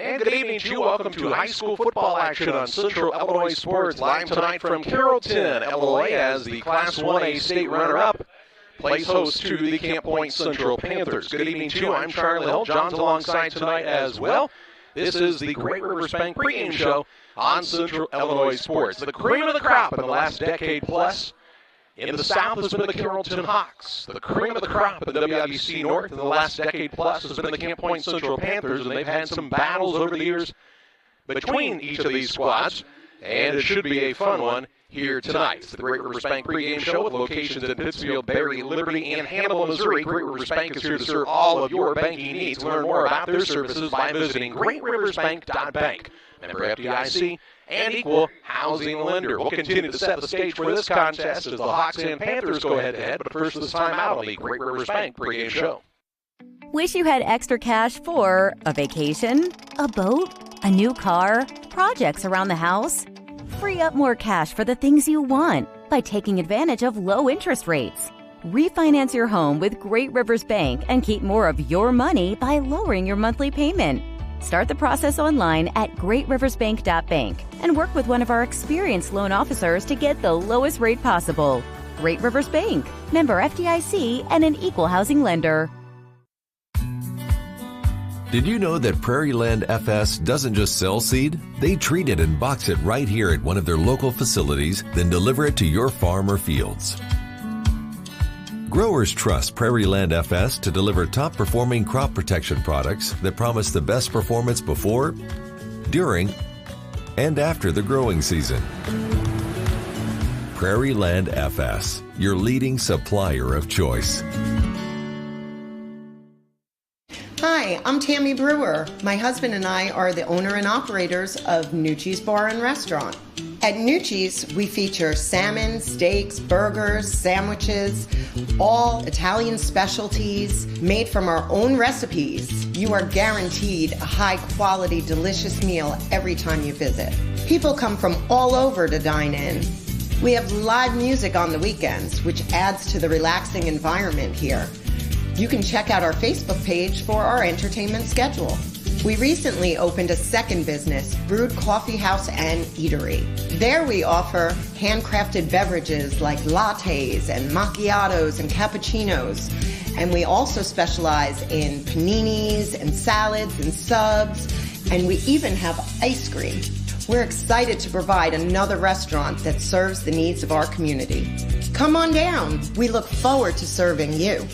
And good evening to you. Welcome to high school football action on Central Illinois Sports. Live tonight from Carrollton, Illinois, as the Class 1A state runner-up plays host to the Camp Point Central Panthers. Good evening to you. I'm Charlie Hill. John's alongside tonight as well. This is the Great Rivers Bank pregame show on Central Illinois Sports. The cream of the crop in the last decade plus in the South has been the Carrollton Hawks. The cream of the crop in the WIVC North in the last decade plus has been the Camp Point Central Panthers, and they've had some battles over the years between each of these squads, and it should be a fun one here tonight. It's the Great Rivers Bank pregame show with locations in Pittsfield, Berry, Liberty, and Hannibal, Missouri. Great Rivers Bank is here to serve all of your banking needs. Learn more about their services by visiting greatriversbank.bank. Member FDIC and equal housing lender. We'll continue to set the stage for this contest as the Hawks and Panthers go head-to-head, but first this time out on the Great Rivers Bank pregame show. Wish you had extra cash for a vacation, a boat, a new car, projects around the house? Free up more cash for the things you want by taking advantage of low interest rates. Refinance your home with Great Rivers Bank and keep more of your money by lowering your monthly payment. Start the process online at greatriversbank.bank and work with one of our experienced loan officers to get the lowest rate possible. Great Rivers Bank, member FDIC, and an equal housing lender. Did you know that Prairie Land FS doesn't just sell seed? They treat it and box it right here at one of their local facilities, then deliver it to your farm or fields. Growers trust Prairie Land FS to deliver top-performing crop protection products that promise the best performance before, during, and after the growing season. Prairie Land FS, your leading supplier of choice. Hi, I'm Tammy Brewer. My husband and I are the owner and operators of Nucci's Bar and Restaurant. At Nucci's, we feature salmon, steaks, burgers, sandwiches, all Italian specialties made from our own recipes. You are guaranteed a high-quality, delicious meal every time you visit. People come from all over to dine in. We have live music on the weekends, which adds to the relaxing environment here. You can check out our Facebook page for our entertainment schedule. We recently opened a second business, Brewed Coffee House and Eatery. There we offer handcrafted beverages like lattes and macchiatos and cappuccinos. And we also specialize in paninis and salads and subs. And we even have ice cream. We're excited to provide another restaurant that serves the needs of our community. Come on down. We look forward to serving you.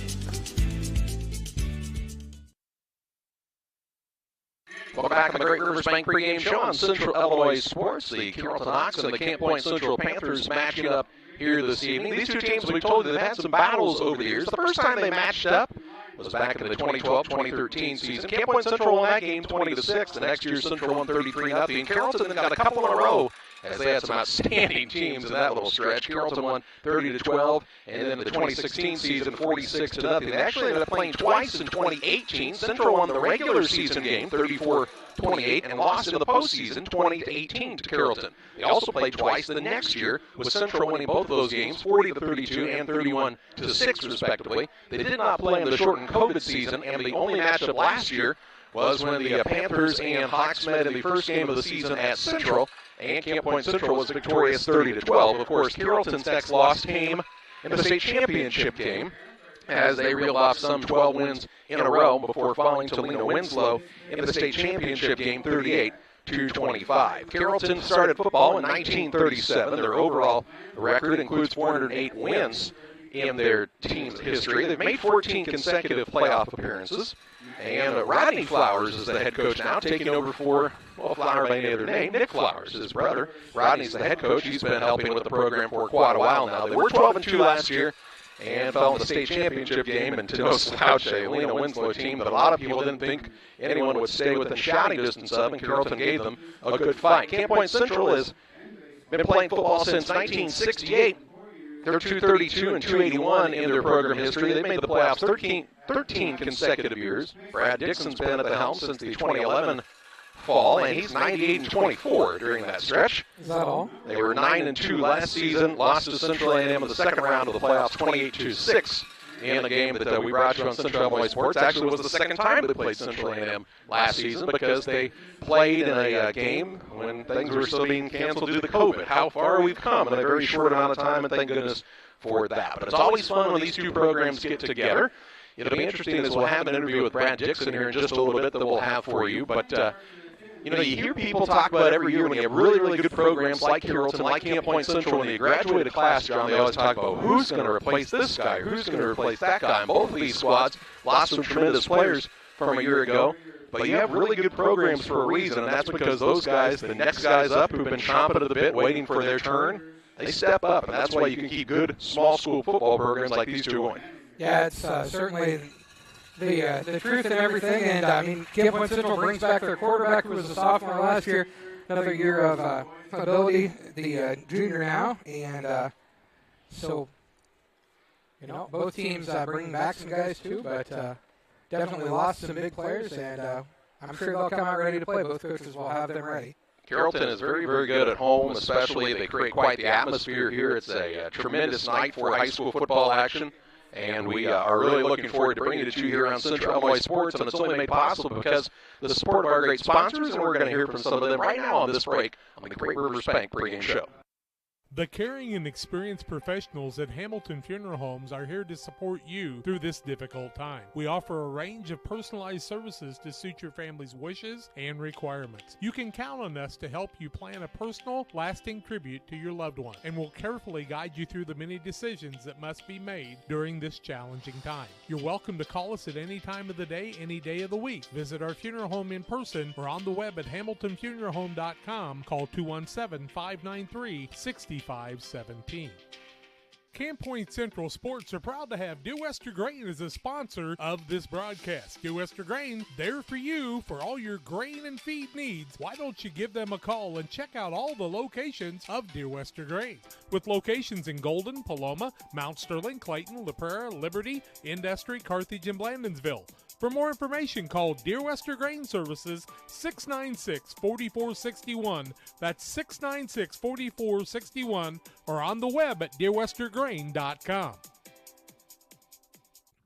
Welcome back to the Great Rivers Bank pregame show on Central Illinois Sports. The Carrollton Hawks and the Camp Point Central Panthers matching up here this evening. These two teams, we've told you, they've had some battles over the years. The first time they matched up was back in the 2012-2013 season. Camp Point Central won that game 20-6. The next year, Central won 33-0. Carrollton then got a couple in a row as they had some outstanding teams in that little stretch. Carrollton won 30-12, and then the 2016 season 46-0. They actually ended up playing twice in 2018. Central won the regular season game 34-28 and lost in the postseason 20-18 to Carrollton. They also played twice the next year, with Central winning both of those games 40-32 and 31-6 respectively. They did not play in the shortened COVID season, and the only matchup last year was when the Panthers and Hawks met in the first game of the season at Central, and Camp Point Central was victorious 30-12. Of course, Carrollton's next loss came in the state championship game, as they reeled off some 12 wins in a row before falling to Lena Winslow in the state championship game 38-25. Carrollton started football in 1937. Their overall record includes 408 wins in their team's history. They've made 14 consecutive playoff appearances. And Rodney Flowers is the head coach now, taking over for, well, Flower by any other name, Nick Flowers, his brother. Rodney's the head coach. He's been helping with the program for quite a while now. They were 12-2 last year and fell in the state championship game, and to no slouch, a Lena Winslow team that a lot of people didn't think anyone would stay within shouting distance of, and Carrollton gave them a good fight. Camp Point Central has been playing football since 1968. They're 232 and 281 in their program history. They made the playoffs 13 consecutive years. Brad Dixon's been at the helm since the 2011 fall, and he's 98 and 24 during that stretch. Is that all? They were 9-2 last season, lost to Central A&M in the second round of the playoffs 28-6 in a game that we brought you on Central Illinois Sports. Actually, it was the second time they played Central A&M last season because they played in a game when things were still being canceled due to COVID. How far we've come in a very short amount of time, and thank goodness for that. But it's always fun when these two programs get together. It'll be interesting as we'll have an interview with Brad Dixon here in just a little bit that we'll have for you. But, you know, you hear people talk about every year when you have really, really good programs like Carrollton, like Camp Point Central, when they graduate a class, John, they always talk about who's going to replace this guy, who's going to replace that guy. And both of these squads lost some tremendous players from a year ago. But you have really good programs for a reason, and that's because those guys, the next guys up who've been chomping at the bit waiting for their turn, they step up, and that's why you can keep good small school football programs like these two going. Yeah, it's certainly the truth in everything, and I mean, Camp Point Central brings back their quarterback who was a sophomore last year, another year of ability, the junior now, and so, you know, both teams bringing back some guys too, but definitely lost some big players, and I'm sure they'll come out ready to play. Both coaches will have them ready. Carrollton is very, very good at home, especially. They create quite the atmosphere here. It's a tremendous night for high school football action. And we are really looking forward to bringing it to you here on Central Illinois Sports, and it's only made possible because of the support of our great sponsors, and we're going to hear from some of them right now on this break on the Great Rivers Bank pregame show. The caring and experienced professionals at Hamilton Funeral Homes are here to support you through this difficult time. We offer a range of personalized services to suit your family's wishes and requirements. You can count on us to help you plan a personal, lasting tribute to your loved one, and we'll carefully guide you through the many decisions that must be made during this challenging time. You're welcome to call us at any time of the day, any day of the week. Visit our funeral home in person or on the web at hamiltonfuneralhome.com. Call 217-593-6517. Camp Point Central Sports are proud to have Dear Wester Grain as a sponsor of this broadcast. Dear Wester Grain, there for you for all your grain and feed needs. Why don't you give them a call and check out all the locations of Dear Wester Grain? With locations in Golden, Paloma, Mount Sterling, Clayton, La Prairie, Liberty, Industry, Carthage, and Blandonsville. For more information, call Dear Wester Grain Services 696-4461. That's 696-4461, or on the web at dearwestergrain.com.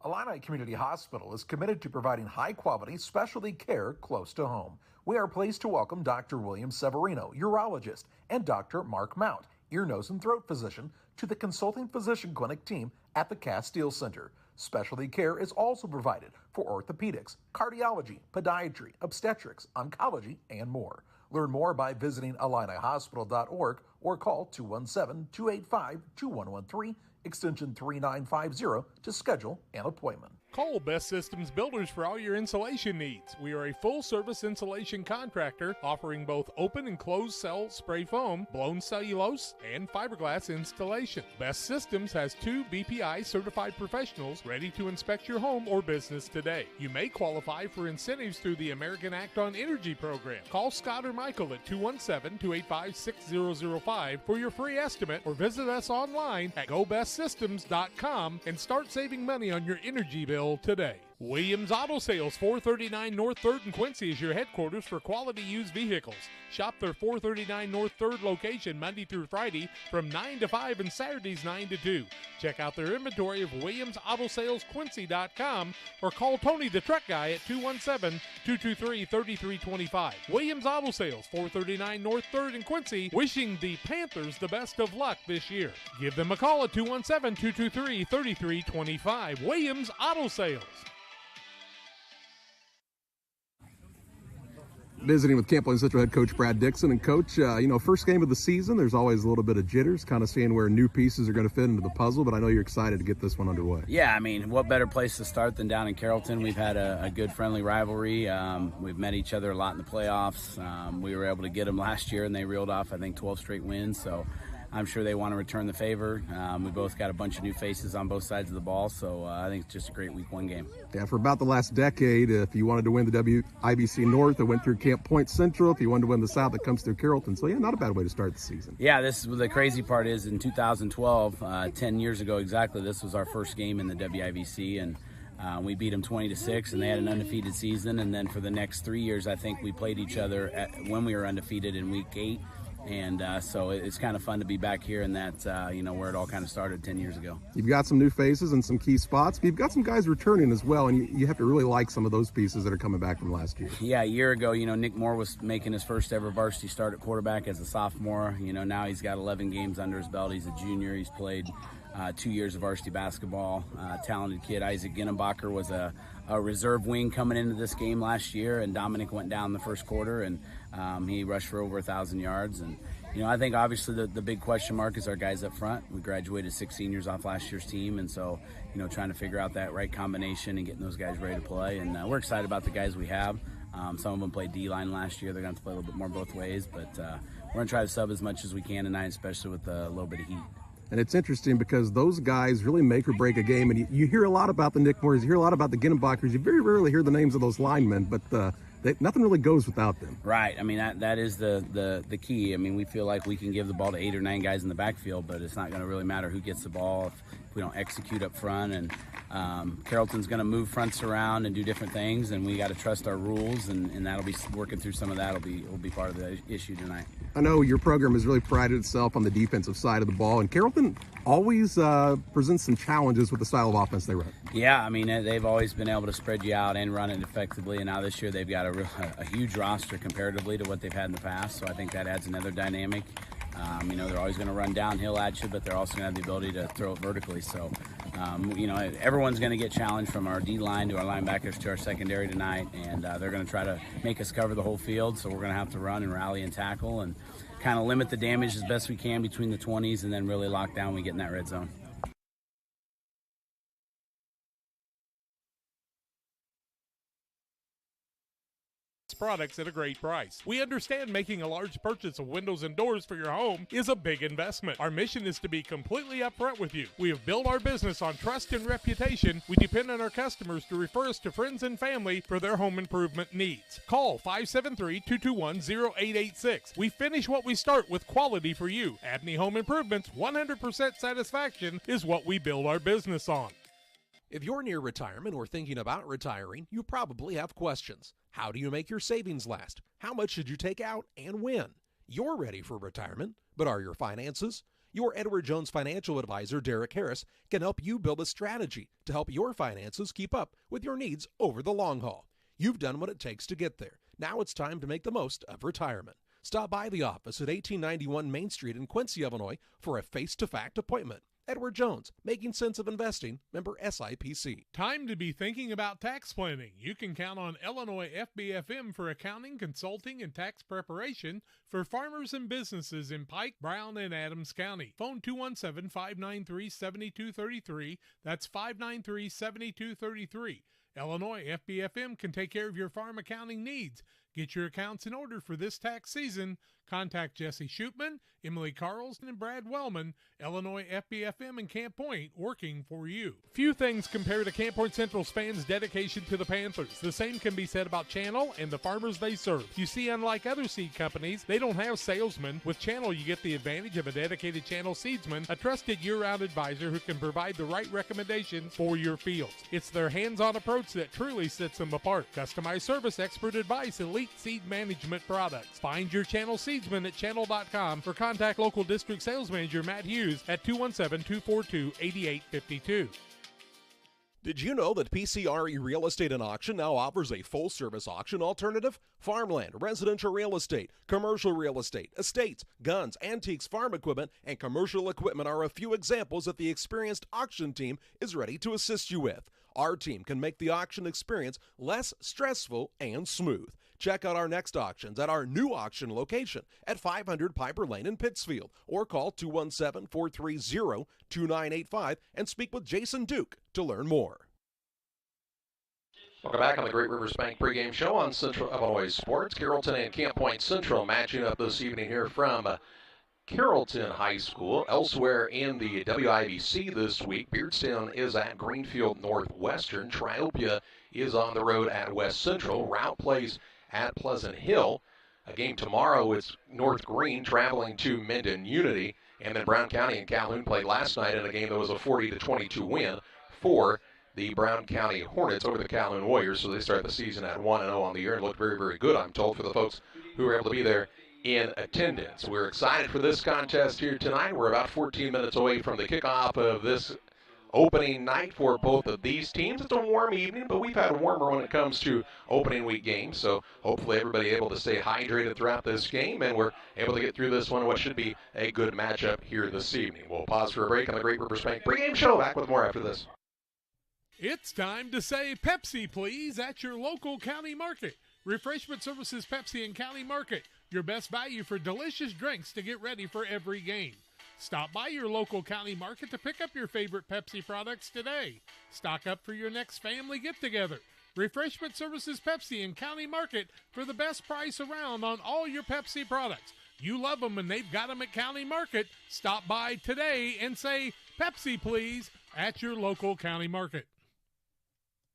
Illini Community Hospital is committed to providing high-quality specialty care close to home. We are pleased to welcome Dr. William Severino, urologist, and Dr. Mark Mount, ear, nose, and throat physician, to the consulting physician clinic team at the Castile Center. Specialty care is also provided for orthopedics, cardiology, podiatry, obstetrics, oncology, and more. Learn more by visiting IlliniHospital.org or call 217-285-2113, extension 3950 to schedule an appointment. Call Best Systems Builders for all your insulation needs. We are a full-service insulation contractor offering both open and closed cell spray foam, blown cellulose, and fiberglass installation. Best Systems has 2 BPI certified professionals ready to inspect your home or business today. You may qualify for incentives through the American Act on Energy program. Call Scott or Michael at 217-285-6005 for your free estimate, or visit us online at gobestsystems.com and start saving money on your energy bill today. Williams Auto Sales, 439 North 3rd in Quincy is your headquarters for quality used vehicles. Shop their 439 North 3rd location Monday through Friday from 9 to 5 and Saturdays 9 to 2. Check out their inventory of WilliamsAutoSalesQuincy.com or call Tony the Truck Guy at 217-223-3325. Williams Auto Sales, 439 North 3rd in Quincy, wishing the Panthers the best of luck this year. Give them a call at 217-223-3325. Williams Auto Sales. Visiting with Camp Point Central head coach Brad Dixon. And coach, first game of the season, there's always a little bit of jitters, kind of seeing where new pieces are going to fit into the puzzle, but I know you're excited to get this one underway. Yeah, I mean, what better place to start than down in Carrollton? We've had a good friendly rivalry. We've met each other a lot in the playoffs. We were able to get them last year, and they reeled off, I think, 12 straight wins, so I'm sure they want to return the favor. We both got a bunch of new faces on both sides of the ball, so I think it's just a great week one game. Yeah, for about the last decade, if you wanted to win the WIVC North, it went through Camp Point Central. If you wanted to win the South, it comes through Carrollton. So, yeah, not a bad way to start the season. Yeah, the crazy part is in 2012, 10 years ago exactly, this was our first game in the WIVC, and we beat them 20-6, and they had an undefeated season. And then for the next 3 years, I think we played each other when we were undefeated in week 8. And so it's kind of fun to be back here, and that's where it all kind of started 10 years ago. You've got some new faces and some key spots, but you've got some guys returning as well, and you have to really like some of those pieces that are coming back from last year. Yeah, a year ago, Nick Moore was making his first ever varsity start at quarterback as a sophomore. Now he's got 11 games under his belt. He's a junior. He's played 2 years of varsity basketball. Talented kid. Isaac Ginnenbacher was a reserve wing coming into this game last year, and Dominic went down the first quarter, and he rushed for over 1,000 yards. And I think obviously the big question mark is our guys up front. We graduated 6 seniors off last year's team, and so trying to figure out that right combination and getting those guys ready to play. And we're excited about the guys we have. Some of them played D-line last year. They're going to have to play a little bit more both ways, but we're going to try to sub as much as we can tonight, especially with a little bit of heat. And it's interesting because those guys really make or break a game. And you hear a lot about the Nick Moores, you hear a lot about the Ginnenbachers. You very rarely hear the names of those linemen, but nothing really goes without them. Right. I mean, that is the key. I mean, we feel like we can give the ball to 8 or 9 guys in the backfield, but it's not going to really matter who gets the ball if we don't execute up front. And Carrollton's going to move fronts around and do different things, and we got to trust our rules, and that'll be working through some of that. Will be part of the issue tonight. I know your program has really prided itself on the defensive side of the ball, and Carrollton always presents some challenges with the style of offense they run. Yeah, I mean, they've always been able to spread you out and run it effectively, and now this year they've got a huge roster comparatively to what they've had in the past, so I think that adds another dynamic. They're always going to run downhill at you, but they're also going to have the ability to throw it vertically. So, everyone's going to get challenged from our D-line to our linebackers to our secondary tonight, and they're going to try to make us cover the whole field. So we're going to have to run and rally and tackle and kind of limit the damage as best we can between the 20s and then really lock down when we get in that red zone. Products at a great price. We understand making a large purchase of windows and doors for your home is a big investment. Our mission is to be completely upfront with you. We have built our business on trust and reputation. We depend on our customers to refer us to friends and family for their home improvement needs. Call 573-221-0886. We finish what we start with quality for you. Abney Home Improvements, 100% satisfaction is what we build our business on. If you're near retirement or thinking about retiring, you probably have questions. How do you make your savings last? How much should you take out and when? You're ready for retirement, but are your finances? Your Edward Jones financial advisor, Derek Harris, can help you build a strategy to help your finances keep up with your needs over the long haul. You've done what it takes to get there. Now it's time to make the most of retirement. Stop by the office at 1891 Main Street in Quincy, Illinois for a face-to-fact appointment. Edward Jones, Making Sense of Investing, member SIPC. Time to be thinking about tax planning. You can count on Illinois FBFM for accounting, consulting, and tax preparation for farmers and businesses in Pike, Brown, and Adams County. Phone 217-593-7233. That's 593-7233. Illinois FBFM can take care of your farm accounting needs. Get your accounts in order for this tax season. Contact Jesse Shootman, Emily Carlson, and Brad Wellman, Illinois FBFM in Camp Point, working for you. Few things compare to Camp Point Central's fans' dedication to the Panthers. The same can be said about Channel and the farmers they serve. You see, unlike other seed companies, they don't have salesmen. With Channel, you get the advantage of a dedicated Channel seedsman, a trusted year-round advisor who can provide the right recommendations for your fields. It's their hands-on approach that truly sets them apart. Customized service, expert advice, elite seed management products. Find your Channel seedsman at channel.com or contact local district sales manager Matt Hughes at 217-242-8852. Did you know that PCRE Real Estate and Auction now offers a full-service auction alternative? Farmland, residential real estate, commercial real estate, estates, guns, antiques, farm equipment, and commercial equipment are a few examples that the experienced auction team is ready to assist you with. Our team can make the auction experience less stressful and smooth. Check out our next auctions at our new auction location at 500 Piper Lane in Pittsfield, or call 217-430-2985 and speak with Jason Duke to learn more. Welcome back on the Great Rivers Bank pregame show on Central Illinois Sports. Carrollton and Camp Point Central matching up this evening here from Carrollton High School. Elsewhere in the WIVC this week, Beardstown is at Greenfield Northwestern. Triopia is on the road at West Central. Route plays at Pleasant Hill. A game tomorrow is North Green traveling to Minden Unity. And then Brown County and Calhoun played last night in a game that was a 40-22 win for the Brown County Hornets over the Calhoun Warriors. So they start the season at 1-0 on the year and looked very, very good, I'm told, for the folks who were able to be there in attendance. We're excited for this contest here tonight. We're about 14 minutes away from the kickoff of this opening night for both of these teams. It's a warm evening, but we've had warmer when it comes to opening week games, so hopefully everybody able to stay hydrated throughout this game, and we're able to get through this one, what should be a good matchup here this evening. We'll pause for a break on the Great Rivers Bank pregame show. Back with more after this. It's time to say Pepsi, please, at your local county market. Refreshment Services Pepsi and County Market, your best value for delicious drinks to get ready for every game. Stop by your local county market to pick up your favorite Pepsi products today. Stock up for your next family get-together. Refreshment Services Pepsi and County Market for the best price around on all your Pepsi products. You love them and they've got them at County Market. Stop by today and say, Pepsi, please, at your local county market.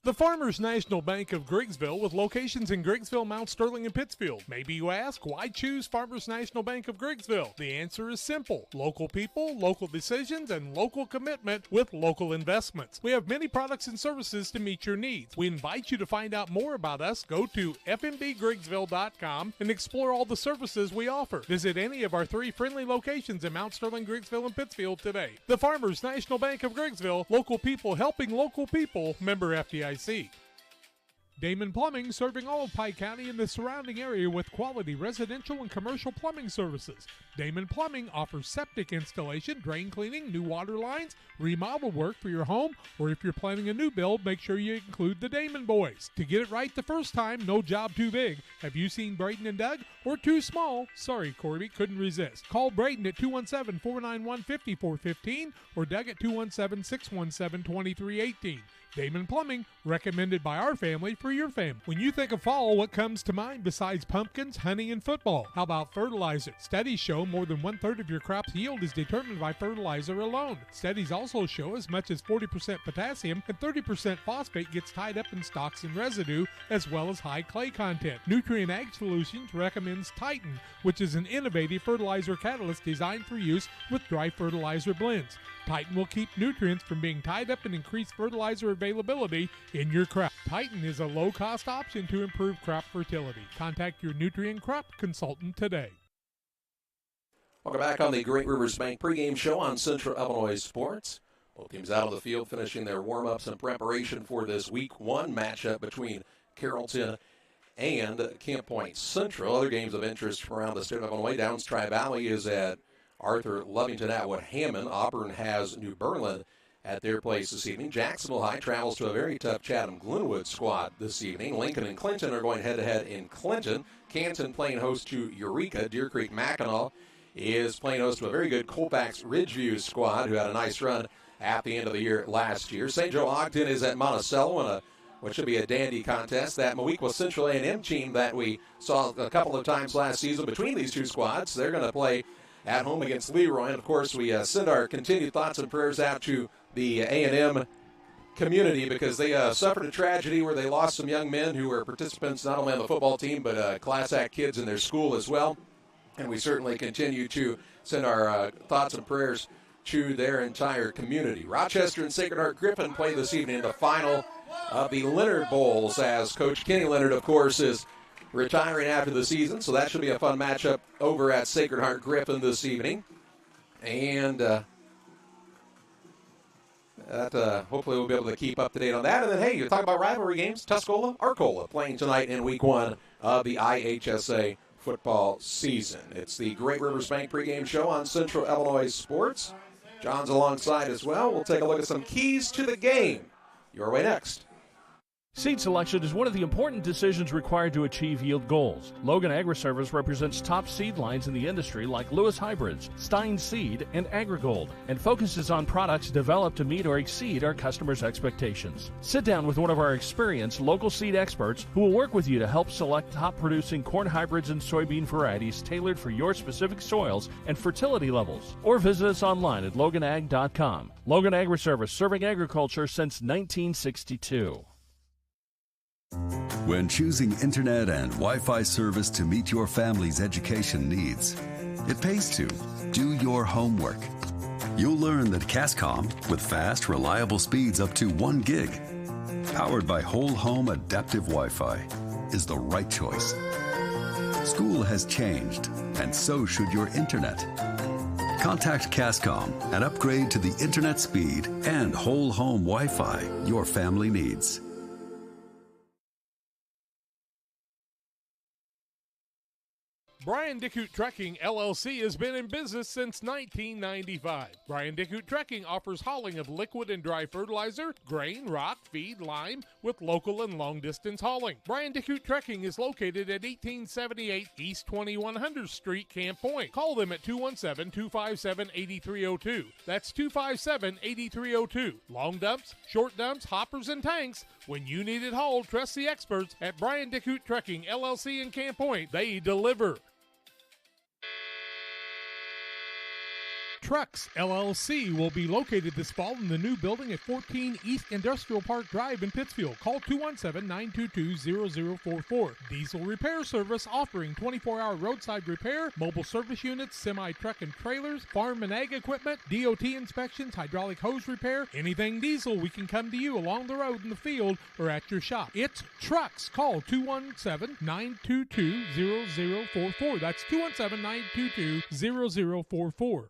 The Farmers National Bank of Griggsville, with locations in Griggsville, Mount Sterling, and Pittsfield. Maybe you ask, why choose Farmers National Bank of Griggsville? The answer is simple. Local people, local decisions, and local commitment with local investments. We have many products and services to meet your needs. We invite you to find out more about us. Go to fmbgriggsville.com and explore all the services we offer. Visit any of our 3 friendly locations in Mount Sterling, Griggsville, and Pittsfield today. The Farmers National Bank of Griggsville, local people helping local people, member FDIC. Damon Plumbing, serving all of Pike County and the surrounding area with quality residential and commercial plumbing services. Damon Plumbing offers septic installation, drain cleaning, new water lines, remodel work for your home, or if you're planning a new build, make sure you include the Damon boys. To get it right the first time, no job too big. Have you seen Braden and Doug? Or too small? Sorry, Corby, couldn't resist. Call Braden at 217-491-5415 or Doug at 217-617-2318. Damon Plumbing, recommended by our family for your family. When you think of fall, what comes to mind besides pumpkins, honey, and football? How about fertilizer? Studies show more than 1/3 of your crop's yield is determined by fertilizer alone. Studies also show as much as 40% potassium and 30% phosphate gets tied up in stalks and residue, as well as high clay content. Nutrient Ag Solutions recommends Titan, which is an innovative fertilizer catalyst designed for use with dry fertilizer blends. Titan will keep nutrients from being tied up and increase fertilizer availability in your crop. Titan is a low-cost option to improve crop fertility. Contact your nutrient crop consultant today. Welcome back on the Great Rivers Bank pregame show on Central Illinois Sports. Both teams out on the field finishing their warm-ups in preparation for this Week 1 matchup between Carrollton and Camp Point Central. Other games of interest from around the state of Illinois. Downs Tri-Valley is at Arthur Lovington Atwood Hammond. Auburn has New Berlin at their place this evening. Jacksonville High travels to a very tough Chatham-Glenwood squad this evening. Lincoln and Clinton are going head-to-head in Clinton. Canton playing host to Eureka. Deer Creek Mackinac is playing host to a very good Colfax Ridgeview squad who had a nice run at the end of the year last year. St. Joe Ogden is at Monticello in what should be a dandy contest. That Moweaqua Central A&M team that we saw a couple of times last season between these two squads, they're going to play at home against Leroy. And, of course, we send our continued thoughts and prayers out to the A&M community because they suffered a tragedy where they lost some young men who were participants not only on the football team but class act kids in their school as well. And we certainly continue to send our thoughts and prayers to their entire community. Rochester and Sacred Heart Griffin play this evening in the final of the Leonard Bowls, as Coach Kenny Leonard, of course, is retiring after the season, so that should be a fun matchup over at Sacred Heart Griffin this evening. And hopefully we'll be able to keep up to date on that. And then, hey, you talk about rivalry games. Tuscola, Arcola playing tonight in Week 1 of the IHSA football season. It's the Great Rivers Bank pregame show on Central Illinois Sports. John's alongside as well. We'll take a look at some keys to the game. Your way next. Seed selection is one of the important decisions required to achieve yield goals. Logan Agri-Service represents top seed lines in the industry like Lewis Hybrids, Stein Seed, and AgriGold, and focuses on products developed to meet or exceed our customers' expectations. Sit down with one of our experienced local seed experts who will work with you to help select top-producing corn hybrids and soybean varieties tailored for your specific soils and fertility levels. Or visit us online at loganag.com. Logan Agri-Service, serving agriculture since 1962. When choosing internet and Wi-Fi service to meet your family's education needs, it pays to do your homework. You'll learn that Cascom, with fast, reliable speeds up to 1 gig, powered by whole home adaptive Wi-Fi, is the right choice. School has changed, and so should your internet. Contact Cascom and upgrade to the internet speed and whole home Wi-Fi your family needs. Brian Dickut Trucking, LLC has been in business since 1995. Brian Dickut Trucking offers hauling of liquid and dry fertilizer, grain, rock, feed, lime, with local and long-distance hauling. Brian Dickut Trucking is located at 1878 East 2100 Street, Camp Point. Call them at 217-257-8302. That's 257-8302. Long dumps, short dumps, hoppers, and tanks. When you need it hauled, trust the experts at Brian Dickut Trucking, LLC in Camp Point. They deliver. Trucks LLC will be located this fall in the new building at 14 East Industrial Park Drive in Pittsfield. Call 217-922-0044. Diesel repair service offering 24-hour roadside repair, mobile service units, semi-truck and trailers, farm and ag equipment, DOT inspections, hydraulic hose repair, anything diesel, we can come to you along the road in the field or at your shop. It's Trucks. Call 217-922-0044. That's 217-922-0044.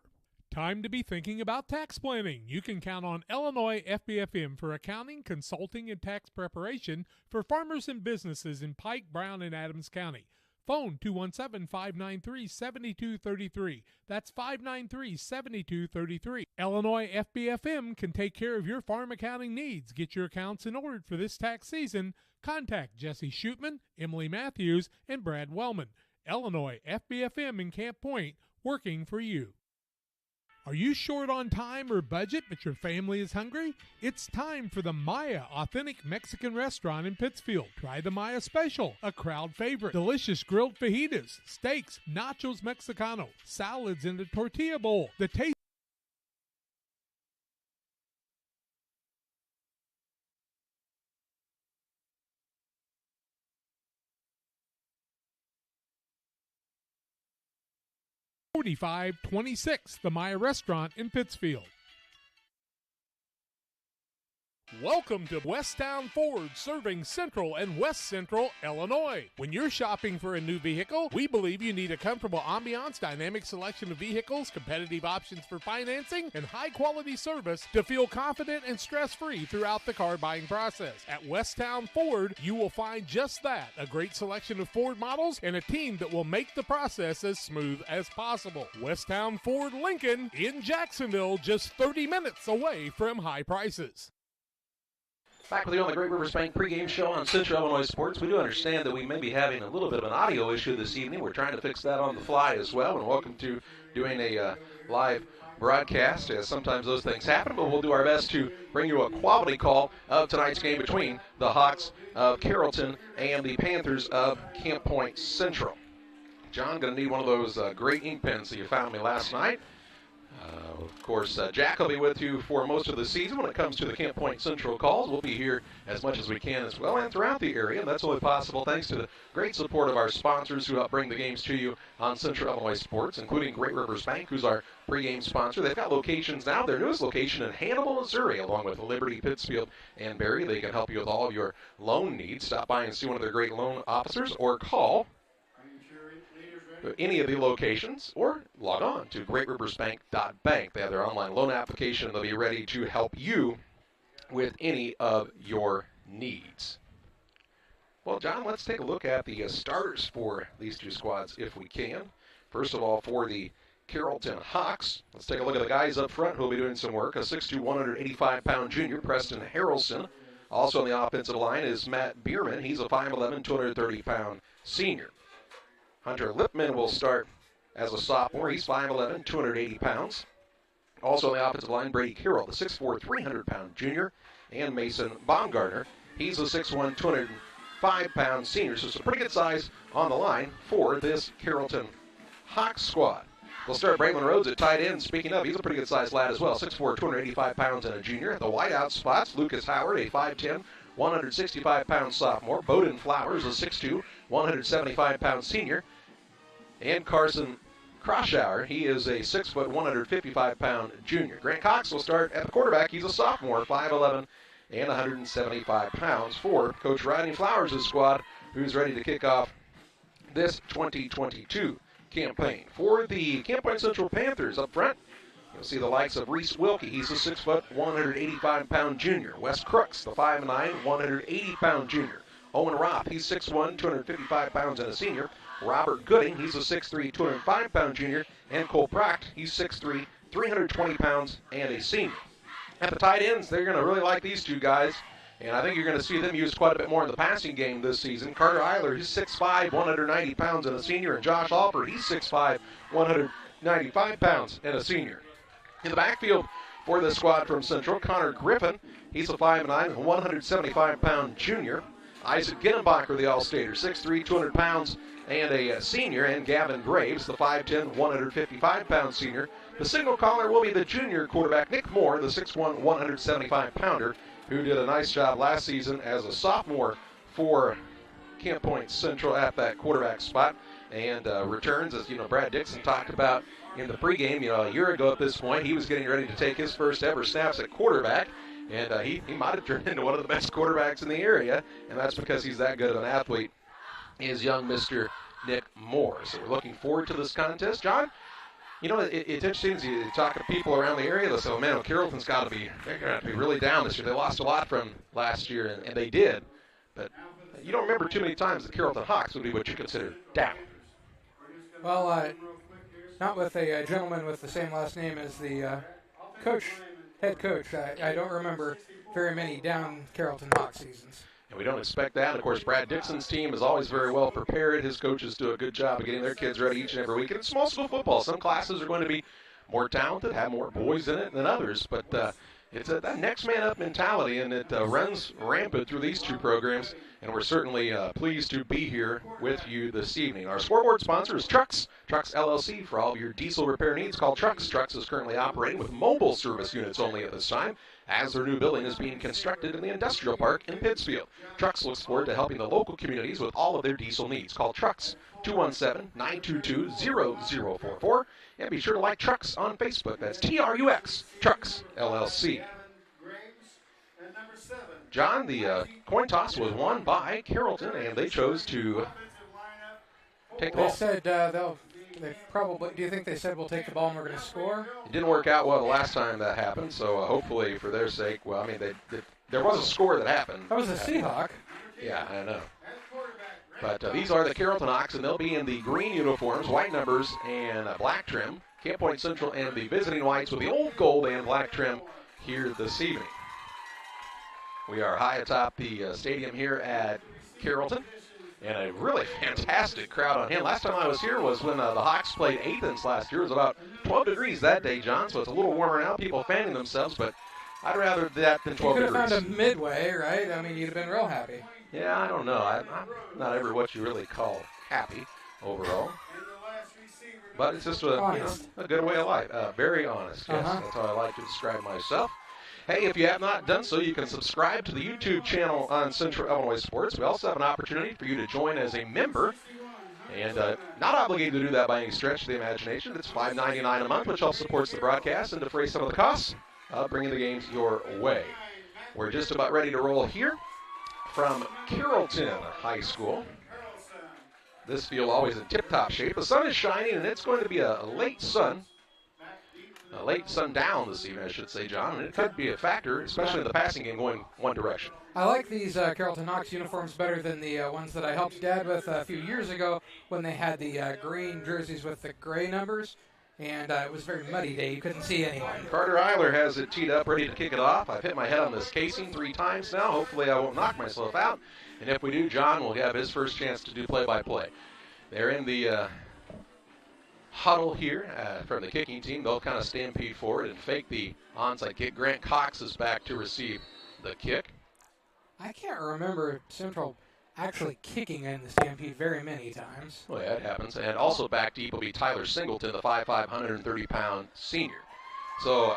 Time to be thinking about tax planning. You can count on Illinois FBFM for accounting, consulting, and tax preparation for farmers and businesses in Pike, Brown, and Adams County. Phone 217-593-7233. That's 593-7233. Illinois FBFM can take care of your farm accounting needs. Get your accounts in order for this tax season. Contact Jesse Shootman, Emily Matthews, and Brad Wellman. Illinois FBFM in Camp Point, working for you. Are you short on time or budget, but your family is hungry? It's time for the Maya Authentic Mexican Restaurant in Pittsfield. Try the Maya Special, a crowd favorite. Delicious grilled fajitas, steaks, nachos Mexicano, salads in a tortilla bowl. The taste $45.26, the Maya Restaurant in Pittsfield. Welcome to Westtown Ford, serving Central and West Central Illinois. When you're shopping for a new vehicle, we believe you need a comfortable ambiance, dynamic selection of vehicles, competitive options for financing, and high-quality service to feel confident and stress-free throughout the car buying process. At Westtown Ford, you will find just that, a great selection of Ford models and a team that will make the process as smooth as possible. Westtown Ford Lincoln in Jacksonville, just 30 minutes away from high prices. Back with you on the Great Rivers Bank pregame show on Central Illinois Sports. We do understand that we may be having a little bit of an audio issue this evening. We're trying to fix that on the fly as well, and welcome to doing a live broadcast, as sometimes those things happen, but we'll do our best to bring you a quality call of tonight's game between the Hawks of Carrollton and the Panthers of Camp Point Central. John, going to need one of those great ink pens that you found me last night. Of course, Jack will be with you for most of the season when it comes to the Camp Point Central calls. We'll be here as much as we can as well and throughout the area, and that's only possible thanks to the great support of our sponsors who help bring the games to you on Central Illinois Sports, including Great Rivers Bank, who's our pregame sponsor. They've got locations now. Their newest location in Hannibal, Missouri, along with Liberty, Pittsfield, and Barry. They can help you with all of your loan needs. Stop by and see one of their great loan officers or call any of the locations, or log on to greatriversbank.bank. They have their online loan application, and they'll be ready to help you with any of your needs. Well, John, let's take a look at the starters for these two squads if we can. First of all, for the Carrollton Hawks, let's take a look at the guys up front who will be doing some work. A 6'2", 185-pound junior, Preston Harrelson. Also on the offensive line is Matt Bierman. He's a 5'11", 230-pound senior. Hunter Lipman will start as a sophomore. He's 5'11", 280 pounds. Also on the offensive line, Brady Carroll, the 6'4", 300-pound junior, and Mason Baumgartner. He's a 6'1", 205-pound senior. So it's a pretty good size on the line for this Carrollton Hawks squad. We'll start Braylon Rhodes at tight end. Speaking of, he's a pretty good sized lad as well. 6'4", 285 pounds and a junior. At the wideout spots, Lucas Howard, a 5'10", 165-pound sophomore. Bowden Flowers, a 6'2", 175-pound senior. And Carson Kroschauer, he is a 6', 155-pound junior. Grant Cox will start at the quarterback. He's a sophomore, 5'11", and 175 pounds for Coach Rodney Flowers' squad, who's ready to kick off this 2022 campaign. For the Camp Point Central Panthers up front, you'll see the likes of Reese Wilkie. He's a 6 foot, 185-pound junior. Wes Crooks, the 5'9", 180-pound junior. Owen Roth, he's 6'1", 255 pounds and a senior. Robert Gooding, he's a 6'3", 205-pound junior. And Cole Procht, he's 6'3", 320 pounds and a senior. At the tight ends, they're going to really like these two guys. And I think you're going to see them used quite a bit more in the passing game this season. Carter Eiler, he's 6'5", 190 pounds and a senior. And Josh Alford, he's 6'5", 195 pounds and a senior. In the backfield for the squad from Central, Connor Griffin, he's a 5'9", 175-pound junior. Isaac Ginnenbacher, the All-Stater, 6'3", 200 pounds and a senior. And Gavin Graves, the 5'10", 155-pound senior. The signal caller will be the junior quarterback, Nick Moore, the 6'1", 175-pounder, who did a nice job last season as a sophomore for Camp Point Central at that quarterback spot. And returns, as you know, Brad Dixon talked about in the pregame. You know, a year ago at this point, he was getting ready to take his first ever snaps at quarterback. And he might have turned into one of the best quarterbacks in the area, and that's because he's that good of an athlete, is young Mr. Nick Moore. So we're looking forward to this contest. John, you know, it's interesting as you talk to people around the area. They say, oh, man, Carrollton's got to be, they're going to have to be really down this year. They lost a lot from last year, and they did. But you don't remember too many times the Carrollton Hawks would be what you consider down. Well, not with a gentleman with the same last name as the head coach. I don't remember very many down Carrollton Hawks seasons. And we don't expect that. Of course, Brad Dixon's team is always very well prepared. His coaches do a good job of getting their kids ready each and every week. And it's small school football. Some classes are going to be more talented, have more boys in it than others. But it's that next man up mentality, and it runs rampant through these two programs. And we're certainly pleased to be here with you this evening. Our scoreboard sponsor is Trucks LLC. For all of your diesel repair needs, call Trucks. Trucks is currently operating with mobile service units only at this time, as their new building is being constructed in the industrial park in Pittsfield. Trucks looks forward to helping the local communities with all of their diesel needs. Call Trucks 217-922-0044. And be sure to like Trucks on Facebook. That's TRUX, Trucks LLC. John, the coin toss was won by Carrollton, and they chose to take the ball. They said they probably, do you think they said we'll take the ball and we're going to score? It didn't work out well the last time that happened, so hopefully for their sake, well, I mean, there was a score that happened. That was a Seahawk. Yeah, I know. But these are the Carrollton Hawks, and they'll be in the green uniforms, white numbers, and black trim. Camp Point Central and the visiting whites with the old gold and black trim here this evening. We are high atop the stadium here at Carrollton, and a really fantastic crowd on hand. Last time I was here was when the Hawks played Athens last year. It was about 12 degrees that day, John, so it's a little warmer now. People fanning themselves, but I'd rather that than 12 degrees. You could have found a midway, right? I mean, you'd have been real happy. Yeah, I don't know. I'm not ever what you really call happy overall. But it's just a good way of life. Very honest, yes. That's how I like to describe myself. Hey, if you have not done so, you can subscribe to the YouTube channel on Central Illinois Sports. We also have an opportunity for you to join as a member. And not obligated to do that by any stretch of the imagination. It's $5.99 a month, which helps support the broadcast and defray some of the costs of bringing the games your way. We're just about ready to roll here from Carrollton High School. This field always in tip-top shape. The sun is shining, and it's going to be a late sundown this evening, I should say, John. And it could be a factor, especially in the passing game going one direction. I like these Carrollton Hawks uniforms better than the ones that I helped Dad with a few years ago when they had the green jerseys with the gray numbers. And it was a very muddy day. You couldn't see anyone. Carter Eiler has it teed up, ready to kick it off. I've hit my head on this casing 3 times now. Hopefully I won't knock myself out. And if we do, John will have his first chance to do play-by-play. They're in the huddle here from the kicking team. They'll kind of stampede forward and fake the onside kick. Grant Cox is back to receive the kick. I can't remember Central actually kicking in the stampede very many times. Well, yeah, it happens. And also back deep will be Tyler Singleton, the 5'5", 130-pound senior. So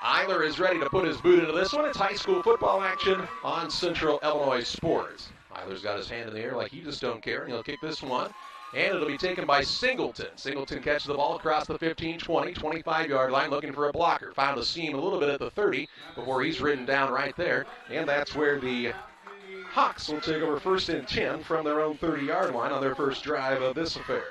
Eiler is ready to put his boot into this one. It's high school football action on Central Illinois Sports. Eiler's got his hand in the air like he just don't care, and he'll kick this one. And it'll be taken by Singleton. Singleton catches the ball across the 15, 20, 25-yard line looking for a blocker. Found a seam a little bit at the 30 before he's ridden down right there. And that's where the Hawks will take over 1st and 10 from their own 30-yard line on their first drive of this affair.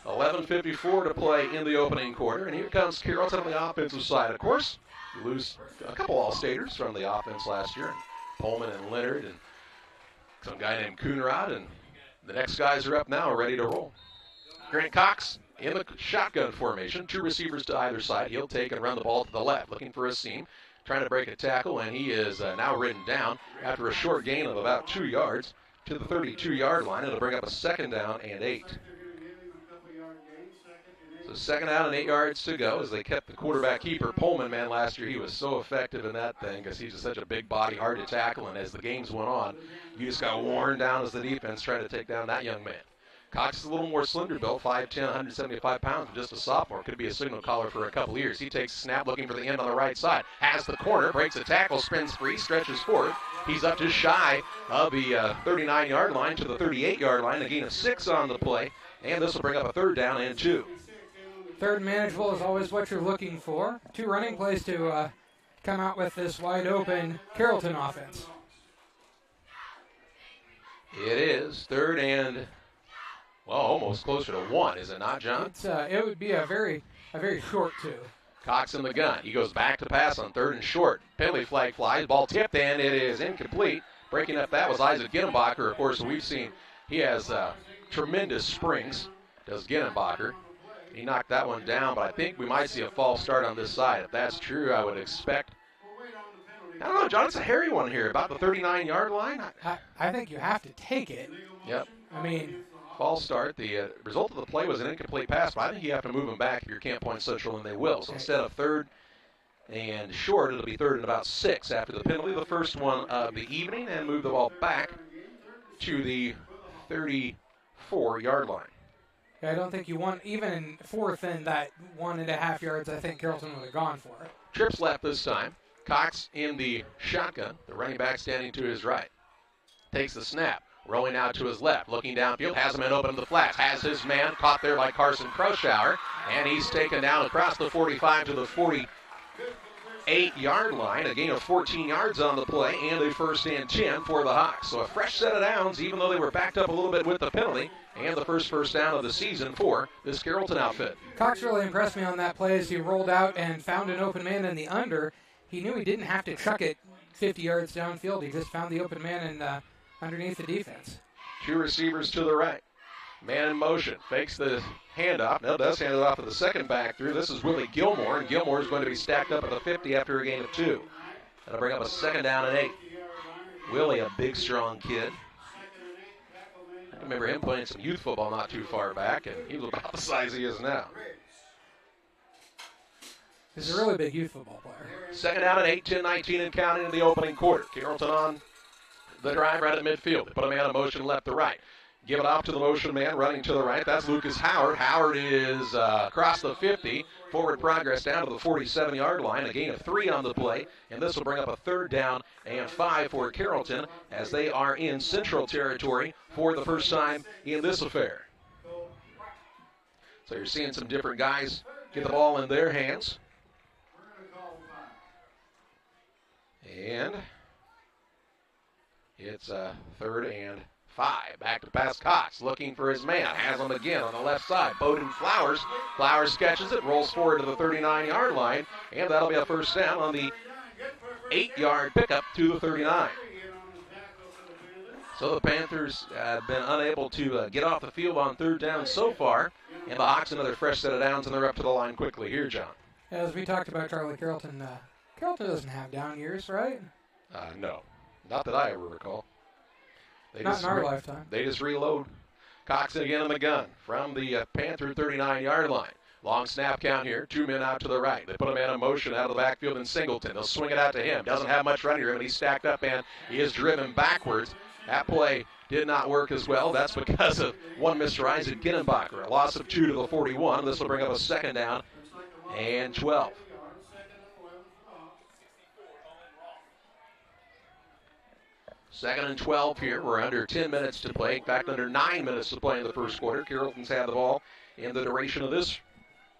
11:54 to play in the opening quarter, and here comes Carrollton on the offensive side. Of course, you lose a couple All-Staters from the offense last year, Pullman and Leonard and some guy named Coonrod, and the next guys are up now ready to roll. Grant Cox in the shotgun formation, 2 receivers to either side. He'll take and run the ball to the left, looking for a seam, trying to break a tackle, and he is now ridden down after a short gain of about 2 yards to the 32-yard line. It'll bring up a 2nd down and 8. So 2nd down and 8 yards to go as they kept the quarterback keeper. Pullman, man, last year he was so effective in that thing because he's just such a big body, hard to tackle, and as the games went on, you just got worn down as the defense tried to take down that young man. Cox is a little more slender built, 5'10", 175 pounds, just a sophomore. Could be a signal caller for a couple of years. He takes a snap looking for the end on the right side. Has the corner, breaks a tackle, spins free, stretches forward. He's up just shy of the 39-yard line to the 38-yard line. A gain of 6 on the play, and this will bring up a 3rd down and 2. 3rd manageable is always what you're looking for. 2 running plays to come out with this wide-open Carrollton offense. It is 3rd and, well, almost closer to 1, is it not, John? It would be a very short 2. Cox in the gun. He goes back to pass on 3rd and short. Penalty flag flies. Ball tipped, and it is incomplete. Breaking up that was Isaac Ginnenbacher. Of course, we've seen he has tremendous springs, does Ginnenbacher. He knocked that one down, but I think we might see a false start on this side. If that's true, I would expect. I don't know, John, it's a hairy one here, about the 39-yard line. I think you have to take it. Yep. I mean, false start. The result of the play was an incomplete pass, but I think you have to move them back if you're Camp Point Central, and they will. So instead of 3rd and short, it'll be 3rd and about 6 after the penalty, the first one of the evening, and move the ball back to the 34-yard line. I don't think you want, even in 4th and that 1.5 yards, I think Carrollton would have gone for it. Trips left this time. Cox in the shotgun, the running back standing to his right. Takes the snap, rolling out to his left, looking downfield, has a man open in the flats, has his man caught there by Carson Croshower, and he's taken down across the 45 to the 48-yard line, a gain of 14 yards on the play, and a 1st and 10 for the Hawks. So a fresh set of downs, even though they were backed up a little bit with the penalty, and the first down of the season for this Carrollton outfit. Cox really impressed me on that play as he rolled out and found an open man in the under. He knew he didn't have to chuck it 50 yards downfield. He just found the open man underneath the defense. 2 receivers to the right. Man in motion. Fakes the handoff. Now does hand it off to the second back through. This is Willie Gilmore, and Gilmore is going to be stacked up at the 50 after a gain of 2. That'll bring up a 2nd down and 8. Willie, a big, strong kid. I remember him playing some youth football not too far back, and he was about the size he is now. He's a really big youth football player. 2nd down and 8, 10-19 and counting in the opening quarter. Carrollton on the drive right at midfield. They put a man in motion left to right. Give it off to the motion man running to the right. That's Lucas Howard. Howard is across the 50. Forward progress down to the 47-yard line. A gain of 3 on the play. And this will bring up a 3rd down and 5 for Carrollton as they are in Central territory for the first time in this affair. So you're seeing some different guys get the ball in their hands. And it's a 3rd and 5. Back to pass Cox, looking for his man. Has him again on the left side. Bowden Flowers. Flowers catches it, rolls forward to the 39-yard line, and that'll be a 1st down on the 8-yard pickup to the 39. So the Panthers have been unable to get off the field on 3rd down so far, and the Hawks another fresh set of downs, and they're up to the line quickly here, John. As we talked about, Charlie, Carrollton doesn't have down years, right? No, not that I ever recall. Not in our lifetime. They just reload. Cox again in the gun from the Panther 39-yard line. Long snap count here. 2 men out to the right. They put a man in motion out of the backfield in Singleton. They'll swing it out to him. Doesn't have much running room, and he's stacked up, and he is driven backwards. That play did not work as well. That's because of one Mr. Isaac Ginnenbacher. A loss of 2 to the 41. This will bring up a 2nd down and 12. 2nd and 12 here. We're under 10 minutes to play. In fact, under 9 minutes to play in the first quarter. Carrollton's had the ball in the duration of this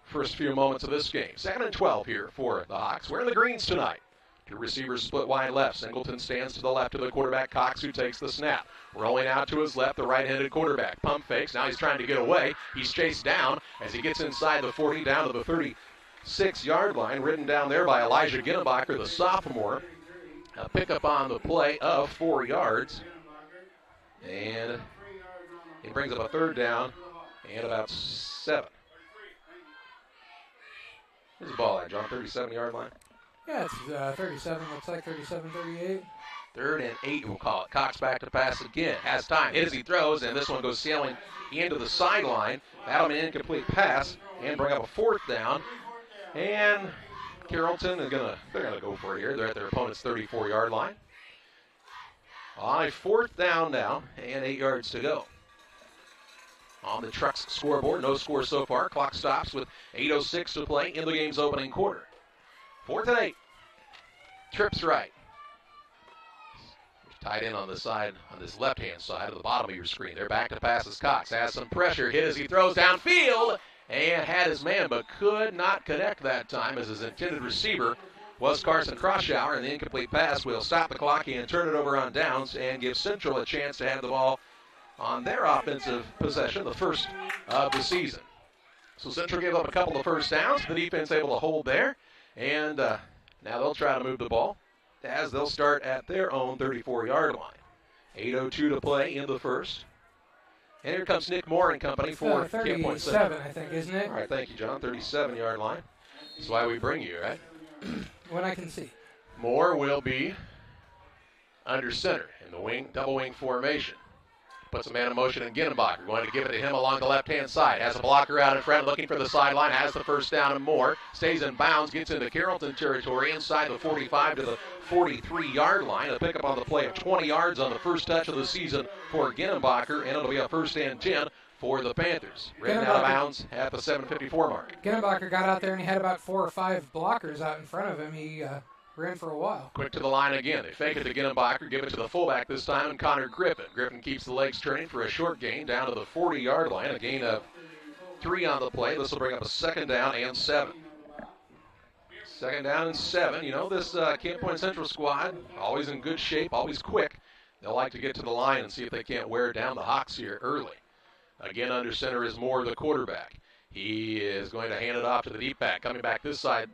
first few moments of this game. 2nd and 12 here for the Hawks. We're in the greens tonight. Two receivers split wide left. Singleton stands to the left of the quarterback, Cox, who takes the snap. Rolling out to his left, the right-handed quarterback. Pump fakes. Now he's trying to get away. He's chased down as he gets inside the 40 down to the 36-yard line. Ridden down there by Elijah Ginnebacher, the sophomore. A pickup on the play of 4 yards. And he brings up a third down and about 7. Where's the ball at, John? 37-yard line? Yeah, it's 37. Looks like 37, 38. 3rd and 8, we'll call it. Cox back to pass again. Has time. Hit as he throws, and this one goes sailing into the sideline. That'll be an incomplete pass and bring up a 4th down. And Carrollton is they're gonna go for it here. They're at their opponent's 34-yard line. On a 4th down now, and 8 yards to go. On the Trucks scoreboard, no score so far. Clock stops with 8:06 to play in the game's opening quarter. 4th and 8. Trips right. Tied in on the side, on this left-hand side of the bottom of your screen. They're back to pass as Cox has some pressure. Hit as he throws downfield and had his man, but could not connect that time as his intended receiver was Carson Croshour, and the incomplete pass will stop the clock and turn it over on downs and give Central a chance to have the ball on their offensive possession, the first of the season. So Central gave up a couple of first downs. The defense able to hold there, and now they'll try to move the ball as they'll start at their own 34-yard line. 8:02 to play in the first. And here comes Nick Moore and company for 37, I think, isn't it? All right, thank you, John. 37-yard line. That's why we bring you, right? When I can see. Moore will be under center in the double wing formation. Puts a man in motion in Ginnebacher. Going to give it to him along the left-hand side. Has a blocker out in front, looking for the sideline. Has the first down and more. Stays in bounds, gets into Carrollton territory inside the 45 to the 43-yard line. A pickup on the play of 20 yards on the first touch of the season for Ginnebacher, and it'll be a 1st and 10 for the Panthers. Ridden out of bounds at the 7:54 mark. Ginnebacher got out there and he had about 4 or 5 blockers out in front of him. He ran for a while. Quick to the line again. They fake it to Ginnebacher, give it to the fullback this time, and Connor Griffin. Griffin keeps the legs turning for a short gain down to the 40-yard line. A gain of 3 on the play. This will bring up a 2nd down and 7. 2nd down and 7. You know, this Camp Point Central squad, always in good shape, always quick. They'll like to get to the line and see if they can't wear down the Hawks here early. Again, under center is Moore, the quarterback. He is going to hand it off to the deep back. Coming back this side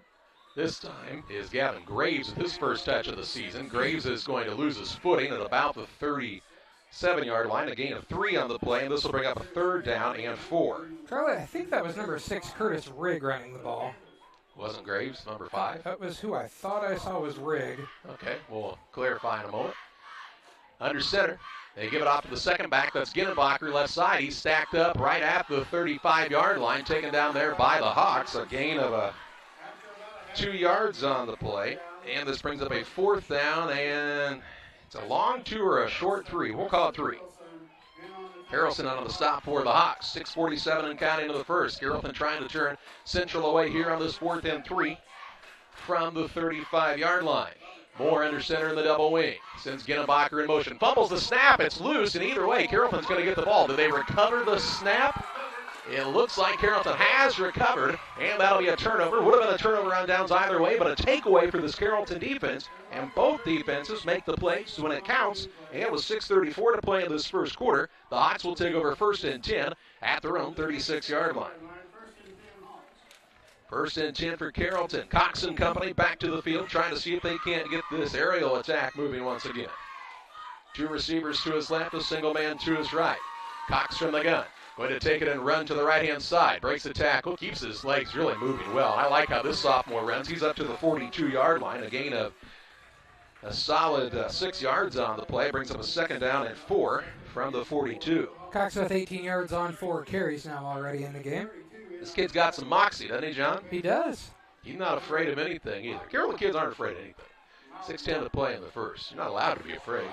this time is Gavin Graves with his first touch of the season. Graves is going to lose his footing at about the 37-yard line. A gain of 3 on the play, and this will bring up a 3rd down and 4. Charlie, I think that was number 6, Curtis Rigg, running the ball. Wasn't Graves number 5? That was who I thought I saw was Rigg. Okay, we'll clarify in a moment. Under center, they give it off to the second back. That's Ginnebacher left side. He's stacked up right at the 35-yard line, taken down there by the Hawks. A gain of 2 yards on the play. And this brings up a 4th down, and it's a long 2 or a short 3. We'll call it 3. Harrelson on the stop for the Hawks. 6:47 and counting to the first. Carrollton trying to turn Central away here on this 4th and 3 from the 35-yard line. Moore under center in the double wing. Sends Ginnebacher in motion. Fumbles the snap. It's loose, and either way, Carrollton's going to get the ball. Do they recover the snap? It looks like Carrollton has recovered, and that'll be a turnover. Would have been a turnover on downs either way, but a takeaway for this Carrollton defense. And both defenses make the plays when it counts. And with 6:34 to play in this first quarter, the Hawks will take over 1st and 10 at their own 36-yard line. 1st and 10 for Carrollton. Cox and company back to the field, trying to see if they can't get this aerial attack moving once again. 2 receivers to his left, a single man to his right. Cox from the gun. Going to take it and run to the right-hand side. Breaks the tackle, keeps his legs really moving well. I like how this sophomore runs. He's up to the 42-yard line, a gain of a solid 6 yards on the play. Brings up a 2nd down and 4 from the 42. Cox with 18 yards on 4 carries now already in the game. This kid's got some moxie, doesn't he, John? He does. He's not afraid of anything either. Carrollton kids aren't afraid of anything. 6:10 to play in the first. You're not allowed to be afraid.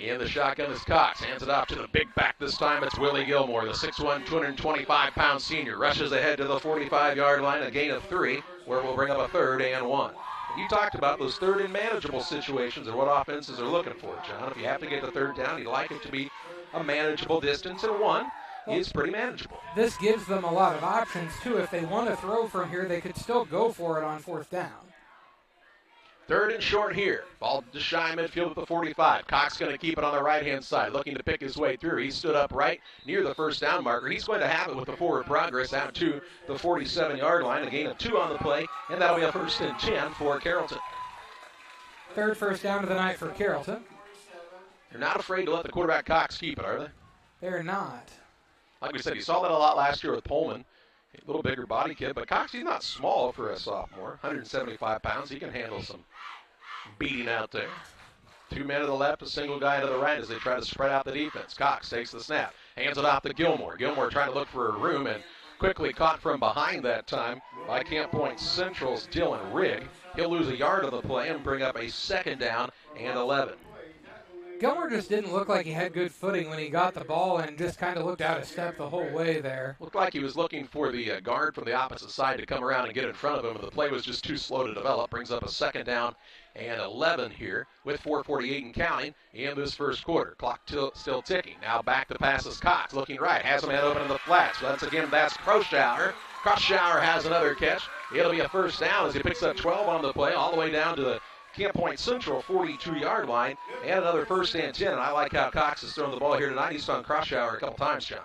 In the shotgun is Cox. Hands it off to the big back this time. It's Willie Gilmore, the 6'1", 225-pound senior. Rushes ahead to the 45-yard line, a gain of 3, where we'll bring up a 3rd and 1. You talked about those 3rd and manageable situations and what offenses are looking for, John. If you have to get the 3rd down, you'd like it to be a manageable distance, and 1 is pretty manageable. This gives them a lot of options, too. If they want to throw from here, they could still go for it on 4th down. Third and short here. Ball just shy of midfield at the 45. Cox going to keep it on the right-hand side, looking to pick his way through. He stood up right near the first down marker. He's going to have it with the forward progress out to the 47-yard line. A gain of 2 on the play, and that'll be a 1st and 10 for Carrollton. Third first down of the night for Carrollton. They're not afraid to let the quarterback Cox keep it, are they? They're not. Like we said, you saw that a lot last year with Pullman. A little bigger body kid, but Cox, he's not small for a sophomore. 175 pounds. He can handle some beating out there. 2 men to the left, a single guy to the right as they try to spread out the defense. Cox takes the snap, hands it off to Gilmore. Gilmore trying to look for a room and quickly caught from behind that time by Camp Point Central's Dylan Rigg. He'll lose a yard on the play and bring up a 2nd down and 11. Gilmore just didn't look like he had good footing when he got the ball and just kind of looked out of step the whole way there. Looked like he was looking for the guard from the opposite side to come around and get in front of him, and the play was just too slow to develop. Brings up a 2nd down and 11 here with 4:48 and counting in this first quarter. Clock still ticking. Now back to passes Cox, looking right. Has a man open in the flats. Once again, that's Kroschauer. Kroschauer has another catch. It'll be a 1st down as he picks up 12 on the play, all the way down to the Camp Point Central 42-yard line, and another 1st and 10. And I like how Cox has thrown the ball here tonight. He's found Kroschauer a couple times, John.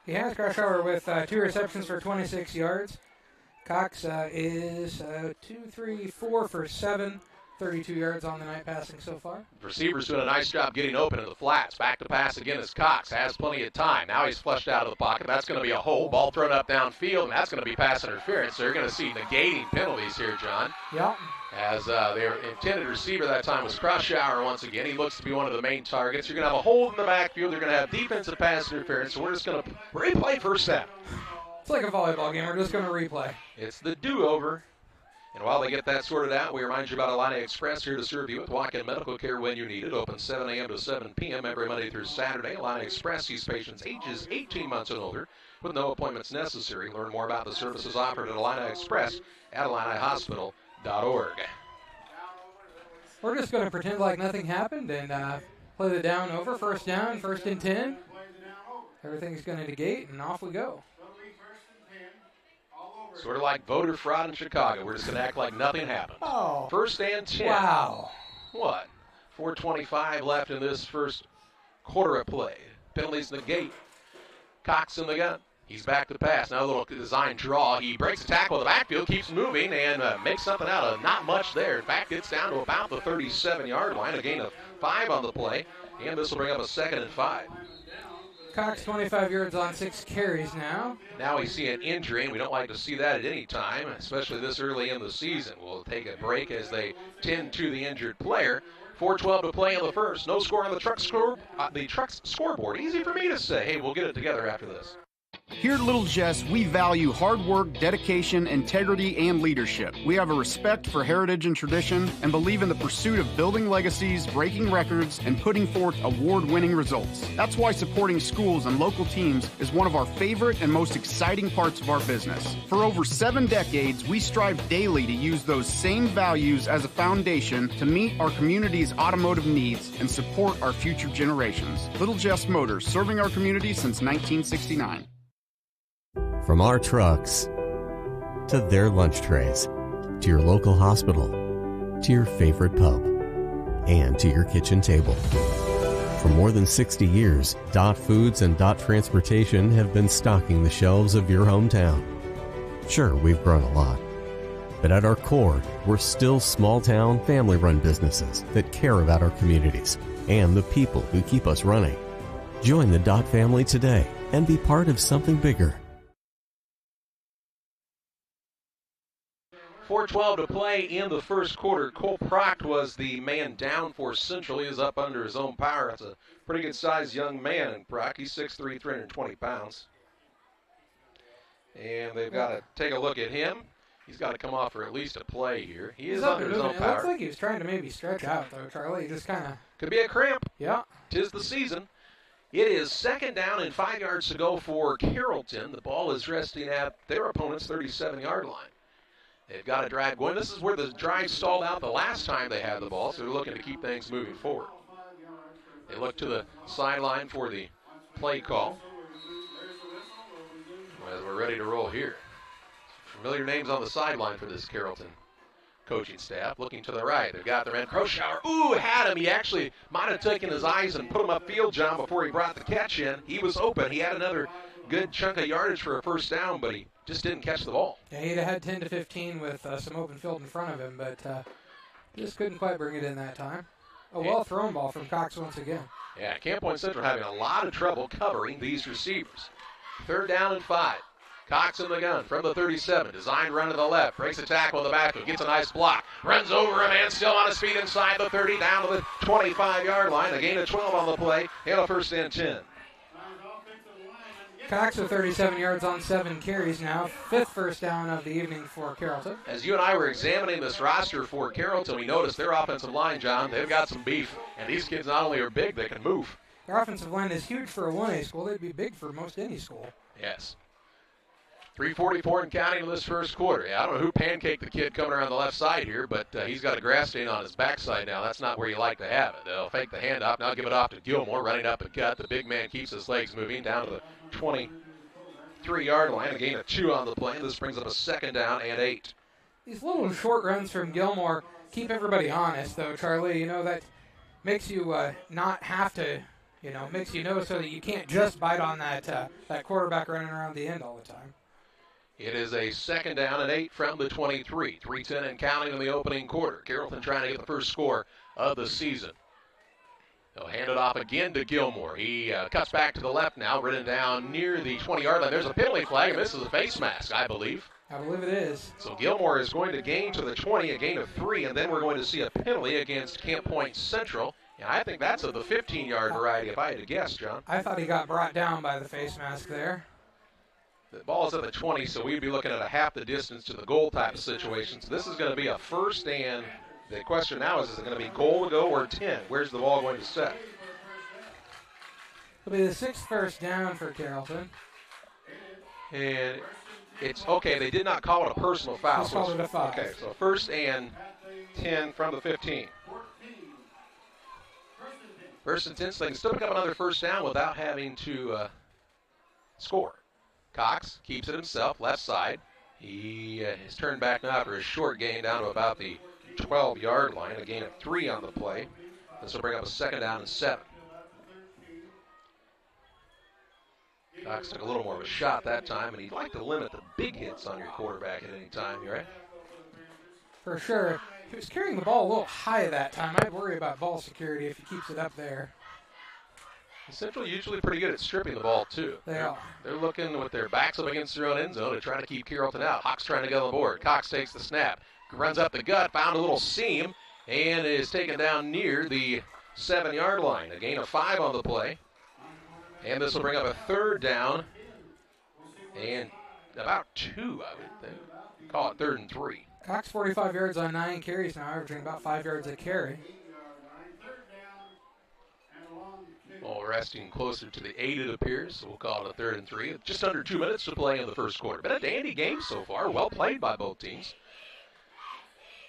He has Kroschauer with 2 receptions for 26 yards. Cox is 4 for 7, 32 yards on the night passing so far. Receivers doing a nice job getting open in the flats. Back to pass again as Cox has plenty of time. Now he's flushed out of the pocket. That's going to be a hole. Ball thrown up downfield, and that's going to be pass interference. So you're going to see negating penalties here, John. Yeah. As their intended receiver that time was Kroschauer once again. He looks to be one of the main targets. You're going to have a hole in the backfield. You're going to have defensive pass interference. So we're just going to replay first down. It's like a volleyball game. We're just going to replay. It's the do-over. And while they get that sorted out, we remind you about Illini Express, here to serve you with walk-in medical care when you need it. Open 7 a.m. to 7 p.m. every Monday through Saturday. Illini Express sees patients ages 18 months and older with no appointments necessary. Learn more about the services offered at Illini Express at IlliniHospital.org. We're just going to pretend like nothing happened and play the down over. 1st down, 1st and 10. Everything's going to negate, and off we go. Sort of like voter fraud in Chicago. We're just going to act like nothing happened. Oh. 1st and 10. Wow. What? 4:25 left in this first quarter of play. Penalties negate. Cox in the gun. He's back to pass. Now a little design draw. He breaks a tackle in the backfield, keeps moving, and makes something out of not much there. In fact, it's down to about the 37-yard line. A gain of 5 on the play, and this will bring up a 2nd and 5. Cox 25 yards on 6 carries now. Now we see an injury, and we don't like to see that at any time, especially this early in the season. We'll take a break as they tend to the injured player. 4:12 to play in the first. No score on the Trucks scoreboard. Easy for me to say. Hey, we'll get it together after this. Here at Little Jess, we value hard work, dedication, integrity, and leadership. We have a respect for heritage and tradition and believe in the pursuit of building legacies, breaking records, and putting forth award-winning results. That's why supporting schools and local teams is one of our favorite and most exciting parts of our business. For over 7 decades, we strive daily to use those same values as a foundation to meet our community's automotive needs and support our future generations. Little Jess Motors, serving our community since 1969. From our trucks to their lunch trays, to your local hospital, to your favorite pub, and to your kitchen table. For more than 60 years, Dot Foods and Dot Transportation have been stocking the shelves of your hometown. Sure, we've grown a lot, but at our core, we're still small-town, family-run businesses that care about our communities and the people who keep us running. Join the Dot family today and be part of something bigger. 4:12 to play in the first quarter. Cole Proct was the man down for Central. He is up under his own power. That's a pretty good-sized young man in Proct. He's 6'3", 320 pounds. And they've got to take a look at him. He's got to come off for at least a play here. He is under his own power. It looks like he was trying to maybe stretch out, though, Charlie. He just kind of... Could be a cramp. Yeah. 'Tis the season. It is 2nd down and 5 yards to go for Carrollton. The ball is resting at their opponent's 37-yard line. They've got to drag going. This is where the drive stalled out the last time they had the ball, so they're looking to keep things moving forward. They look to the sideline for the play call as we're ready to roll here. Familiar names on the sideline for this Carrollton coaching staff. Looking to the right, they've got their man Croshower. Ooh, had him. He actually might have taken his eyes and put him upfield, John, before he brought the catch in. He was open. He had another good chunk of yardage for a first down, but he just didn't catch the ball. Yeah, he'd have had 10 to 15 with some open field in front of him, but just couldn't quite bring it in that time. A well-thrown ball from Cox once again. Yeah, Camp Point Central having a lot of trouble covering these receivers. 3rd down and 5. Cox in the gun from the 37. Designed run to the left. Breaks a tackle in the backfield. Gets a nice block. Runs over a man still on his feet inside the 30. Down to the 25-yard line. A gain of 12 on the play. And a 1st and 10. Cox with 37 yards on 7 carries now. 5th first down of the evening for Carrollton. As you and I were examining this roster for Carrollton, we noticed their offensive line, John, they've got some beef. And these kids not only are big, they can move. Their offensive line is huge for a 1A school. They'd be big for most any school. Yes. 3:44 and counting in this first quarter. Yeah, I don't know who pancaked the kid coming around the left side here, but he's got a grass stain on his backside now. That's not where you like to have it. They'll fake the handoff. Now give it off to Gilmore, running up the gut. The big man keeps his legs moving down to the 23-yard line. A gain of 2 on the play. This brings up a 2nd down and 8. These little short runs from Gilmore keep everybody honest, though, Charlie. You know, that makes you not have to, makes you know so that you can't just bite on that quarterback running around the end all the time. It is a 2nd down and 8 from the 23. 3:10 and counting in the opening quarter. Carrollton trying to get the first score of the season. They'll hand it off again to Gilmore. He cuts back to the left now, ridden down near the 20-yard line. There's a penalty flag, and this is a face mask, I believe. I believe it is. So Gilmore is going to gain to the 20, a gain of 3, and then we're going to see a penalty against Camp Point Central. And I think that's of the 15-yard variety, if I had to guess, John. I thought he got brought down by the face mask there. The ball is at the 20, so we'd be looking at a half the distance to the goal type of situation. So this is going to be a 1st, and the question now is it going to be goal to go or 10? Where's the ball going to set? It'll be the 6th first down for Carrollton. And it's okay. They did not call it a personal foul. Just called it a foul. Okay, so 1st and 10 from the 15. 1st and 10, so they can still pick up another first down without having to score. Cox keeps it himself, left side. He is turned back now for a short gain down to about the 12-yard line, a gain of 3 on the play. This will bring up a 2nd down and 7. Cox took a little more of a shot that time, and he'd like to limit the big hits on your quarterback at any time, you right? For sure. He was carrying the ball a little high that time. I'd worry about ball security if he keeps it up there. Central usually pretty good at stripping the ball, too. They are. They're looking with their backs up against their own end zone to try to keep Carrollton out. Hawks trying to get on the board. Cox takes the snap, runs up the gut, found a little seam, and is taken down near the 7-yard line. A gain of 5 on the play. And this will bring up a 3rd down and about 2, I would think. Call it 3rd and 3. Cox 45 yards on 9 carries now, averaging about 5 yards a carry. Ball resting closer to the 8, it appears, so we'll call it a 3rd and 3. Just under 2 minutes to play in the first quarter. Been a dandy game so far. Well played by both teams.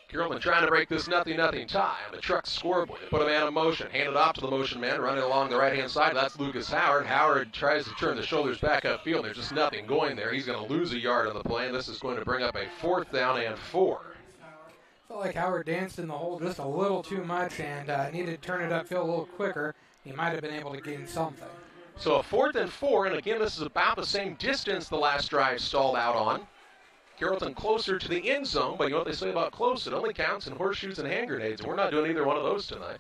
Carrollton trying to break this 0-0 tie on the truck scoreboard. They put a man in motion, hand it off to the motion man, running along the right-hand side. That's Lucas Howard. Howard tries to turn the shoulders back upfield. There's just nothing going there. He's going to lose a yard on the play, and this is going to bring up a 4th down and 4. Felt like Howard danced in the hole just a little too much and needed to turn it upfield a little quicker. He might have been able to gain something. So a 4th and 4, and again, this is about the same distance the last drive stalled out on. Carrollton closer to the end zone, but you know what they say about close? It only counts in horseshoes and hand grenades, and we're not doing either one of those tonight.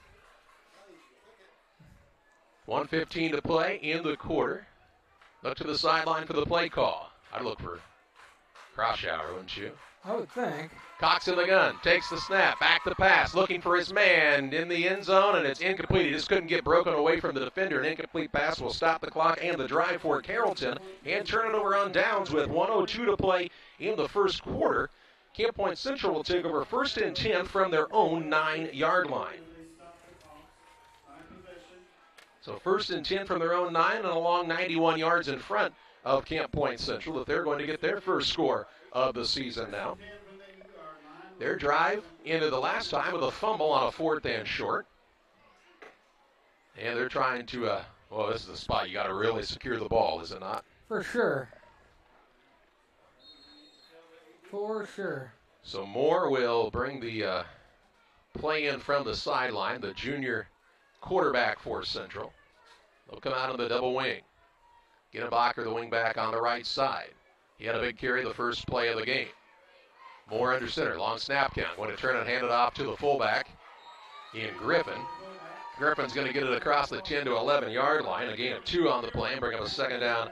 1:15 to play in the quarter. Look to the sideline for the play call. I'd look for Croshower, wouldn't you? I would think. Cox in the gun, takes the snap, back to pass, looking for his man in the end zone, and it's incomplete. He just couldn't get broken away from the defender. An incomplete pass will stop the clock and the drive for Carrollton and turn it over on downs with 1:02 to play in the first quarter. Camp Point Central will take over 1st and 10 from their own 9-yard line. So 1st and 10 from their own 9 and along 91 yards in front of Camp Point Central if they're going to get their first score of the season now. Their drive into the last time with a fumble on a 4th and short. And they're trying to, well, this is the spot you got to really secure the ball, is it not? For sure. For sure. So Moore will bring the play in from the sideline, the junior quarterback for Central. They'll come out on the double wing. Ginnebacher, the wing back on the right side. He had a big carry the first play of the game. Moore under center, long snap count. Going to turn and hand it off to the fullback, Ian Griffin. Griffin's going to get it across the 10 to 11 yard line. A gain of 2 on the play and bring up a second down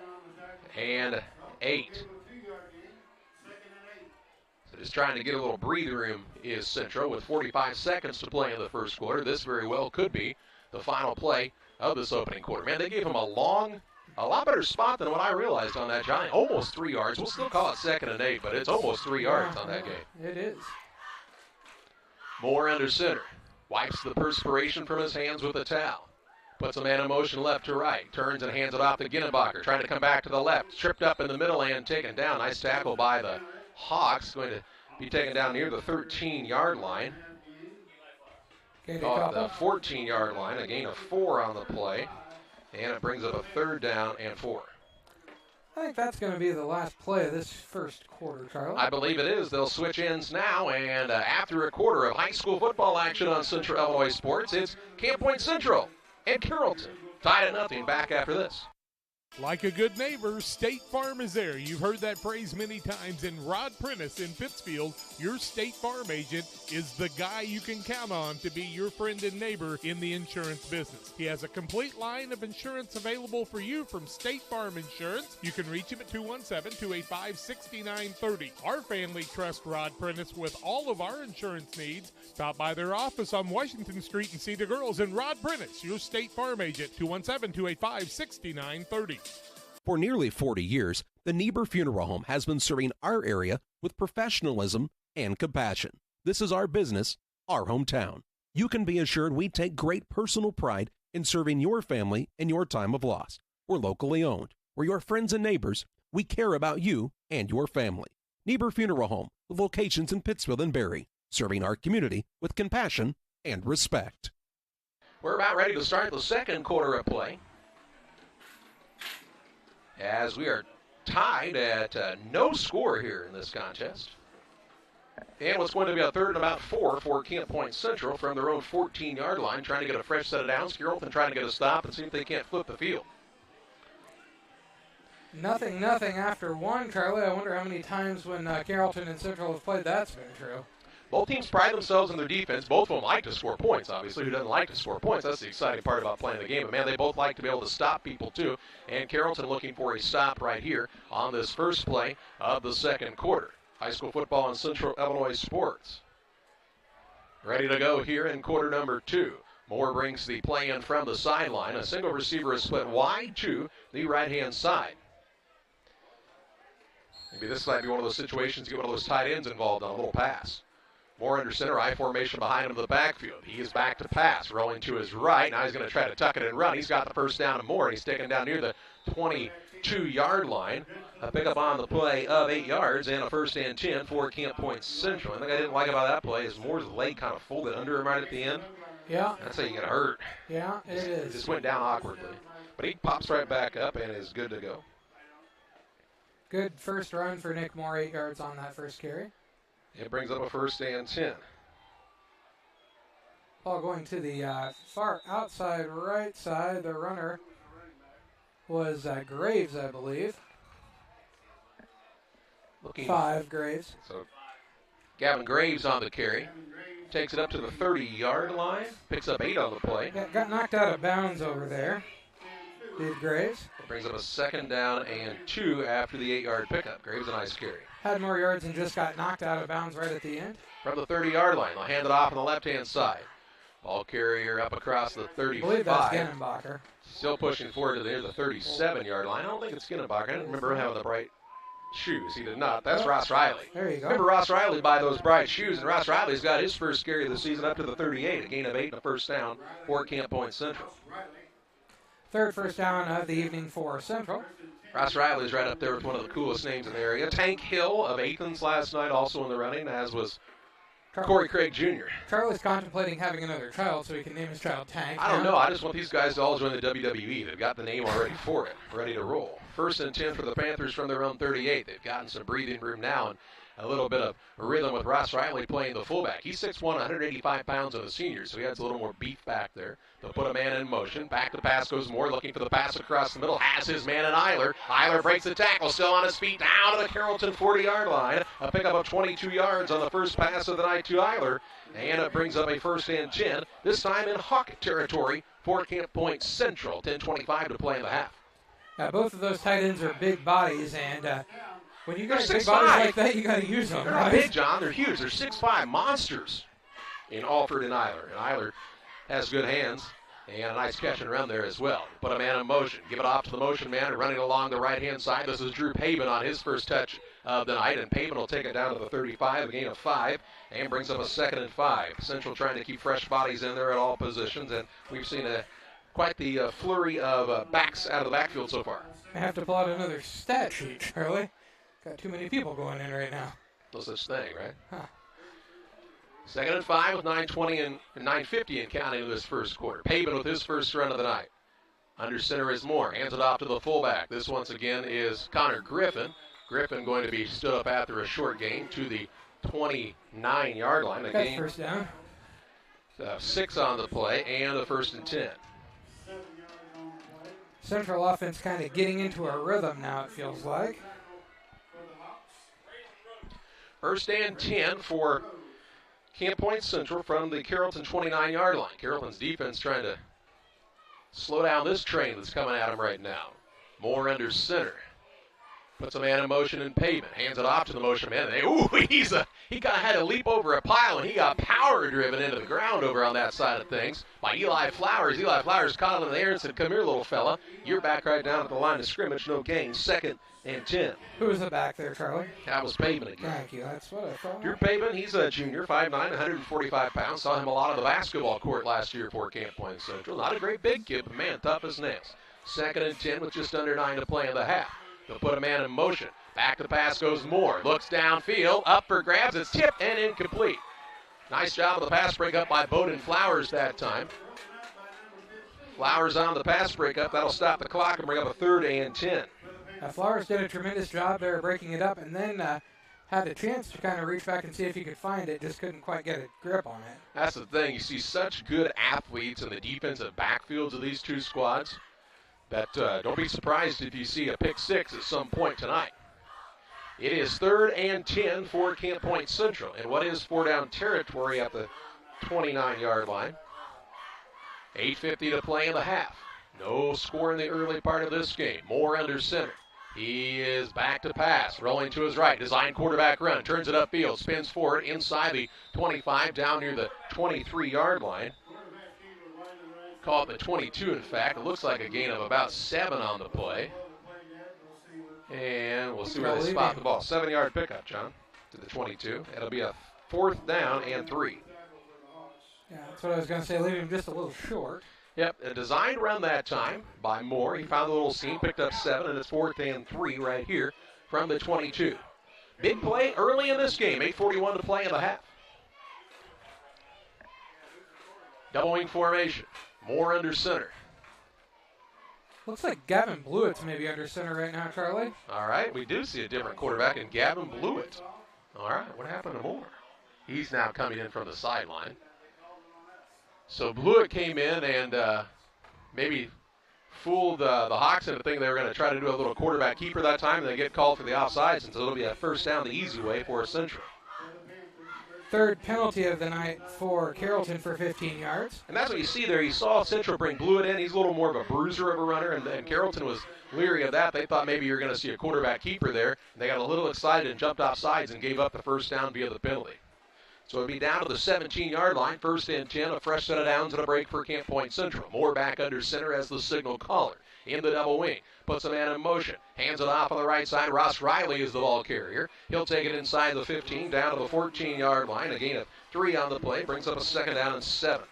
and 8. So just trying to get a little breathing room is Central with 45 seconds to play in the first quarter. This very well could be the final play of this opening quarter. Man, they gave him a lot better spot than what I realized on that, Johnny. Almost 3 yards. We'll still call it 2nd and 8, but it's almost 3 yards on that game. It is. Moore under center. Wipes the perspiration from his hands with a towel. Puts a man in motion left to right. Turns and hands it off to Ginnebacher. Trying to come back to the left. Tripped up in the middle and taken down. Nice tackle by the Hawks. Going to be taken down near the 13-yard line. Off the 14-yard line. A gain of 4 on the play. And it brings up a 3rd down and 4. I think that's going to be the last play of this first quarter, Charlie. I believe it is. They'll switch ends now, and after a quarter of high school football action on Central Illinois Sports, it's Camp Point Central and Carrollton. Tied at 0, back after this. Like a good neighbor, State Farm is there. You've heard that phrase many times. And Rod Prentice in Pittsfield, your State Farm agent, is the guy you can count on to be your friend and neighbor in the insurance business. He has a complete line of insurance available for you from State Farm Insurance. You can reach him at 217-285-6930. Our family trusts Rod Prentice with all of our insurance needs. Stop by their office on Washington Street and see the girls. And Rod Prentice, your State Farm agent, 217-285-6930. For nearly 40 years, the Niebuhr Funeral Home has been serving our area with professionalism and compassion. This is our business, our hometown. You can be assured we take great personal pride in serving your family in your time of loss. We're locally owned. We're your friends and neighbors. We care about you and your family. Niebuhr Funeral Home, with locations in Pittsfield and Barry, serving our community with compassion and respect. We're about ready to start the second quarter of play, as we are tied at no score here in this contest. And what's going to be a 3rd and about 4 for Camp Point Central from their own 14-yard line, trying to get a fresh set of downs. Carrollton trying to get a stop and see if they can't flip the field. Nothing after 1, Charlie. I wonder how many times when Carrollton and Central have played that's been true. Both teams pride themselves in their defense. Both of them like to score points, obviously. Who doesn't like to score points? That's the exciting part about playing the game. But, man, they both like to be able to stop people, too. And Carrollton looking for a stop right here on this first play of the second quarter. High school football and Central Illinois Sports. Ready to go here in quarter number 2. Moore brings the play in from the sideline. A single receiver is split wide to the right-hand side. Maybe this might be one of those situations, get one of those tight ends involved on a little pass. Moore under center, I formation behind him in the backfield. He is back to pass, rolling to his right. Now he's going to try to tuck it and run. He's got the first down to Moore, and he's taken down near the 22-yard line. A pickup on the play of 8 yards and a 1st and 10 for Camp Point Central. The thing I didn't like about that play is Moore's leg kind of folded under him right at the end. Yeah. That's how you get hurt. Yeah, it is. Just went down awkwardly. But he pops right back up and is good to go. Good first run for Nick Moore, 8 yards on that first carry. It brings up a 1st and 10. Ball going to the far outside right side. The runner was Graves, I believe. 5 Graves. So Gavin Graves on the carry. Takes it up to the 30-yard line. Picks up 8 on the play. Yeah, got knocked out of bounds over there. Did Graves. It brings up a 2nd down and 2 after the 8-yard pickup. Graves a nice carry. Had more yards and just got knocked out of bounds right at the end. From the 30-yard line, they'll hand it off on the left-hand side. Ball carrier up across the 35. I believe that's Ginnebacher. Still pushing forward to near the 37-yard line. I don't think it's Ginnebacher. I didn't remember him having the bright shoes. He did not. That's Ross Riley. There you go. Remember Ross Riley by those bright shoes, and Ross Riley's got his first carry of the season up to the 38, a gain of 8 and a 1st down for Camp Point Central. 3rd first down of the evening for Central. Ross Riley's right up there with one of the coolest names in the area. Tank Hill of Athens last night also in the running, as was Corey Craig Jr. Charlie's contemplating having another child so he can name his child Tank. I don't know. I just want these guys to all join the WWE. They've got the name already for it, ready to roll. 1st and 10 for the Panthers from their own 38. They've gotten some breathing room now, and a little bit of rhythm with Ross Riley playing the fullback. He's 6'1", 185 pounds of the senior, so he has a little more beef back there. They'll put a man in motion. Back to pass goes Moore, looking for the pass across the middle. Has his man in Eiler. Eiler breaks the tackle, still on his feet, down to the Carrollton 40-yard line. A pickup of 22 yards on the first pass of the night to Eiler. And it brings up a 1st and 10, this time in Hawk territory for Camp Point Central. 10:25 to play in the half. Both of those tight ends are big bodies, and when you got They're big 6'5". bodies like that, you got to use them. They're right? not big, John. They're huge. They're 6'5" monsters in Alford and Eiler. And Eiler has good hands and a nice catch and run there as well. Put a man in motion. Give it off to the motion man running along the right-hand side. This is Drew Pavin on his first touch of the night, and Pavin will take it down to the 35, a gain of 5, and brings up a 2nd and 5. Central trying to keep fresh bodies in there at all positions, and we've seen quite the flurry of backs out of the backfield so far. I have to pull out another stat sheet, Charlie. Got too many people going in right now. No such thing, right? Huh. 2nd and 5 with 9:20 and 9:50 in counting of this first quarter. Pavin with his first run of the night. Under center is Moore. Hands it off to the fullback. This once again is Connor Griffin. Griffin going to be stood up after a short gain to the 29-yard line. That's first down. 6 on the play and a 1st and 10. Central offense kind of getting into a rhythm now, it feels like. 1st and 10 for Camp Point Central from the Carrollton 29-yard line. Carrollton's defense trying to slow down this train that's coming at him right now. Moore under center. Puts a man in motion in Pavin. Hands it off to the motion man. He kind of had to leap over a pile, and he got power driven into the ground over on that side of things by Eli Flowers. Eli Flowers caught him in the air and said, "Come here, little fella. You're back right down at the line of scrimmage. No gain. 2nd and 10. Who was the back there, Charlie? That was Pavin again. Thank you. That's what I thought. Drew Pavin, he's a junior, 5'9", 145 pounds. Saw him a lot on the basketball court last year for Camp Point Central. Not a great big kid, but man, tough as nails. 2nd and 10 with just under 9 to play in the half. They'll put a man in motion. Back to the pass goes Moore. Looks downfield. Up for grabs. It's tipped and incomplete. Nice job of the pass breakup by Bowden Flowers that time. Flowers on the pass breakup. That'll stop the clock and bring up a 3rd and 10. Flowers did a tremendous job there breaking it up, and then had a chance to kind of reach back and see if he could find it. Just couldn't quite get a grip on it. That's the thing. You see such good athletes in the defensive backfields of these two squads that don't be surprised if you see a pick 6 at some point tonight. It is 3rd and 10 for Camp Point Central, and what is 4-down territory at the 29-yard line. 8:50 to play in the half. No score in the early part of this game. Moore under center. He is back to pass, rolling to his right. Design quarterback run, turns it upfield, spins forward inside the 25, down near the 23-yard line. Call it the 22, in fact. It looks like a gain of about 7 on the play. And we'll see where they spot the ball. 7-yard pickup, John, to the 22. It'll be a 4th down and 3. Yeah, that's what I was going to say. Leave him just a little short. Yep, a designed run that time by Moore. He found the little seam, picked up 7, and it's 4th and 3 right here from the 22. Big play early in this game. 8:41 to play in the half. Double wing formation. Moore under center. Looks like Gavin Blewett's maybe under center right now, Charlie. All right, we do see a different quarterback in Gavin Blewett. All right, what happened to Moore? He's now coming in from the sideline. So Blewett came in and maybe fooled the Hawks into thinking they were going to try to do a little quarterback keeper that time, and they get called for the offsides, and so it'll be a 1st down the easy way for Central. 3rd penalty of the night for Carrollton for 15 yards. And that's what you see there. You saw Central bring Blewett in. He's a little more of a bruiser of a runner, and Carrollton was leery of that. They thought maybe you were going to see a quarterback keeper there. And they got a little excited and jumped off sides and gave up the 1st down via the penalty. So it'll be down to the 17-yard line, 1st and 10, a fresh set of downs and a break for Camp Point Central. Moore back under center as the signal caller. In the double wing, puts a man in motion, hands it off on the right side. Ross Riley is the ball carrier. He'll take it inside the 15, down to the 14-yard line. A gain of 3 on the play, brings up a 2nd down and 7.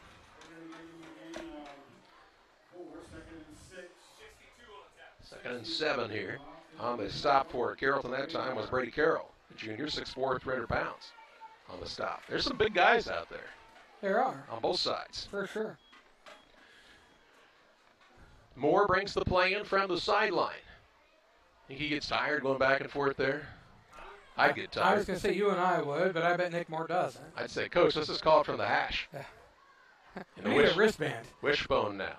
2nd and 7 here. On the stop for Carrollton that time was Brady Carroll, the junior, 6'4", 300 pounds on the stop. There's some big guys out there. There are. On both sides. For sure. Moore brings the play in from the sideline. Think he gets tired going back and forth there? I'd get tired. I was going to say you and I would, but I bet Nick Moore doesn't. I'd say, Coach, this is called from the hash. We need a wristband. Wishbone now.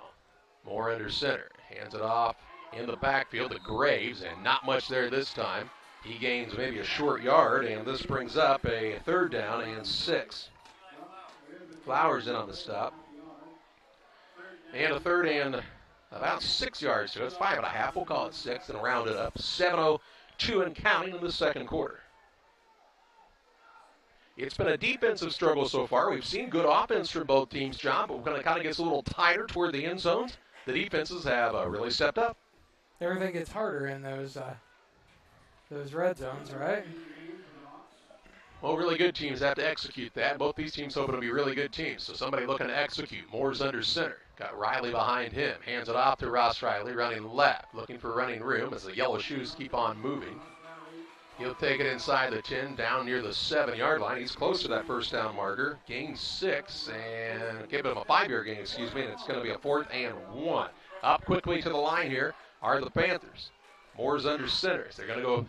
Moore under center. Hands it off in the backfield to Graves, and not much there this time. He gains maybe a short yard, and this brings up a 3rd down and 6. Flowers in on the stop. And a 3rd and about 6 yards to it. It's 5.5. We'll call it 6 and round it up. 7:02 and counting in the second quarter. It's been a defensive struggle so far. We've seen good offense from both teams, John, but when it kind of gets a little tighter toward the end zones, the defenses have really stepped up. Everything gets harder in those red zones, right? Well, really good teams have to execute that. Both these teams hoping to be really good teams. So somebody looking to execute. Moore's under center. Got Riley behind him. Hands it off to Ross Riley, running left. Looking for running room as the yellow shoes keep on moving. He'll take it inside the 10, down near the 7-yard line. He's close to that first down marker. Gain 6, and give him a 5-yard gain, and it's going to be a 4th and 1. Up quickly to the line here are the Panthers. Moore's under center. They're going to go,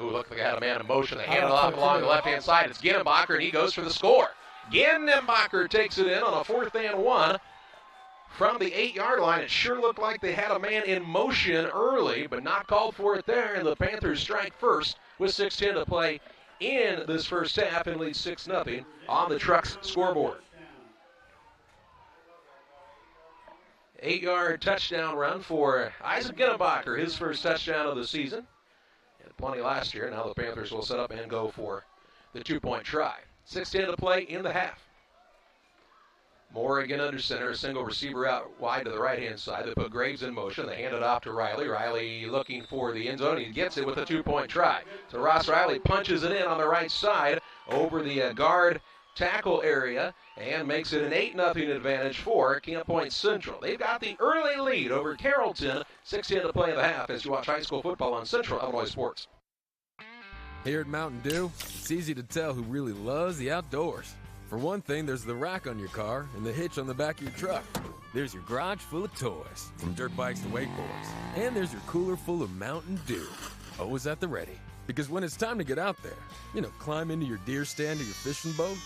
look like they had a man in motion. They hand it off along the left-hand side. It's Ginnenbacher, and he goes for the score. Ginnenbacher takes it in on a 4th and 1. From the 8-yard line, it sure looked like they had a man in motion early, but not called for it there, and the Panthers strike first with 6:10 to play in this first half and lead 6-0 on the Trucks scoreboard. 8-yard touchdown run for Isaac Ginnenbacher, his first touchdown of the season. Had plenty last year. Now the Panthers will set up and go for the 2-point try. 6:10 to play in the half. Moore again under center, a single receiver out wide to the right-hand side. They put Graves in motion. They hand it off to Riley. Riley looking for the end zone. He gets it with a 2-point try. So Ross Riley punches it in on the right side over the guard tackle area and makes it an 8-0 advantage for Camp Point Central. They've got the early lead over Carrollton. 6:10 to play in the half as you watch high school football on Central Illinois Sports. Here at Mountain Dew, it's easy to tell who really loves the outdoors. For one thing, there's the rack on your car and the hitch on the back of your truck. There's your garage full of toys, from dirt bikes to wakeboards. And there's your cooler full of Mountain Dew, always at the ready. Because when it's time to get out there, climb into your deer stand or your fishing boat,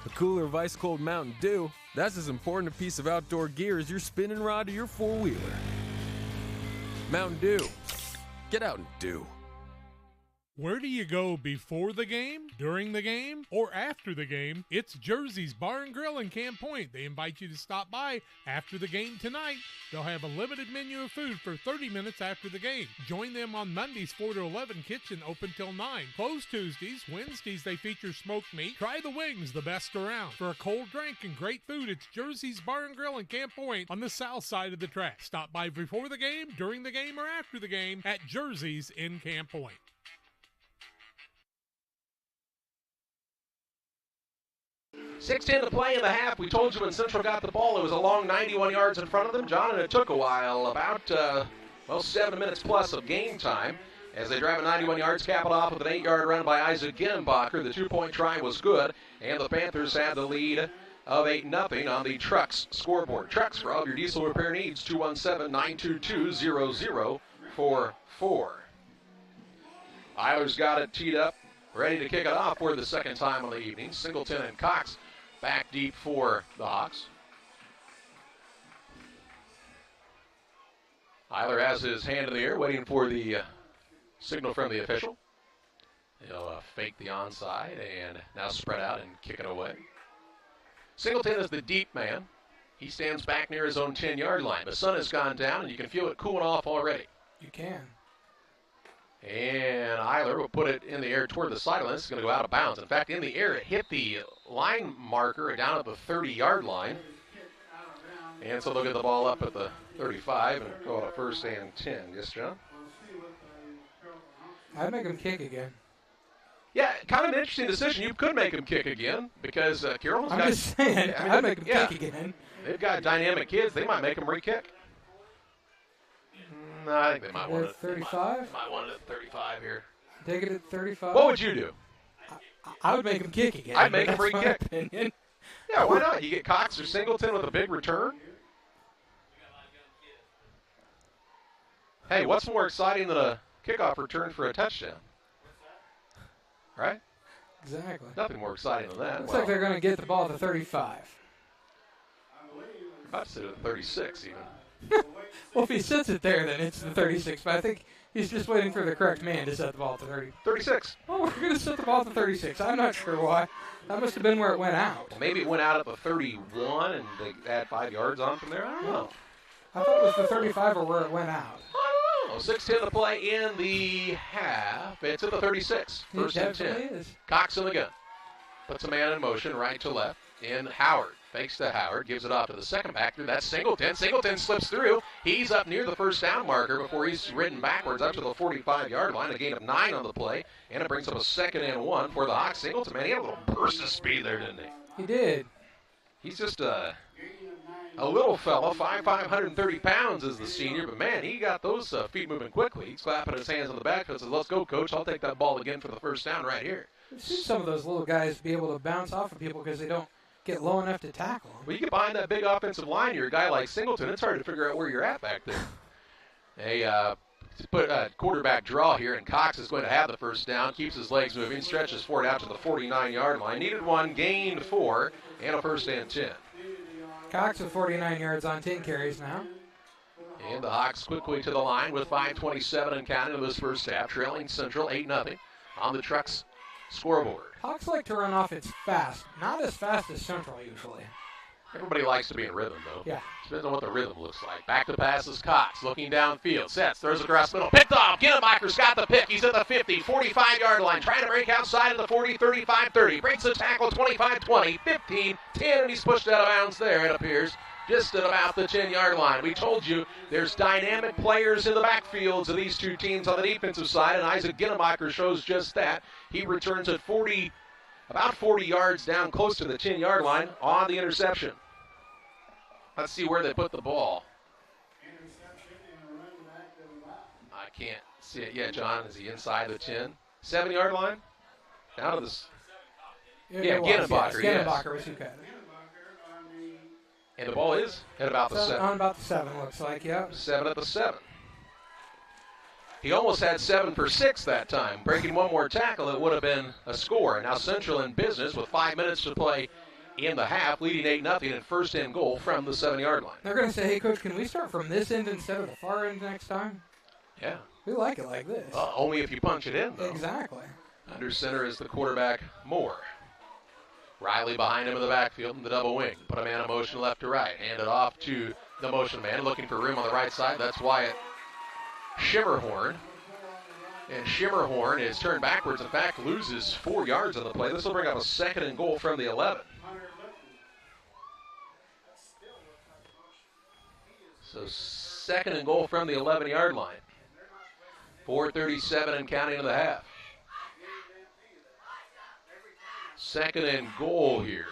a cooler of ice-cold Mountain Dew, that's as important a piece of outdoor gear as your spinning rod or your four-wheeler. Mountain Dew. Get out and do. Where do you go before the game, during the game, or after the game? It's Jersey's Bar and Grill in Camp Point. They invite you to stop by after the game tonight. They'll have a limited menu of food for 30 minutes after the game. Join them on Mondays 4 to 11, kitchen open till 9. Closed Tuesdays. Wednesdays they feature smoked meat. Try the wings, the best around. For a cold drink and great food, it's Jersey's Bar and Grill in Camp Point on the south side of the track. Stop by before the game, during the game, or after the game at Jersey's in Camp Point. 6:10 to play in the half. We told you when Central got the ball, it was a long 91 yards in front of them, John, and it took a while, about 7 minutes plus of game time. As they drive it 91 yards, cap it off with an 8-yard run by Isaac Ginnenbacher. The 2-point try was good, and the Panthers had the lead of 8-0 on the Trucks scoreboard. Trucks, for all of your diesel repair needs, 217-922-0044. Eiler's got it teed up, ready to kick it off for the second time on the evening. Singleton and Cox back deep for the Hawks. Eiler has his hand in the air, waiting for the signal from the official. He'll fake the onside and now spread out and kick it away. Singleton is the deep man. He stands back near his own 10-yard line. The sun has gone down, and you can feel it cooling off already. You can. And Eiler will put it in the air toward the sideline. This is going to go out of bounds. In fact, in the air, it hit the line marker down at the 30-yard line. And so they'll get the ball up at the 35 and go on a 1st and 10. Yes, John? I'd make him kick again. Yeah, kind of an interesting decision. You could make him kick again because Carrollton's got... I'm just saying, I'd make him kick again. They've got dynamic kids. They might make him re-kick. No, I think they might want it. 35? Might want it at 35 here. Take it at 35? What would you do? I would make him kick again. I'd make him re-kick. Yeah, why not? You get Cox or Singleton with a big return. Hey, what's more exciting than a kickoff return for a touchdown? right? Exactly. Nothing more exciting than that. Looks like they're going to get the ball to 35. About to say the 36 even. Well, if he sets it there, then it's the 36. But I think he's just waiting for the correct man to set the ball to 36. Oh, we're going to set the ball to 36. I'm not sure why. That must have been where it went out. Well, maybe it went out at the 31 and they add 5 yards on from there. I don't know. I thought it was the 35 or where it went out. I don't know. 6:10 to play in the half. It's at the 36. First and 10. Cox in the gun. Puts a man in motion right to left. In Howard. Fakes to Howard. Gives it off to the second back through. That's Singleton. Singleton slips through. He's up near the first down marker before he's ridden backwards up to the 45-yard line. A gain of 9 on the play. And it brings up a 2nd and 1 for the Hawks. Singleton, man, he had a little burst of speed there, didn't he? He did. He's just a little fella. 5'5", 130 pounds is the senior. But, man, he got those feet moving quickly. He's clapping his hands on the back and says, let's go, coach. I'll take that ball again for the first down right here. I've seen some of those little guys be able to bounce off of people because they don't get low enough to tackle them. Well, you get behind that big offensive line, you're a guy like Singleton, it's hard to figure out where you're at back there. Put a quarterback draw here, and Cox is going to have the first down, keeps his legs moving, stretches forward out to the 49-yard line. Needed 1, gained 4, and a 1st and 10. Cox with 49 yards on 10 carries now. And the Hawks quickly to the line with 5:27 and counting in this first half, trailing Central 8-0 on the Trucks scoreboard. Hawks like to run offense fast, not as fast as Central usually. Everybody likes to be in rhythm, though. Yeah. Depends on what the rhythm looks like. Back to pass is Cox, looking downfield. Sets, throws across middle. Picked off. Ginnebacher's got the pick. He's at the 50, 45-yard line. Trying to break outside of the 40, 35, 30. Breaks the tackle, 25, 20, 15, 10, and he's pushed out of bounds there, it appears. Just at about the 10-yard line. We told you there's dynamic players in the backfields of these two teams on the defensive side, and Isaac Ginnebacher shows just that. He returns at about 40 yards down close to the 10-yard line on the interception. Let's see where they put the ball. I can't see it yet, John. Is he inside the 10? 7-yard line? Down to this. Yeah, Ginnebacher. Yes. Ginnebacher was who got it. And the ball is at about the 7. On about the 7, looks like, yeah. 7 at the 7. He almost had 7 for 6 that time. Breaking one more tackle, it would have been a score. And now Central in business with 5 minutes to play in the half, leading 8-0 and 1st and goal from the 7-yard line. They're going to say, hey, Coach, can we start from this end instead of the far end next time? Yeah. We like it like this. Only if you punch it in, though. Exactly. Under center is the quarterback, Moore. Riley behind him in the backfield in the double wing. Put a man in motion left to right. Hand it off to the motion man, looking for room on the right side. That's Wyatt Shimmerhorn. And Shimmerhorn is turned backwards. In fact, loses 4 yards on the play. This will bring up a 2nd and goal from the 11. So 2nd and goal from the 11-yard line. 4:37 and counting in the half. 2nd and goal here.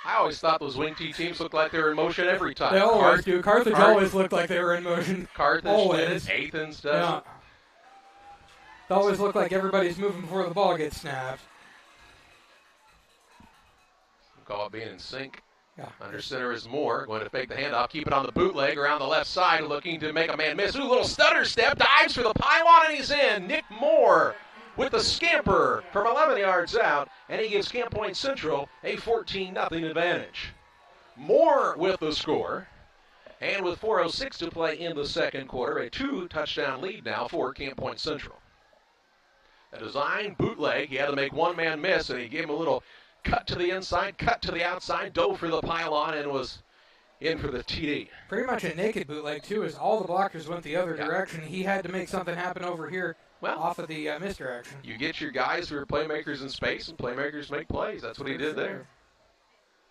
I always thought those wing T teams looked like they were in motion every time. They always do. Carthage always looked like they were in motion. Carthage always. did. Athens does. Yeah. They always look like everybody's moving before the ball gets snapped. Call it being in sync. Yeah. Under center is Moore, going to fake the handoff, keep it on the bootleg around the left side, looking to make a man miss. Ooh, little stutter step, dives for the pylon, and he's in. Nick Moore with the scamper from 11 yards out, and he gives Camp Point Central a 14-0 advantage. Moore with the score, and with 4:06 to play in the second quarter, a 2-touchdown lead now for Camp Point Central. A design bootleg, he had to make one man miss, and he gave him a little cut to the inside, cut to the outside, dove for the pylon, and was in for the TD. Pretty much a naked bootleg, too, as all the blockers went the other direction. He had to make something happen over here off of the misdirection. You get your guys who are playmakers in space, and playmakers make plays. That's what he did there.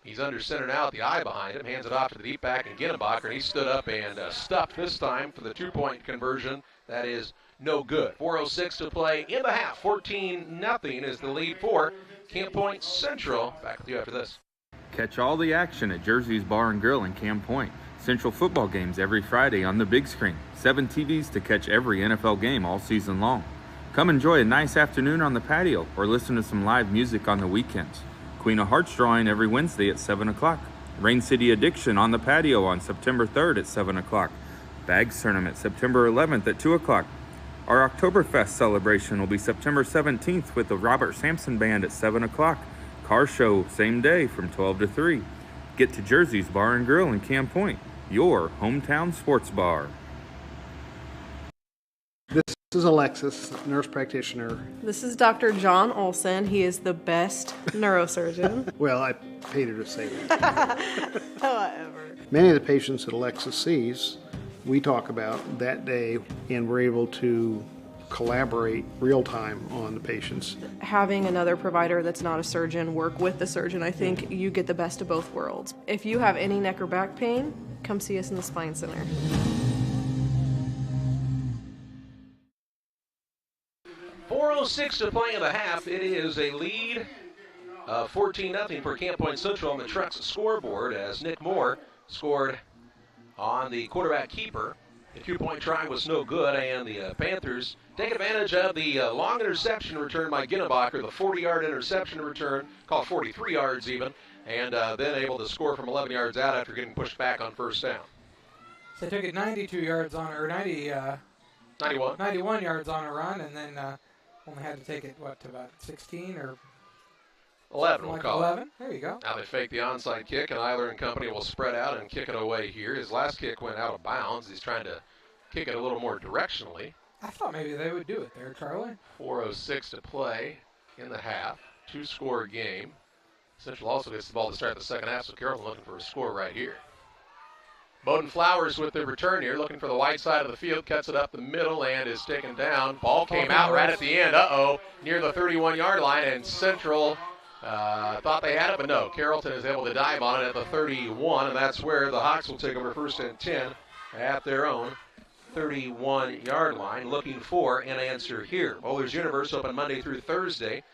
He's under center now at the eye behind him, hands it off to the deep back and Ginnebacher, and he stood up and stuffed this time for the 2-point conversion. That is no good. 4:06 to play in the half. 14-0 is the lead for Camp Point Central. Back with you after this. Catch all the action at Jersey's Bar and Grill in Camp Point. Central football games every Friday on the big screen. 7 TVs to catch every NFL game all season long. Come enjoy a nice afternoon on the patio or listen to some live music on the weekends. Queen of Hearts drawing every Wednesday at 7 o'clock. Rain City Addiction on the patio on September 3rd at 7 o'clock. Bags Tournament September 11th at 2 o'clock. Our Oktoberfest celebration will be September 17th with the Robert Sampson Band at 7 o'clock. Car show same day from 12 to 3. Get to Jersey's Bar and Grill in Camp Point, your hometown sports bar. This is Alexis, nurse practitioner. This is Dr. John Olson. He is the best neurosurgeon. Well, I paid her to say that. However. Many of the patients that Alexis sees, we talk about that day, and we're able to collaborate real time on the patients. Having another provider that's not a surgeon work with the surgeon, I think you get the best of both worlds. If you have any neck or back pain, come see us in the Spine Center. .406 to play in the half. It is a lead of 14-0 for Camp Point Central on the Trucks scoreboard as Nick Moore scored on the quarterback keeper. The 2-point try was no good, and the Panthers take advantage of the long interception return by Ginnebacher, the 40-yard interception return, called 43 yards even, and then able to score from 11 yards out after getting pushed back on first down. So they took it 92 yards on, or 91 yards on a run, and then only had to take it, to about 16 or 11, we'll call it. 11, there you go. Now they fake the onside kick, and Eiler and company will spread out and kick it away here. His last kick went out of bounds. He's trying to kick it a little more directionally. I thought maybe they would do it there, Charlie. 4:06 to play in the half. 2-score game. Central also gets the ball to start the second half, so Carrollton looking for a score right here. Bowden Flowers with the return here, looking for the wide side of the field, cuts it up the middle and is taken down. Ball came out right at the end, near the 31-yard line, and Central thought they had it, but no. Carrollton is able to dive on it at the 31, and that's where the Hawks will take over first and 10 at their own 31-yard line, looking for an answer here. Bowlers Universe open Monday through Thursday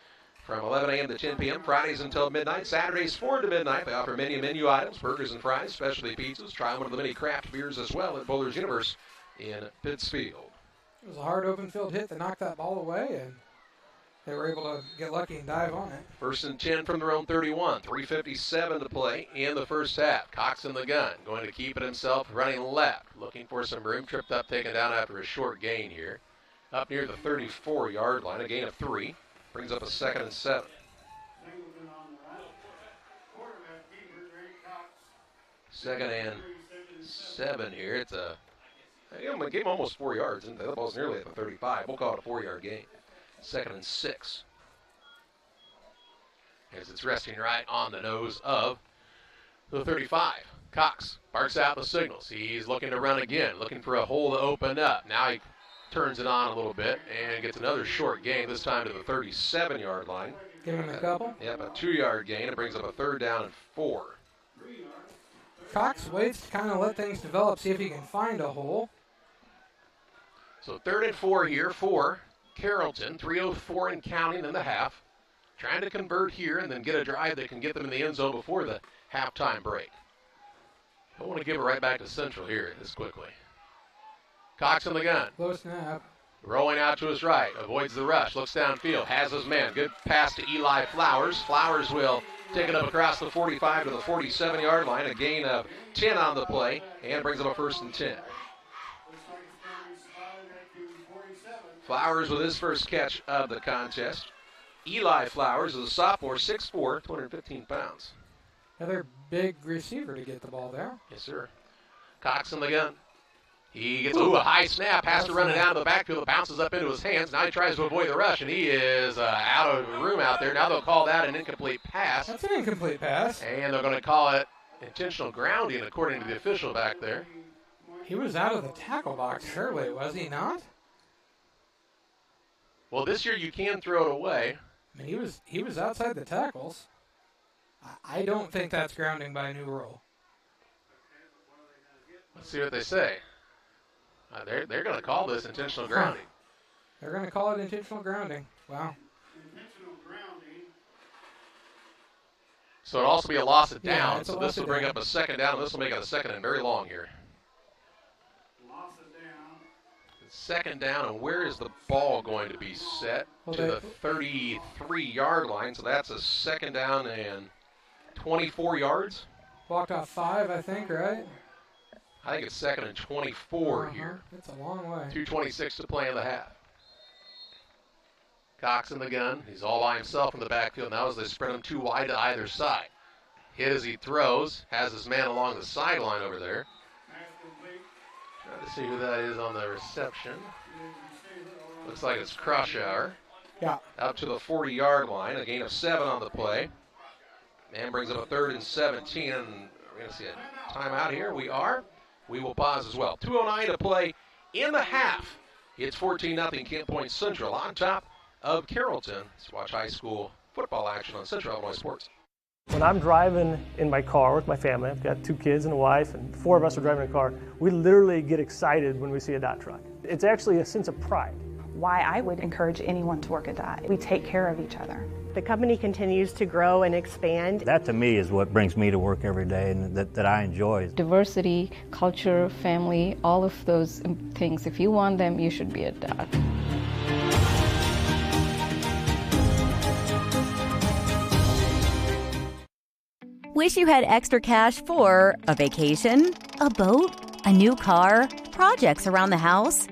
from 11 a.m. to 10 p.m., Fridays until midnight, Saturdays 4 to midnight. They offer menu items, burgers and fries, specialty pizzas. Try one of the many craft beers as well at Bowlers Universe in Pittsfield. It was a hard open field hit that knocked that ball away, and they were able to get lucky and dive on it. First and 10 from their own 31. 3:57 to play in the first half. Cox in the gun, going to keep it himself, running left, looking for some room, tripped up, taken down after a short gain here. Up near the 34-yard line, a gain of 3. Brings up a 2nd and 7. Second and 7 here. It's a game almost 4 yards. And the ball's nearly at the 35. We'll call it a 4-yard gain. 2nd and 6. As it's resting right on the nose of the 35. Cox barks out the signals. He's looking to run again, looking for a hole to open up. Now he turns it on a little bit and gets another short gain, this time to the 37-yard line. Give him a couple? Yep, a 2-yard gain. It brings up a 3rd down and 4. Cox waits to kind of let things develop, see if he can find a hole. So 3rd and 4 here for Carrollton. 3:04 and counting in the half. Trying to convert here and then get a drive that can get them in the end zone before the halftime break. I want to give it right back to Central here this quickly. Cox in the gun. Low snap. Rolling out to his right. Avoids the rush. Looks downfield. Has his man. Good pass to Eli Flowers. Flowers will take it up across the 45 to the 47-yard line. A gain of 10 on the play. And brings up a 1st and 10. Flowers with his first catch of the contest. Eli Flowers is a sophomore, 6'4", 215 pounds. Another big receiver to get the ball there. Yes, sir. Cox in the gun. He gets a high snap, has to run it down to the backfield. It bounces up into his hands. Now he tries to avoid the rush, and he is out of room out there. Now they'll call that an incomplete pass. That's an incomplete pass. And they're going to call it intentional grounding, according to the official back there. He was out of the tackle box, surely, was he not? Well, this year you can throw it away. I mean, he was outside the tackles. I don't think that's grounding by new rule. Let's see what they say. They're going to call this intentional grounding. They're going to call it intentional grounding. Wow. So it'll also be a loss of down. Yeah, so this will bring up a 2nd down, and this will make it a 2nd and very long here. 2nd down, and where is the ball going to be set? To the 33-yard line, so that's a 2nd down and 24 yards. Walked off 5, I think, right? I think it's 2nd and 24 here. It's a long way. 2:26 to play in the half. Cox in the gun. He's all by himself in the backfield now as they spread him too wide to either side. Hit as he throws. Has his man along the sideline over there. Trying to see who that is on the reception. Looks like it's Crushauer. Yeah. Out to the 40-yard line. A gain of 7 on the play. Man brings up a 3rd and 17. And we're going to see a timeout here. We are. We will pause as well. 2:09 to play in the half. It's 14-0 Camp Point Central on top of Carrollton. Let's watch high school football action on Central Illinois Sports. When I'm driving in my car with my family, I've got 2 kids and a wife, and 4 of us are driving a car, we literally get excited when we see a DOT truck. It's actually a sense of pride. Why I would encourage anyone to work at DOT. We take care of each other. The company continues to grow and expand. That to me is what brings me to work every day and that I enjoy. Diversity, culture, family, all of those things, if you want them, you should be at DOT. Wish you had extra cash for a vacation, a boat, a new car, projects around the house?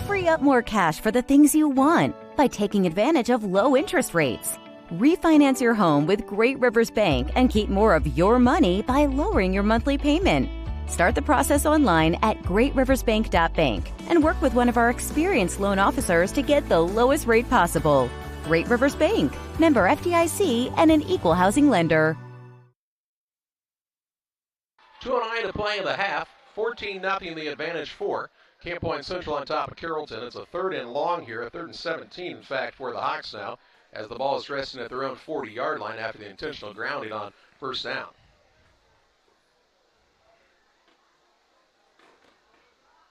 Free up more cash for the things you want by taking advantage of low interest rates. Refinance your home with Great Rivers Bank and keep more of your money by lowering your monthly payment. Start the process online at greatriversbank.bank and work with one of our experienced loan officers to get the lowest rate possible. Great Rivers Bank, member FDIC, and an equal housing lender. 2:09 to play in the half. 14-0 the advantage for Camp Point Central on top of Carrollton. It's a 3rd and long here, a 3rd and 17, in fact, for the Hawks now, as the ball is resting at their own 40-yard line after the intentional grounding on 1st down.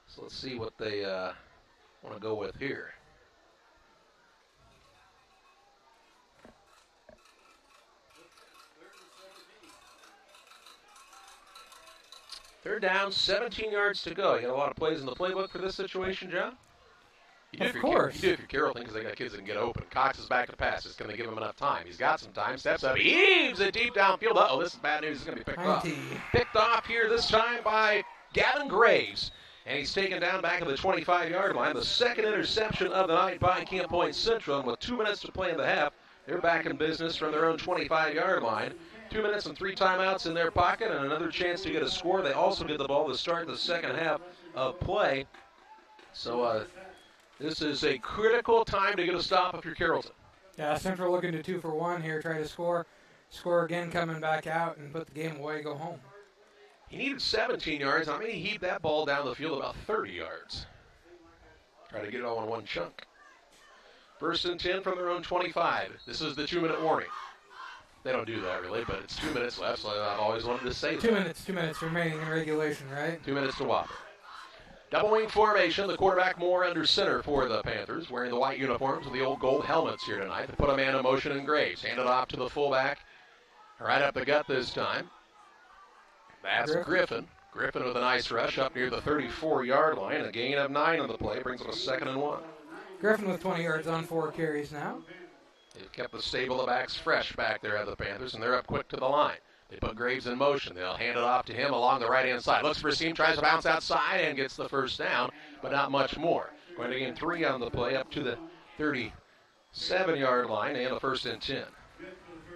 So let's see what they want to go with here. Third down, 17 yards to go. You got a lot of plays in the playbook for this situation, John? You do Of course. You do if you're Carrollton because they got kids that can get open. Cox is back to pass. It's going to give him enough time. He's got some time. Steps up. Heaves it deep downfield. Uh-oh, this is bad news. It's going to be picked off. Picked off here this time by Gavin Graves. And he's taken down back at the 25-yard line. The 2nd interception of the night by Camp Point Central. And with 2 minutes to play in the half, they're back in business from their own 25-yard line. 2 minutes and 3 timeouts in their pocket and another chance to get a score. They also get the ball to start the second half of play. So this is a critical time to get a stop if you're Carrollton. Yeah, Central looking to 2 for 1 here, try to score again, coming back out and put the game away, go home. He needed 17 yards. I mean, he heaved that ball down the field about 30 yards. Try to get it all in one chunk. 1st and 10 from their own 25. This is the 2-minute warning. They don't do that really, but it's 2 minutes left, so I've always wanted to say that. 2 minutes remaining in regulation, right? 2 minutes to whopper. Double wing formation, the quarterback more under center for the Panthers, wearing the white uniforms with the old gold helmets here tonight. They put a man in motion in Graves. Hand it off to the fullback, right up the gut this time. That's Griffin. Griffin with a nice rush up near the 34-yard line. A gain of 9 on the play, brings up a 2nd and 1. Griffin with 20 yards on 4 carries now. They've kept the stable of backs fresh back there at the Panthers, and they're up quick to the line. They put Graves in motion. They'll hand it off to him along the right-hand side. Looks for a seam, tries to bounce outside, and gets the 1st down, but not much more. Going to gain 3 on the play up to the 37-yard line, and a 1st and 10.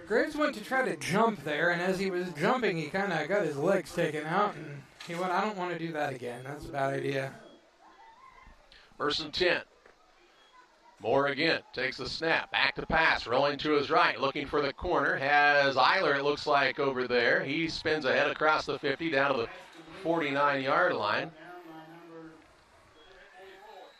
Graves went to try to jump there, and as he was jumping, he kind of got his legs taken out, and he went, I don't want to do that again. That's a bad idea. 1st and 10. Moore again takes the snap, back to pass, rolling to his right, looking for the corner. Has Eiler, it looks like, over there. He spins ahead across the 50 down to the 49-yard line.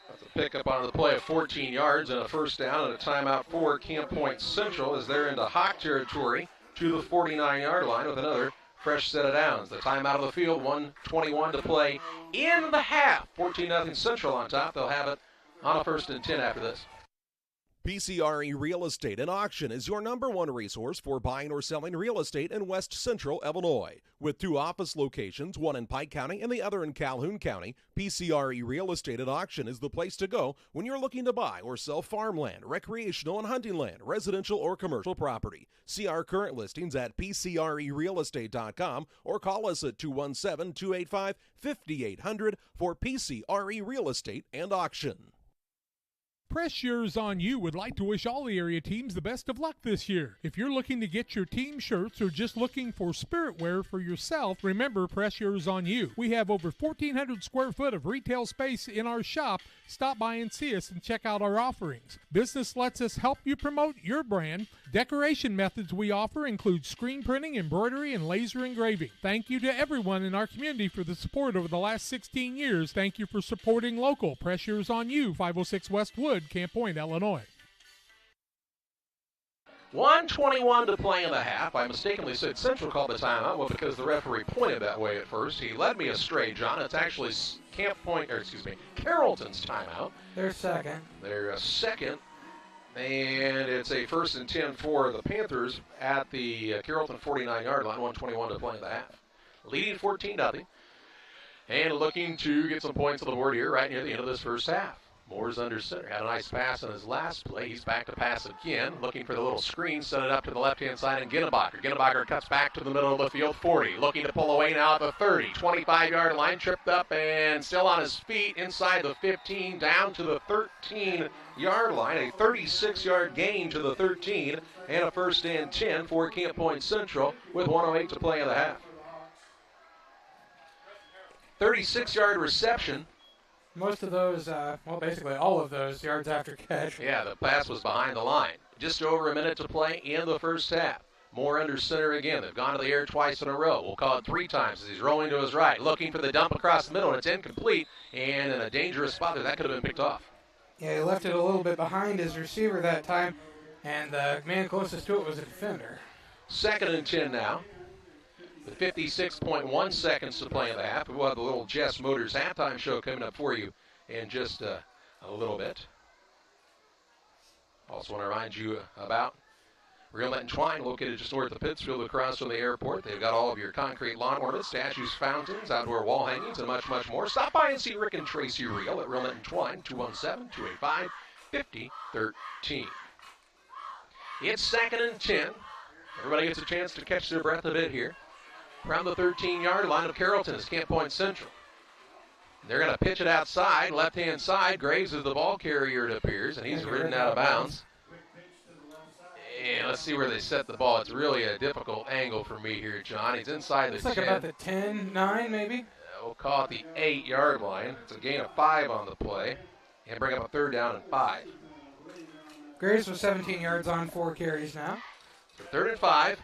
That's a pickup on the play of 14 yards and a 1st down and a timeout for Camp Point Central as they're into Hawk territory to the 49-yard line with another fresh set of downs. The timeout of the field, 1:21 to play in the half. 14-0 Central on top. They'll have it on a 1st and 10 after this. PCRE Real Estate and Auction is your #1 resource for buying or selling real estate in West Central Illinois. With 2 office locations, one in Pike County and the other in Calhoun County, PCRE Real Estate and Auction is the place to go when you're looking to buy or sell farmland, recreational and hunting land, residential or commercial property. See our current listings at PCRERealestate.com or call us at 217-285-5800 for PCRE Real Estate and Auction. Press Yours on You would like to wish all the area teams the best of luck this year. If you're looking to get your team shirts or just looking for spirit wear for yourself, remember Press Yours on You. We have over 1,400 square foot of retail space in our shop. Stop by and see us and check out our offerings. Business lets us help you promote your brand. Decoration methods we offer include screen printing, embroidery, and laser engraving. Thank you to everyone in our community for the support over the last 16 years. Thank you for supporting local. Press Yours on You, 506 West Wood, Camp Point, Illinois. 1:21 to play in the half. I mistakenly said Central called the timeout. Well, because the referee pointed that way at first. He led me astray, John. It's actually Carrollton's timeout. They're second. They're second. And it's a 1st and 10 for the Panthers at the Carrollton 49-yard line. 1:21 to play in the half. Leading 14-0. And looking to get some points on the board here right near the end of this first half. Moore's under center. Had a nice pass on his last play. He's back to pass again. Looking for the little screen. Set it up to the left-hand side. And Ginnebacher cuts back to the middle of the field. 40. Looking to pull away now at the 30. 25-yard line. Tripped up and still on his feet. Inside the 15. Down to the 13-yard line. A 36-yard gain to the 13. And a 1st and 10 for Camp Point Central with 1:08 to play in the half. 36-yard reception. Most of those, basically all of those yards after catch. Yeah, the pass was behind the line. Just over a minute to play in the first half. Moore under center again. They've gone to the air twice in a row. We'll call it 3 times as he's rolling to his right. Looking for the dump across the middle, and it's incomplete. And in a dangerous spot there, that could have been picked off. Yeah, he left it a little bit behind his receiver that time, and the man closest to it was a defender. 2nd and 10 now. With 56.1 seconds to play in the half. We'll have the little Jess Motors halftime show coming up for you in just a little bit. Also want to remind you about Real Net and Twine, located just north of Pittsfield across from the airport. They've got all of your concrete lawn ornaments, statues, fountains, outdoor wall hangings, and much, much more. Stop by and see Rick and Tracy Real at Real Net and Twine, 217-285-5013. It's 2nd and 10. Everybody gets a chance to catch their breath a bit here. Around the 13-yard line of Carrollton is Camp Point Central. They're going to pitch it outside, left-hand side. Graves is the ball carrier, it appears, and he's ridden out of bounds. And let's see where they set the ball. It's really a difficult angle for me here, John. He's inside the 10. It's like about the 10, 9 maybe? We'll call it the 8-yard line. It's a gain of 5 on the play. And bring up a 3rd down and 5. Graves was 17 yards on 4 carries now. So 3rd and 5.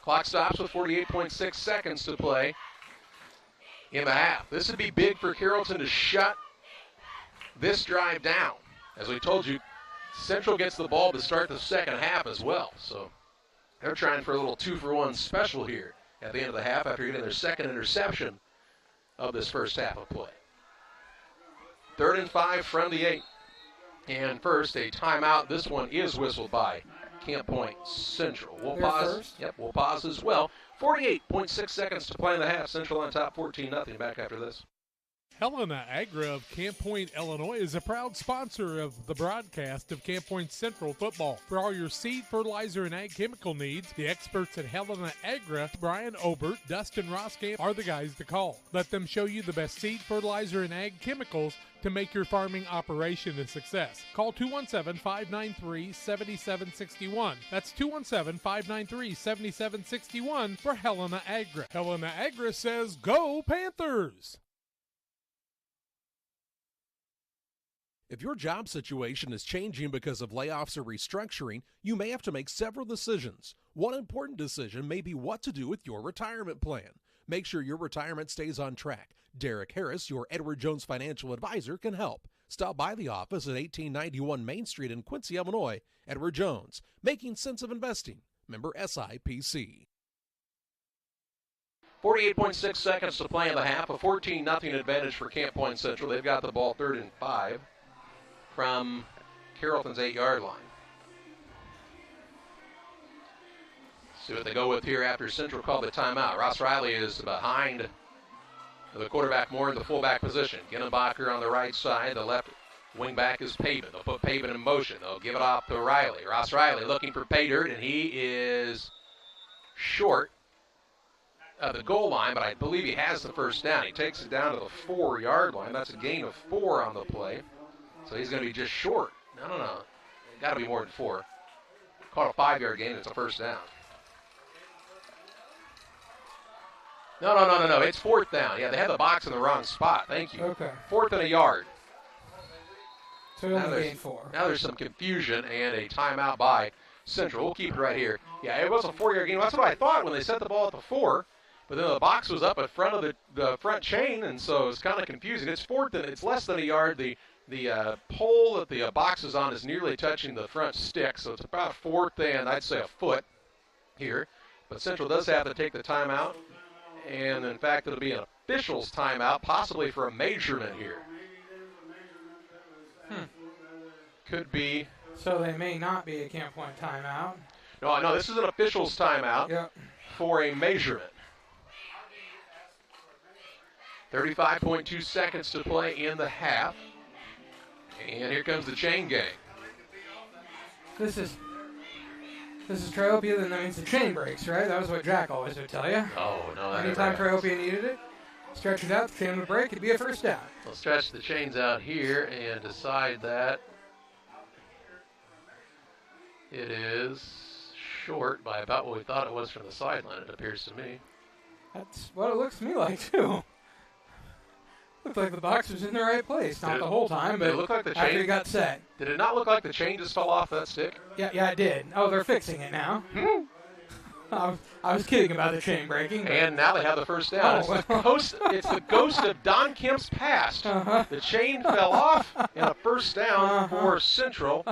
Clock stops with 48.6 seconds to play in the half. This would be big for Carrollton to shut this drive down. As we told you, Central gets the ball to start the second half as well. So they're trying for a little 2-for-1 special here at the end of the half after getting their 2nd interception of this first half of play. 3rd and 5 from the 8. And first, a timeout. This one is whistled by Camp Point Central. We'll pause. Yep, we'll pause as well. 48.6 seconds to play in the half. Central on top, 14-0. Back after this. Helena Agra of Camp Point, Illinois is a proud sponsor of the broadcast of Camp Point Central football. For all your seed, fertilizer, and ag chemical needs, the experts at Helena Agra, Brian Obert, Dustin Roskamp, are the guys to call. Let them show you the best seed, fertilizer, and ag chemicals to make your farming operation a success. Call 217-593-7761. That's 217-593-7761 for Helena Agra. Helena Agra says, go Panthers! If your job situation is changing because of layoffs or restructuring, you may have to make several decisions. One important decision may be what to do with your retirement plan. Make sure your retirement stays on track. Derek Harris, your Edward Jones financial advisor, can help. Stop by the office at 1891 Main Street in Quincy, Illinois. Edward Jones, making sense of investing. Member SIPC. 48.6 seconds to play in the half. A 14-0 advantage for Camp Point Central. They've got the ball 3rd and 5 from Carrollton's 8-yard line. See what they go with here after Central called the timeout. Ross Riley is behind the quarterback more in the fullback position. Ginnebacher on the right side. The left wing back is Pavin. They'll put Pavin in motion. They'll give it off to Riley. Ross Riley looking for pay dirt, and he is short of the goal line, but I believe he has the first down. He takes it down to the 4-yard line. That's a gain of 4 on the play. So he's going to be just short No. Got to be more than 4. Caught a 5-yard gain. It's a first down. No. It's 4th down. Yeah, they had the box in the wrong spot. Thank you. Okay. 4th and a yard. So we only gained 4. Now there's some confusion and a timeout by Central. We'll keep it right here. Yeah, it was a 4-yard gain. That's what I thought when they set the ball at the 4. But then the box was up in front of the front chain, and so it's kind of confusing. It's 4th and it's less than a yard. The pole that the box is on is nearly touching the front stick, so it's about 4th and I'd say a foot here. But Central does have to take the timeout, and in fact it'll be an official's timeout, possibly for a measurement here. Could be. So they may not be a Camp Point timeout. No, this is an official's timeout for a measurement. 35.2 seconds to play in the half. And here comes the chain gang. This is Triopia, that means the chain breaks, right? That was what Jack always would tell you. Oh, no. Anytime Triopia needed it, stretch it out, the chain would break, it'd be a first down. We'll stretch the chains out here and decide that it is short by about what we thought it was from the sideline, it appears to me. That's what it looks to me like, too. Looked like the box was in the right place. Not the whole time, but it looked like the after chain it got set. Did it not look like the chain just fell off that stick? Yeah, it did. Oh, they're fixing it now. I was kidding about the chain breaking. And now they have the first down. It's the ghost of Don Kemp's past. The chain fell off, and a first down for Central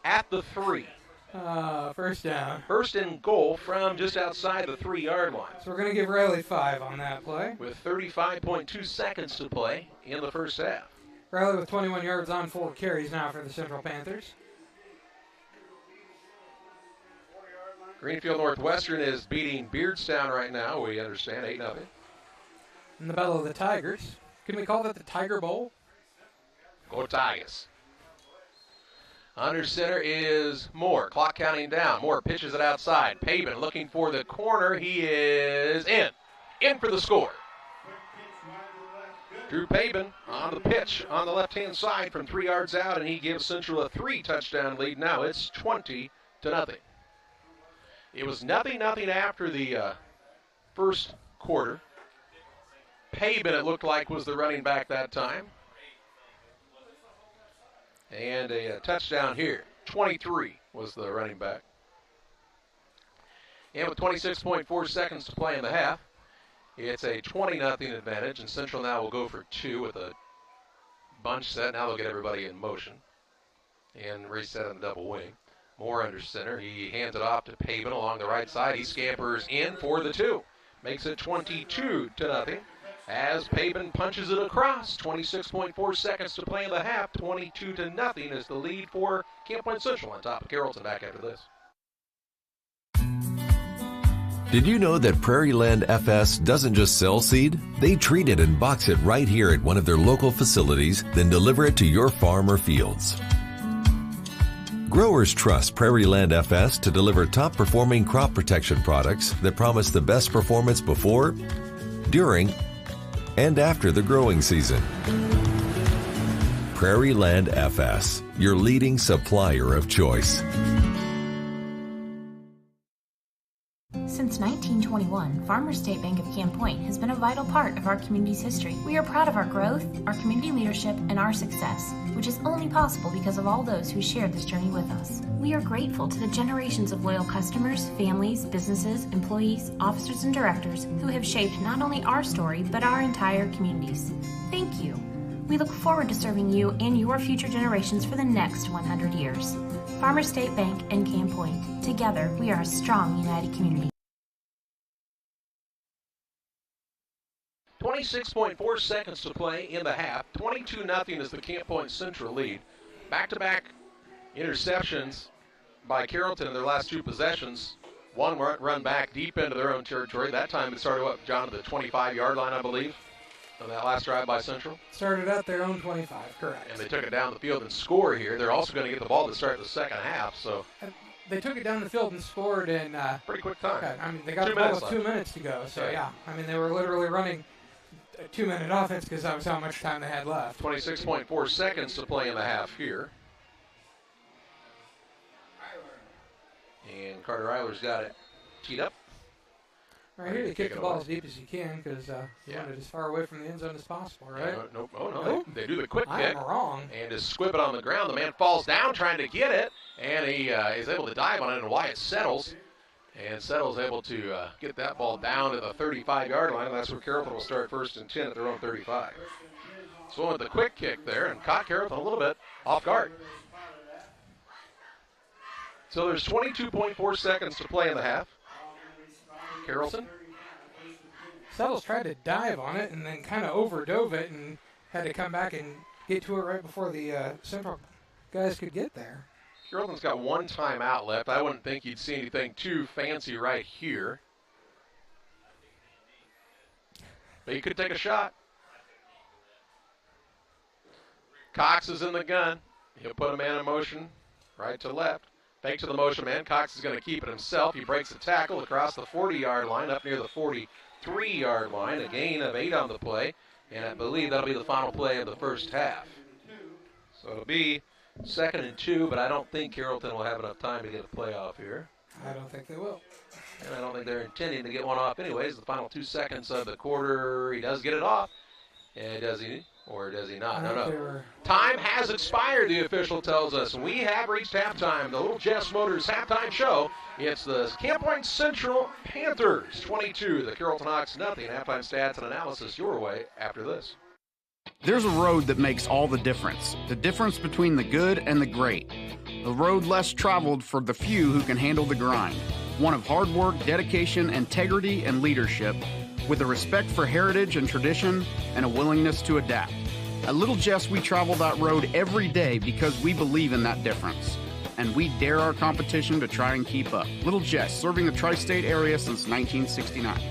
at the 3. First down. First and goal from just outside the 3-yard line. So we're going to give Riley 5 on that play. With 35.2 seconds to play in the first half. Riley with 21 yards on 4 carries now for the Central Panthers. Greenfield Northwestern is beating Beardstown right now, we understand, 8-0. In the Battle of the Tigers. Can we call that the Tiger Bowl? Go Tigers. Under center is Moore. Clock counting down. Moore pitches it outside. Pabin looking for the corner. He is in. In for the score. Drew Pabin on the pitch on the left-hand side from 3 yards out, and he gives Central a 3-touchdown lead. Now it's 20-0. It was 0-0 after the first quarter. Pabin, it looked like, was the running back that time. And a touchdown here. 23 was the running back. And with 26.4 seconds to play in the half, it's a 20-0 advantage, and Central now will go for 2 with a bunch set. Now they'll get everybody in motion and reset on the double wing. Moore under center. He hands it off to Pabin along the right side. He scampers in for the 2. Makes it 22-0. As Pabin punches it across, 26.4 seconds to play in the half, 22-0 is the lead for Camp Point Central on top of Carrollton. Back after this. Did you know that Prairie Land FS doesn't just sell seed? They treat it and box it right here at one of their local facilities, then deliver it to your farm or fields. Growers trust Prairie Land FS to deliver top-performing crop protection products that promise the best performance before, during, and after the growing season. Prairie Land FS, your leading supplier of choice. Since 1921, Farmers State Bank of Camp Point has been a vital part of our community's history. We are proud of our growth, our community leadership, and our success, which is only possible because of all those who shared this journey with us. We are grateful to the generations of loyal customers, families, businesses, employees, officers, and directors who have shaped not only our story, but our entire communities. Thank you. We look forward to serving you and your future generations for the next 100 years. Farmers State Bank and Camp Point. Together, we are a strong, united community. 26.4 seconds to play in the half. 22-0 is the Camp Point Central lead. Back-to-back interceptions by Carrollton in their last 2 possessions. One run back deep into their own territory. That time it started up, John, at the 25-yard line, I believe, on that last drive by Central. Started at their own 25, correct. And they took it down the field and score here. They're also going to get the ball to start the second half. So they took it down the field and scored in pretty quick time. I mean, they got the ball with 2 minutes to go. So, yeah, I mean, they were literally running a 2-minute offense because that was how much time they had left. 26.4 seconds to play in the half here. And Carter Eiler's got it teed up. Right here, you kick the ball as deep as you can because you want it as far away from the end zone as possible, right? Yeah, no. They do the quick kick. I'm wrong. And just squib it on the ground. The man falls down trying to get it, and he is able to dive on it, and Wyatt settles. And Settle's able to get that ball down to the 35-yard line, and that's where Carrollton will start 1st and 10 at their own 35. So with the quick kick there, and caught Carrollton a little bit off guard. So there's 22.4 seconds to play in the half. Carrollton. Settles tried to dive on it and then kind of overdove it and had to come back and get to it right before the Central guys could get there. Carrollton's got one timeout left. I wouldn't think you'd see anything too fancy right here. But you could take a shot. Cox is in the gun. He'll put a man in motion right to left. Fake to the motion man. Cox is going to keep it himself. He breaks the tackle across the 40-yard line up near the 43-yard line. A gain of 8 on the play. And I believe that'll be the final play of the first half. So it'll be 2nd and 2, but I don't think Carrollton will have enough time to get a play off here. I don't think they will. And I don't think they're intending to get one off anyways. The final 2 seconds of the quarter, he does get it off. And does he, or does he not? No. Time has expired, the official tells us. We have reached halftime. The Little Jess Motors halftime show. It's the Camp Point Central Panthers 22, the Carrollton Hawks nothing. Halftime stats and analysis your way after this. There's a road that makes all the difference between the good and the great. A road less traveled for the few who can handle the grind. One of hard work, dedication, integrity, and leadership, with a respect for heritage and tradition and a willingness to adapt. At Little Jess, we travel that road every day because we believe in that difference. And we dare our competition to try and keep up. Little Jess, serving the tri-state area since 1969.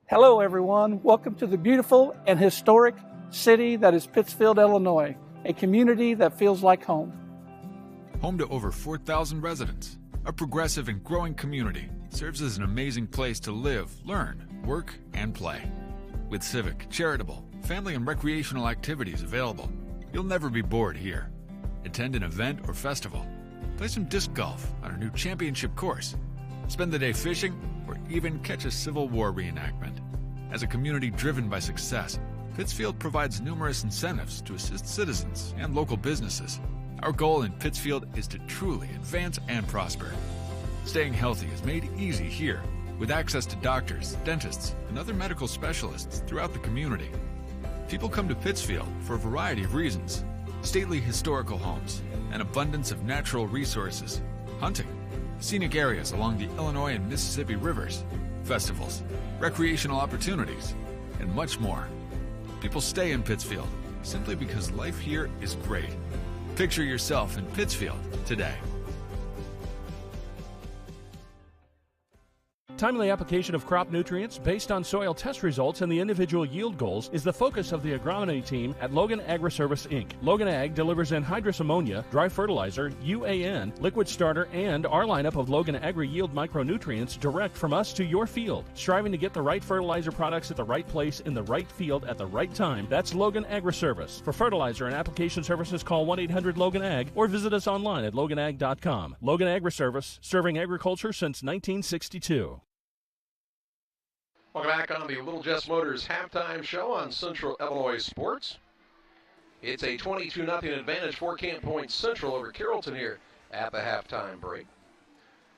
Hello, everyone. Welcome to the beautiful and historic city that is Pittsfield, Illinois, a community that feels like home. Home to over 4,000 residents, a progressive and growing community serves as an amazing place to live, learn, work, and play. With civic, charitable, family, and recreational activities available, you'll never be bored here. Attend an event or festival, play some disc golf on our new championship course, spend the day fishing, or even catch a Civil War reenactment. As a community driven by success, Pittsfield provides numerous incentives to assist citizens and local businesses. Our goal in Pittsfield is to truly advance and prosper. Staying healthy is made easy here, with access to doctors, dentists, and other medical specialists throughout the community. People come to Pittsfield for a variety of reasons: stately historical homes, an abundance of natural resources, hunting, scenic areas along the Illinois and Mississippi rivers, festivals, recreational opportunities, and much more. People stay in Pittsfield simply because life here is great. Picture yourself in Pittsfield today. Timely application of crop nutrients based on soil test results and the individual yield goals is the focus of the agronomy team at Logan Agri-Service, Inc. Logan Ag delivers anhydrous ammonia, dry fertilizer, UAN, liquid starter, and our lineup of Logan Agri-Yield micronutrients direct from us to your field. Striving to get the right fertilizer products at the right place in the right field at the right time, that's Logan Agri-Service. For fertilizer and application services, call 1-800-LOGAN-AG or visit us online at loganag.com. Logan Agri-Service, serving agriculture since 1962. Welcome back on the Little Jess Motors halftime show on Central Illinois Sports. It's a 22-0 advantage for Camp Point Central over Carrollton here at the halftime break.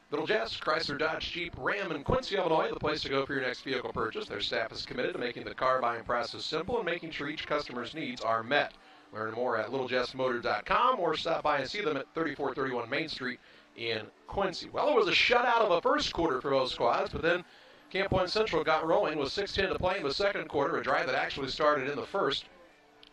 Little Jess, Chrysler, Dodge, Jeep, Ram, and Quincy, Illinois, the place to go for your next vehicle purchase. Their staff is committed to making the car buying process simple and making sure each customer's needs are met. Learn more at littlejessmotor.com or stop by and see them at 3431 Main Street in Quincy. Well, it was a shutout of a first quarter for both squads, but then Camp Point Central got rolling with 6:10 to play in the second quarter, a drive that actually started in the first.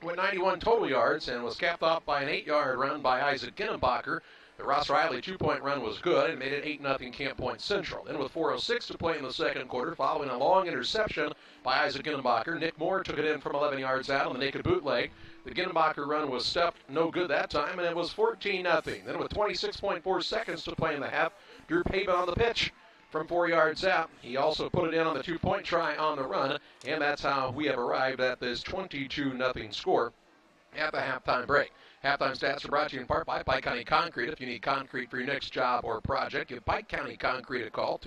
Went 91 total yards and was capped off by an 8-yard run by Isaac Ginnenbacher. The Ross Riley 2-point run was good and made it 8-0 Camp Point Central. Then with 4:06 to play in the second quarter, following a long interception by Isaac Ginnenbacher, Nick Moore took it in from 11 yards out on the naked bootleg. The Ginnenbacher run was stuffed, no good that time, and it was 14-0. Then with 26.4 seconds to play in the half, Drew Pavin on the pitch from 4 yards out. He also put it in on the 2-point try on the run, and that's how we have arrived at this 22-0 score at the halftime break. Halftime stats are brought to you in part by Pike County Concrete. If you need concrete for your next job or project, give Pike County Concrete a call,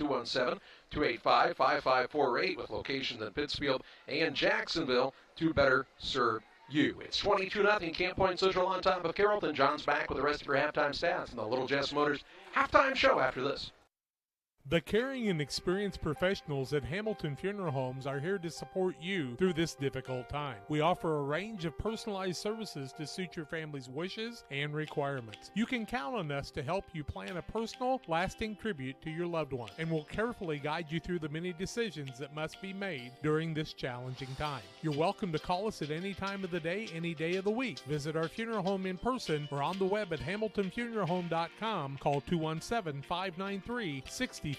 217-285-5548, with locations in Pittsfield and Jacksonville to better serve you. It's 22-0, Camp Point Central on top of Carrollton. John's back with the rest of your halftime stats and the Little Jess Motors halftime show after this. The caring and experienced professionals at Hamilton Funeral Homes are here to support you through this difficult time. We offer a range of personalized services to suit your family's wishes and requirements. You can count on us to help you plan a personal, lasting tribute to your loved one, and we'll carefully guide you through the many decisions that must be made during this challenging time. You're welcome to call us at any time of the day, any day of the week. Visit our funeral home in person or on the web at hamiltonfuneralhome.com. Call 217-593-6517.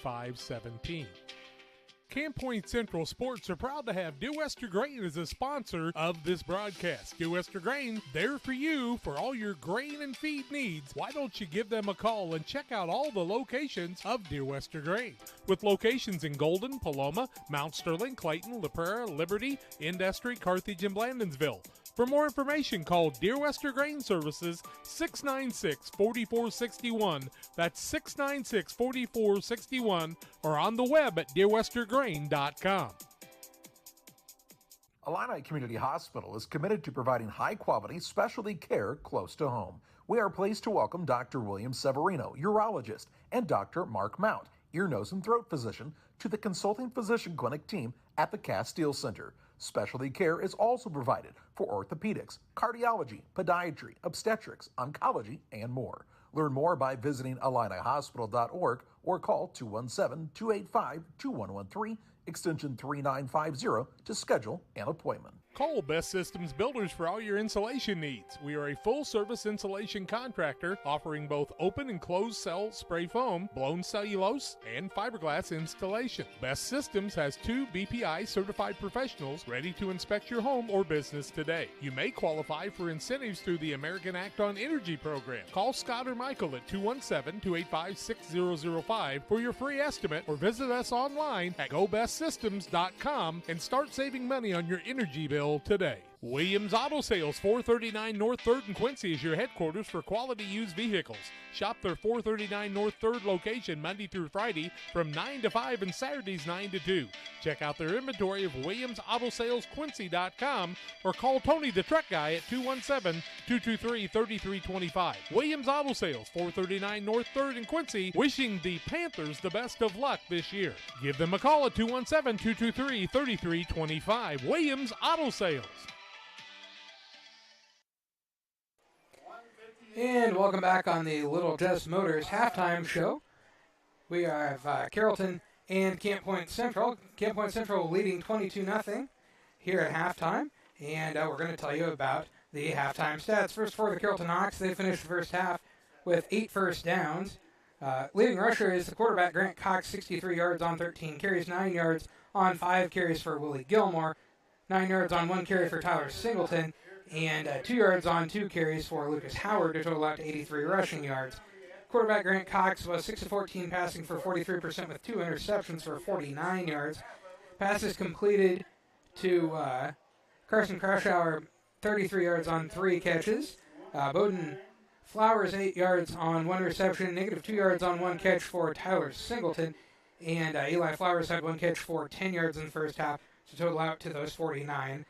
Camp Point Central Sports are proud to have Dear Wester Grain as a sponsor of this broadcast. Dear Wester Grain, there for you for all your grain and feed needs. Why don't you give them a call and check out all the locations of Dear Wester Grain? With locations in Golden, Paloma, Mount Sterling, Clayton, La Prairie, Liberty, Industry, Carthage, and Blandonsville. For more information, call Dear Wester Grain Services 696-4461. That's 696-4461, or on the web at dearwestergrain.com. Illini Community Hospital is committed to providing high-quality specialty care close to home. We are pleased to welcome Dr. William Severino, urologist, and Dr. Mark Mount, ear, nose, and throat physician, to the consulting physician clinic team at the Castile Center. Specialty care is also provided for orthopedics, cardiology, podiatry, obstetrics, oncology, and more. Learn more by visiting IlliniHospital.org or call 217-285-2113, extension 3950 to schedule an appointment. Call Best Systems Builders for all your insulation needs. We are a full-service insulation contractor offering both open and closed cell spray foam, blown cellulose, and fiberglass installation. Best Systems has 2 BPI certified professionals ready to inspect your home or business today. You may qualify for incentives through the American Act on Energy program. Call Scott or Michael at 217-285-6005 for your free estimate, or visit us online at gobestsystems.com and start saving money on your energy bill today. Williams Auto Sales, 439 North 3rd in Quincy is your headquarters for quality used vehicles. Shop their 439 North 3rd location Monday through Friday from 9 to 5 and Saturdays 9 to 2. Check out their inventory of WilliamsAutoSalesQuincy.com or call Tony the Truck Guy at 217-223-3325. Williams Auto Sales, 439 North 3rd in Quincy, wishing the Panthers the best of luck this year. Give them a call at 217-223-3325. Williams Auto Sales. And welcome back on the Little Jess Motors halftime show. We have Carrollton and Camp Point Central. Camp Point Central leading 22-0 here at halftime. And we're going to tell you about the halftime stats. First for the Carrollton Hawks, they finished the first half with 8 first downs. Leading rusher is the quarterback Grant Cox, 63 yards on 13 carries, 9 yards on 5 carries for Willie Gilmore, 9 yards on 1 carry for Tyler Singleton, and 2 yards on 2 carries for Lucas Howard to total out to 83 rushing yards. Quarterback Grant Cox was 6 of 14 passing for 43% with 2 interceptions for 49 yards. Passes completed to Carson Krashauer, 33 yards on 3 catches. Bowden Flowers, 8 yards on 1 reception, negative 2 yards on 1 catch for Tyler Singleton. And Eli Flowers had 1 catch for 10 yards in the first half to total out to those 49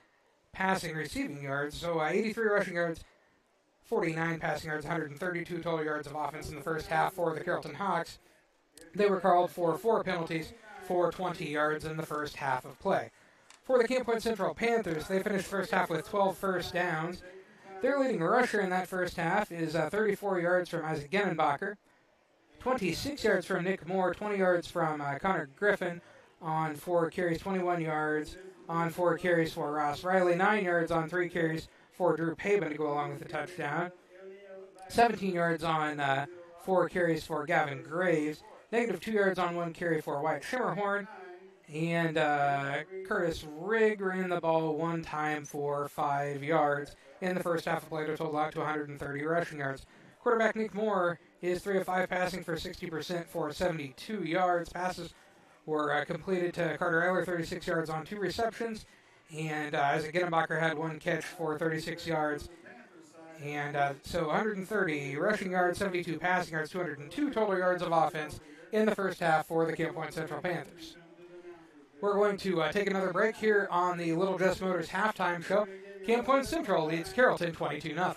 passing receiving yards. So 83 rushing yards, 49 passing yards, 132 total yards of offense in the first half for the Carrollton Hawks. They were called for 4 penalties for 20 yards in the first half of play. For the Camp Point Central Panthers, they finished the first half with 12 first downs. Their leading rusher in that first half is 34 yards from Isaac Genenbacher, 26 yards from Nick Moore, 20 yards from Connor Griffin on 4 carries, 21 yards on 4 carries for Ross Riley, 9 yards on 3 carries for Drew Paben to go along with the touchdown, 17 yards on 4 carries for Gavin Graves, negative 2 yards on 1 carry for Wyatt Schimmerhorn, and Curtis Rigg ran the ball 1 time for 5 yards in the first half of play to total out to 130 rushing yards. Quarterback Nick Moore is 3 of 5 passing for 60% for 72 yards. Passes were completed to Carter Eiler, 36 yards on 2 receptions, and Isaac Genenbacher had 1 catch for 36 yards And so 130 rushing yards, 72 passing yards, 202 total yards of offense in the first half for the Camp Point Central Panthers. We're going to take another break here on the Little Just Motors halftime show. Camp Point Central leads Carrollton 22-0.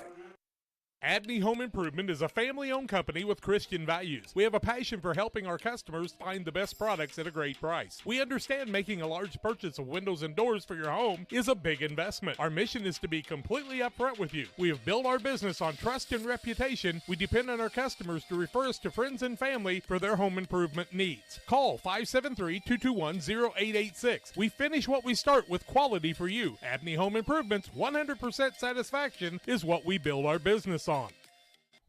Abney Home Improvement is a family-owned company with Christian values. We have a passion for helping our customers find the best products at a great price. We understand making a large purchase of windows and doors for your home is a big investment. Our mission is to be completely upfront with you. We have built our business on trust and reputation. We depend on our customers to refer us to friends and family for their home improvement needs. Call 573-221-0886. We finish what we start with quality for you. Abney Home Improvement's 100% satisfaction is what we build our business on.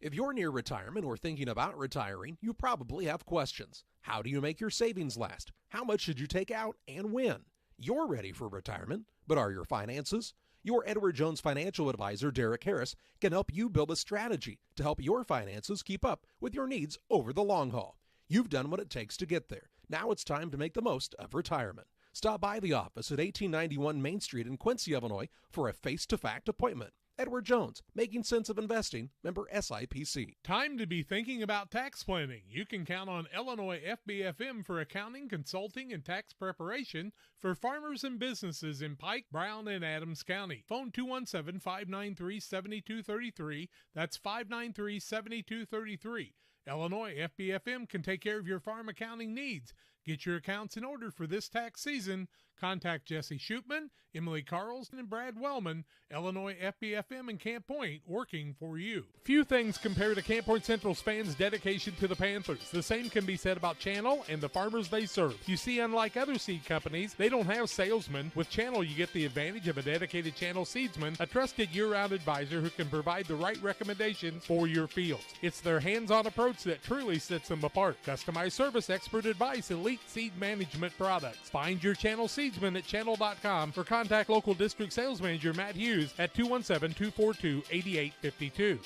If you're near retirement or thinking about retiring, you probably have questions. How do you make your savings last? How much should you take out and when? You're ready for retirement, but are your finances? Your Edward Jones financial advisor, Derek Harris, can help you build a strategy to help your finances keep up with your needs over the long haul. You've done what it takes to get there. Now it's time to make the most of retirement. Stop by the office at 1891 Main Street in Quincy, Illinois for a face-to-fact appointment. Edward Jones, Making Sense of Investing, member SIPC. Time to be thinking about tax planning. You can count on Illinois FBFM for accounting, consulting, and tax preparation for farmers and businesses in Pike, Brown, and Adams County. Phone 217-593-7233. That's 593-7233. Illinois FBFM can take care of your farm accounting needs. Get your accounts in order for this tax season. Contact Jesse Shootman, Emily Carlson, and Brad Wellman, Illinois FBFM and Camp Point, working for you. Few things compare to Camp Point Central's fans' dedication to the Panthers. The same can be said about Channel and the farmers they serve. You see, unlike other seed companies, they don't have salesmen. With Channel, you get the advantage of a dedicated Channel seedsman, a trusted year-round advisor who can provide the right recommendations for your fields. It's their hands-on approach that truly sets them apart. Customized service, expert advice, elite seed management products. Find your Channel seedsman at channel.com or contact local district sales manager Matt Hughes at 217-242-8852.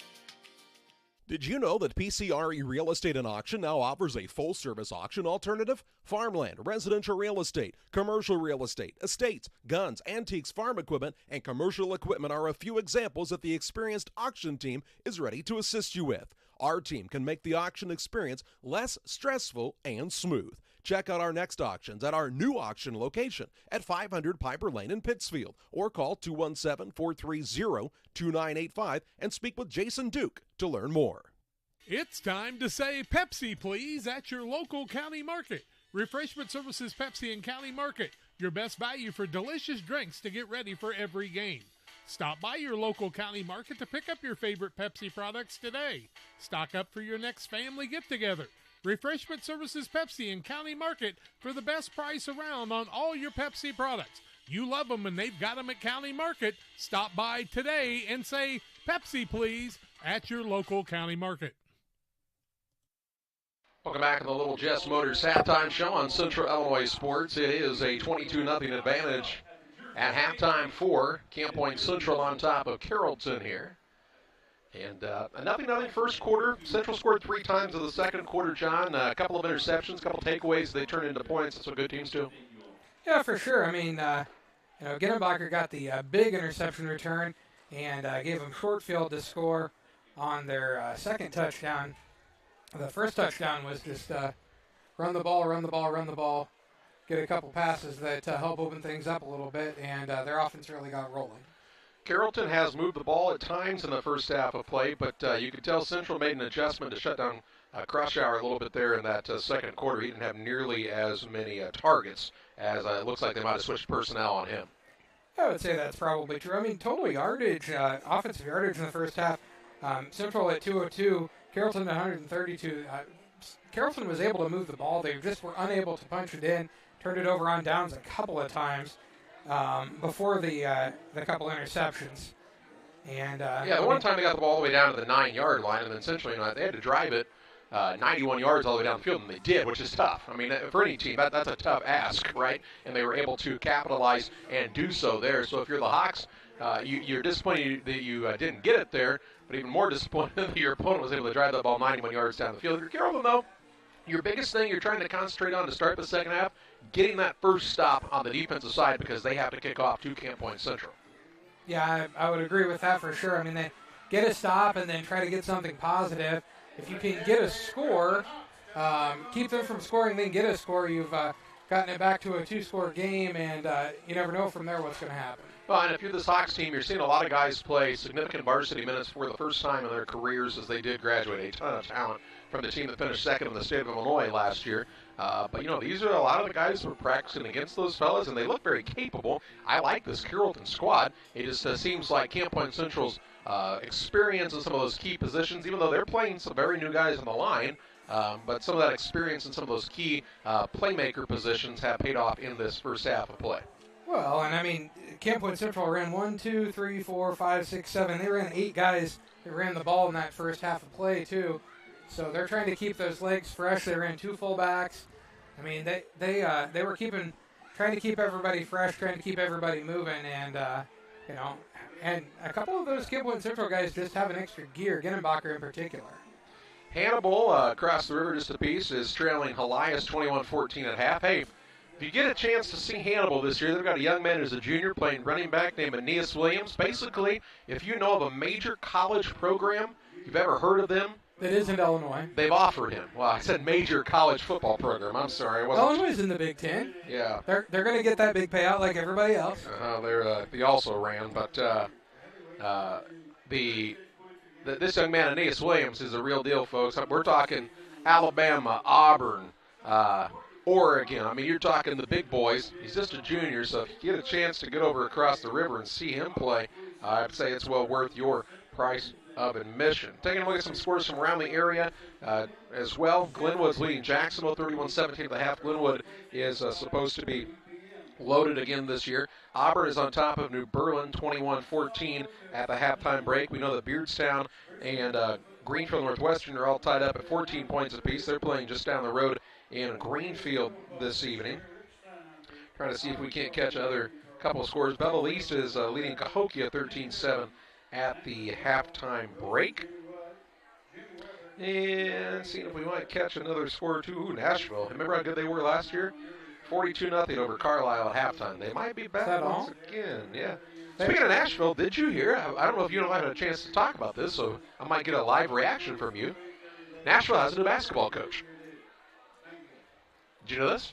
Did you know that PCRE Real Estate and Auction now offers a full-service auction alternative? Farmland, residential real estate, commercial real estate, estates, guns, antiques, farm equipment, and commercial equipment are a few examples that the experienced auction team is ready to assist you with. Our team can make the auction experience less stressful and smooth. Check out our next auctions at our new auction location at 500 Piper Lane in Pittsfield, or call 217-430-2985 and speak with Jason Duke to learn more. It's time to say Pepsi, please, at your local county market. Refreshment Services Pepsi and County Market, your best value for delicious drinks to get ready for every game. Stop by your local county market to pick up your favorite Pepsi products today. Stock up for your next family get-together. Refreshment Services Pepsi and County Market for the best price around on all your Pepsi products. You love them and they've got them at County Market. Stop by today and say, Pepsi, please, at your local county market. Welcome back to the Little Jess Motors halftime show on Central Illinois Sports. It is a 22-0 advantage at halftime for Camp Point Central on top of Carrollton here. And a 0-0 first quarter. Central scored 3 times in the second quarter, John. A couple of interceptions, a couple takeaways. They turned into points. That's what good teams do. Yeah, for sure. I mean, Ginnebacher got the big interception return and gave them short field to score on their second touchdown. The first touchdown was just run the ball, get a couple passes that help open things up a little bit, and their offense really got rolling. Carrollton has moved the ball at times in the first half of play, but you could tell Central made an adjustment to shut down Croshour a little bit there in that second quarter. He didn't have nearly as many targets as it looks like they might have switched personnel on him. I would say that's probably true. I mean, total yardage, offensive yardage in the first half, Central at 202, Carrollton at 132. Carrollton was able to move the ball. They just were unable to punch it in, turned it over on downs a couple of times. Before the couple interceptions. And the one time they got the ball all the way down to the 9-yard line, and then essentially they had to drive it 91 yards all the way down the field, and they did, which is tough. I mean, for any team, that's a tough ask, right? And they were able to capitalize and do so there. So if you're the Hawks, you're disappointed that you didn't get it there, but even more disappointed that your opponent was able to drive the ball 91 yards down the field. If you're Carrollton, though, your biggest thing you're trying to concentrate on to start the second half, getting that first stop on the defensive side because they have to kick off to Camp Point Central. Yeah, I would agree with that for sure. I mean, get a stop and then try to get something positive. If you can get a score, keep them from scoring, then get a score, you've gotten it back to a 2-score game, and you never know from there what's going to happen. Well, and if you're the Sox team, you're seeing a lot of guys play significant varsity minutes for the first time in their careers as they did graduate. A ton of talent from the team that finished second in the state of Illinois last year. But, these are a lot of the guys who are practicing against those fellas, and they look very capable. I like this Carrollton squad. It just seems like Camp Point Central's experience in some of those key positions, even though they're playing some very new guys on the line, but some of that experience in some of those key playmaker positions have paid off in this first half of play. Well, and I mean, Camp Point Central ran 1, 2, 3, 4, 5, 6, 7. They ran 8 guys that ran the ball in that first half of play, too. So they're trying to keep those legs fresh. They ran 2 fullbacks. I mean, they were trying to keep everybody fresh, trying to keep everybody moving, and and a couple of those Camp Point Central guys just have an extra gear. Genenbacher in particular. Hannibal across the river just a piece is trailing Helias 21-14 at half. Hey, if you get a chance to see Hannibal this year, they've got a young man who's a junior playing running back named Aeneas Williams. Basically, if you know of a major college program, you've ever heard of them, that isn't Illinois, they've offered him. Well, I said major college football program. I'm sorry. Illinois is in the Big Ten. Yeah. They're going to get that big payout like everybody else. They also ran, but this young man, Aeneas Williams, is a real deal, folks. We're talking Alabama, Auburn, Oregon. I mean, you're talking the big boys. He's just a junior, so if you get a chance to get over across the river and see him play, I'd say it's well worth your price of admission. Taking a look at some scores from around the area as well. Glenwood's leading Jacksonville 31-17 at the half. Glenwood is supposed to be loaded again this year. Auburn is on top of New Berlin 21-14 at the halftime break. We know that Beardstown and Greenfield Northwestern are all tied up at 14 points apiece. They're playing just down the road in Greenfield this evening. Trying to see if we can't catch another couple of scores. Belleville East is leading Cahokia 13-7 at the halftime break. And seeing if we might catch another score or two. Ooh, Nashville. Remember how good they were last year? 42-0 over Carlisle at halftime. They might be back once again. Yeah. Speaking of Nashville, did you hear? I don't know if you and I had a chance to talk about this, so I might get a live reaction from you. Nashville has a new basketball coach. Did you know this?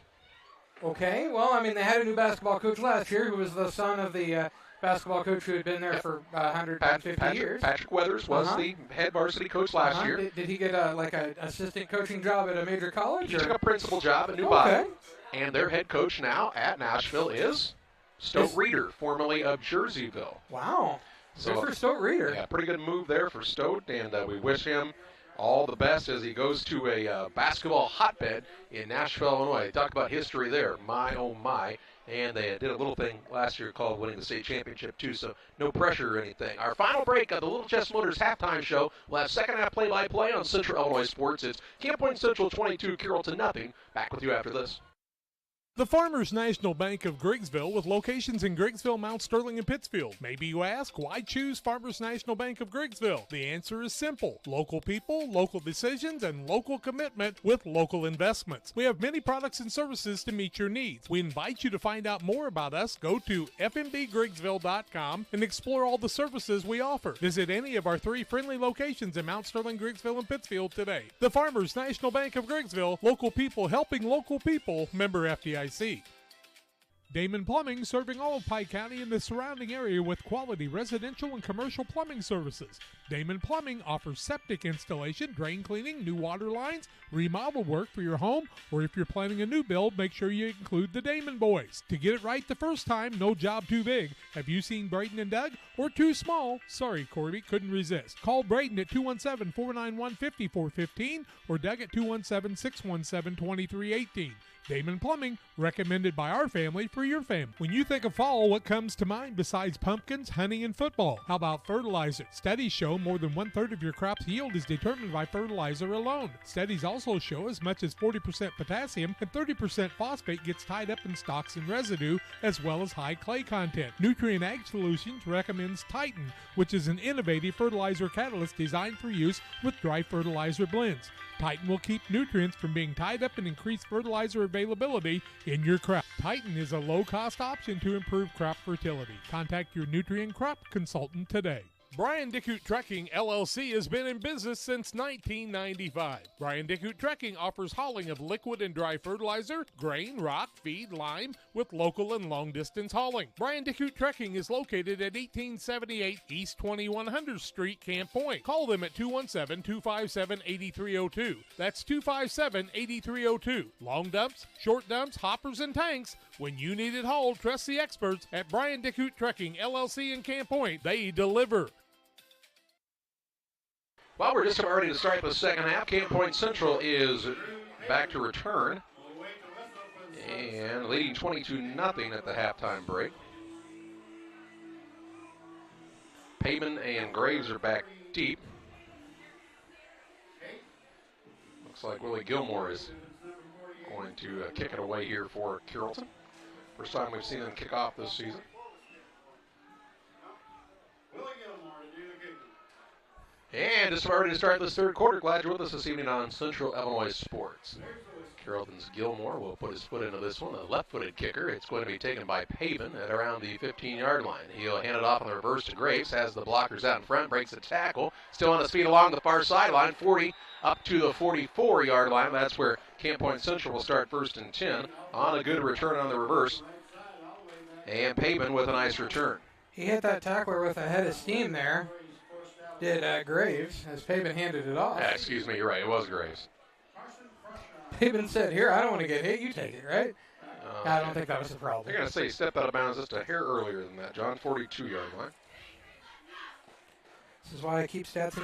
Okay. Well, I mean, they had a new basketball coach last year who was the son of the basketball coach who had been there for 150 years. Patrick Weathers was the head varsity coach last year. Did he get an assistant coaching job at a major college? He took a principal job at New Boston. And their head coach now at Nashville is Stote Reeder, formerly of Jerseyville. Wow. So good for Stote Reeder. Yeah, pretty good move there for Stote, and we wish him all the best as he goes to a basketball hotbed in Nashville, Illinois. Talk about history there. My, oh, my. And they did a little thing last year called winning the state championship, too, so no pressure or anything. Our final break of the Little Chess Motors halftime show. We'll have second half play-by-play on Central Illinois Sports. It's Camp Point Central 22, Carrollton 0. Back with you after this. The Farmers National Bank of Griggsville with locations in Griggsville, Mount Sterling, and Pittsfield. Maybe you ask, why choose Farmers National Bank of Griggsville? The answer is simple. Local people, local decisions, and local commitment with local investments. We have many products and services to meet your needs. We invite you to find out more about us. Go to fmbgriggsville.com and explore all the services we offer. Visit any of our 3 friendly locations in Mount Sterling, Griggsville, and Pittsfield today. The Farmers National Bank of Griggsville, local people helping local people, member FDIC. Damon Plumbing, serving all of Pike County and the surrounding area with quality residential and commercial plumbing services. Damon Plumbing offers septic installation, drain cleaning, new water lines, remodel work for your home, or if you're planning a new build, make sure you include the Damon boys. To get it right the first time, no job too big. Have you seen Braden and Doug? Or too small? Sorry, Corby, couldn't resist. Call Braden at 217-491-5415 or Doug at 217-617-2318. Damon Plumbing, recommended by our family for your family. When you think of fall, what comes to mind besides pumpkins, honey, and football? How about fertilizer? Studies show more than 1/3 of your crop's yield is determined by fertilizer alone. Studies also show as much as 40% potassium and 30% phosphate gets tied up in stalks and residue, as well as high clay content. Nutrient Ag Solutions recommends Titan, which is an innovative fertilizer catalyst designed for use with dry fertilizer blends. Titan will keep nutrients from being tied up and increase fertilizer availability in your crop. Titan is a low-cost option to improve crop fertility. Contact your nutrient crop consultant today. Brian Dickut Trekking LLC has been in business since 1995. Brian Dickut Trekking offers hauling of liquid and dry fertilizer, grain, rock, feed, lime, with local and long-distance hauling. Brian Dickut Trekking is located at 1878 East 2100 Street, Camp Point. Call them at 217-257-8302. That's 257-8302. Long dumps, short dumps, hoppers, and tanks. When you need it hauled, trust the experts at Brian Dickut Trekking LLC in Camp Point. They deliver. Well, we're just about ready to start the second half. Camp Point Central is back to return and leading 22-0 at the halftime break. Pavin and Graves are back deep. Looks like Willie Gilmore is going to kick it away here for Carrollton. First time we've seen them kick off this season. And just about ready to start this third quarter. Glad you're with us this evening on Central Illinois Sports. Carrollton's Gilmore will put his foot into this one, a left-footed kicker. It's going to be taken by Pavin at around the 15-yard line. He'll hand it off on the reverse to Graves, has the blockers out in front, breaks a tackle, still on his feet along the far sideline, 40 up to the 44-yard line. That's where Camp Point Central will start 1st and 10 on a good return on the reverse. And Pavin with a nice return. He hit that tackler with a head of steam there. Did Graves, as Pavin handed it off. Yeah, excuse me, you're right, it was Graves. Pavin said, here, I don't want to get hit, you take it, right? I don't think that was the problem. They're going to say he stepped out of bounds just a hair earlier than that, John, 42-yard line. This is why I keep stats in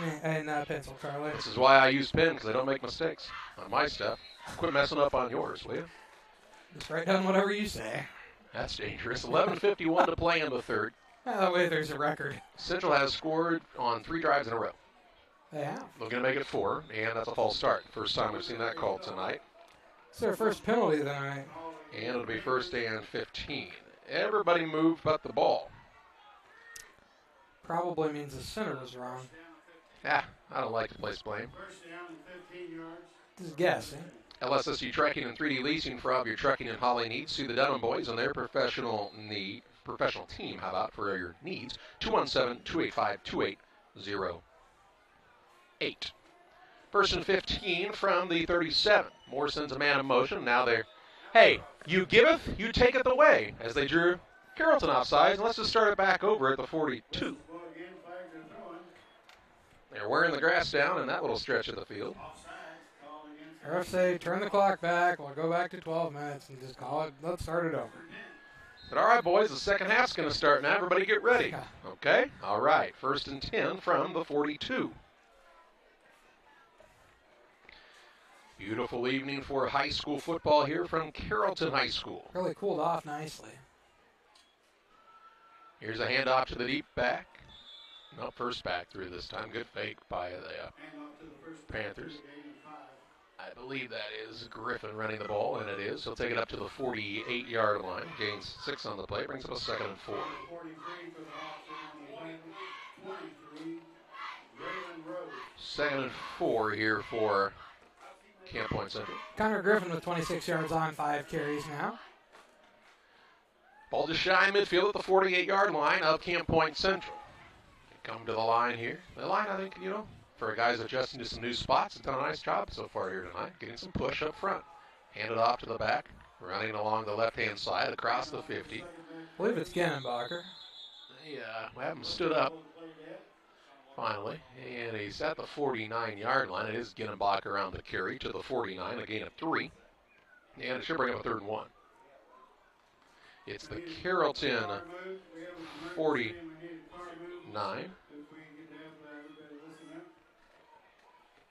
pencil, Charlie. This is why I use pen, because I don't make mistakes on my stuff. Quit messing up on yours, will you? Just write down whatever you say. That's dangerous. 11:51 to play in the third. That way there's a record. Central has scored on 3 drives in a row. They have. Looking to make it 4, and that's a false start. First time we've seen that called tonight. It's their first penalty of the night. And it'll be 1st and 15. Everybody moved but the ball. Probably means the center was wrong. Yeah, I don't like to place blame. Just guessing. LSSU Trucking and 3D Leasing for all of your trucking and hauling needs. See the Dunham boys and their professional team, how about, for your needs. 217-285-2808. 1st and 15 from the 37. Morrison's a man in motion. Now they're, hey, you giveth, you taketh away, as they drew Carrollton offside. And let's just start it back over at the 42. They're wearing the grass down in that little stretch of the field. Refs say, turn the clock back. We'll go back to 12 minutes and just call it. Let's start it over. But all right, boys, the second half's going to start now. Everybody get ready. Okay? All right. 1st and 10 from the 42. Beautiful evening for high school football here from Carrollton High School. Really cooled off nicely. Here's a handoff to the deep back. No, first back through this time. Good fake by the Panthers. I believe that is Griffin running the ball, and it is. He'll take it up to the 48-yard line. Gains 6 on the play. Brings up a 2nd and 4. 2nd and 4 here for Camp Point Central. Connor Griffin with 26 yards on 5 carries now. Ball just shy in midfield at the 48-yard line of Camp Point Central. They come to the line here. The line, I think, for guys adjusting to some new spots, has done a nice job so far here tonight, getting some push up front. Hand it off to the back, running along the left-hand side across the 50. I believe it's Gennenbacher. Yeah, we have him stood up finally, and he's at the 49-yard line. It is Gennenbacher on the carry to the 49, a gain of 3, and it should bring up a 3rd and 1. It's the Carrollton 49.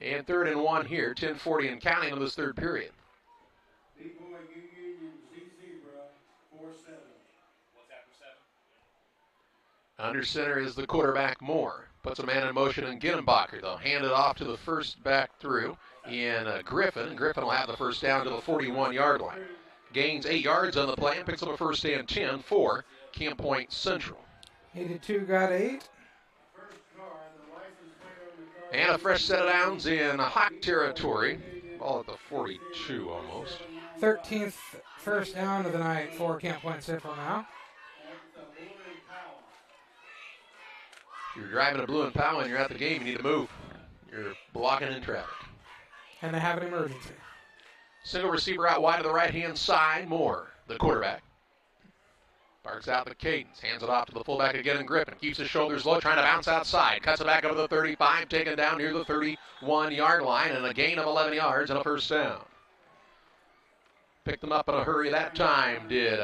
And 3rd and 1 here, 10:40 and counting in this third period. Under center is the quarterback Moore. Puts a man in motion in Gennenbacher. They'll hand it off to the first back through in Griffin. Griffin will have the first down to the 41-yard line. Gains 8 yards on the play and picks up a 1st and 10 for Camp Point Central. 82 got 8. And a fresh set of downs in hot territory. Ball at the 42 almost. 13th first down of the night for Camp Point Central now. If you're driving a blue and pow and you're at the game, you need to move. You're blocking in traffic. And they have an emergency. Single receiver out wide to the right-hand side. Moore, the quarterback. Barks out the cadence. Hands it off to the fullback again and Griffin. Keeps his shoulders low, trying to bounce outside. Cuts it back over the 35, taken down near the 31-yard line, and a gain of 11 yards and a first down. Picked them up in a hurry that time, did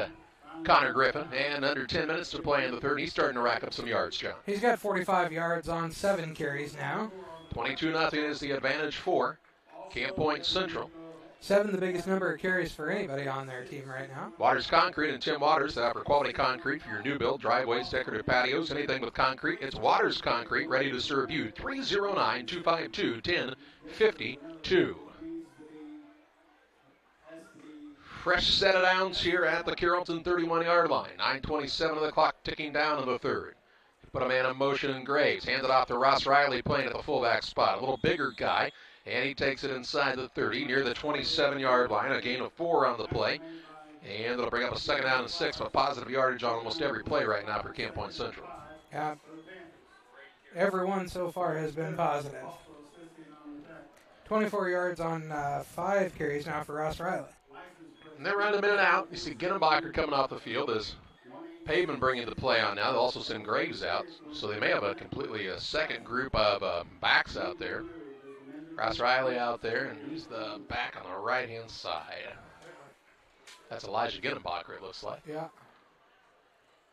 Connor Griffin. And under 10 minutes to play in the third, he's starting to rack up some yards, John. He's got 45 yards on 7 carries now. 22-0 is the advantage for Camp Point Central. 7, the biggest number of carries for anybody on their team right now. Waters Concrete and Tim Waters, they offer quality concrete for your new build, driveways, decorative patios, anything with concrete. It's Waters Concrete, ready to serve you. 309-252-1052. Fresh set of downs here at the Carrollton 31-yard line. 9:27 of the clock ticking down in the third. Put a man in motion in Graves. Hands it off to Ross Riley playing at the fullback spot. A little bigger guy. And he takes it inside the 30, near the 27-yard line. A gain of 4 on the play. And it'll bring up a second down and 6, but positive yardage on almost every play right now for Camp Point Central. Yeah. Everyone so far has been positive. 24 yards on 5 carries now for Ross Riley. And they're running a minute out. You see Ginnebacher coming off the field as Pavement bringing the play on now. They'll also send Graves out, so they may have a completely second group of backs out there. Ross Riley out there, and who's the back on the right-hand side? That's Elijah Ginnebacher, it looks like. Yeah.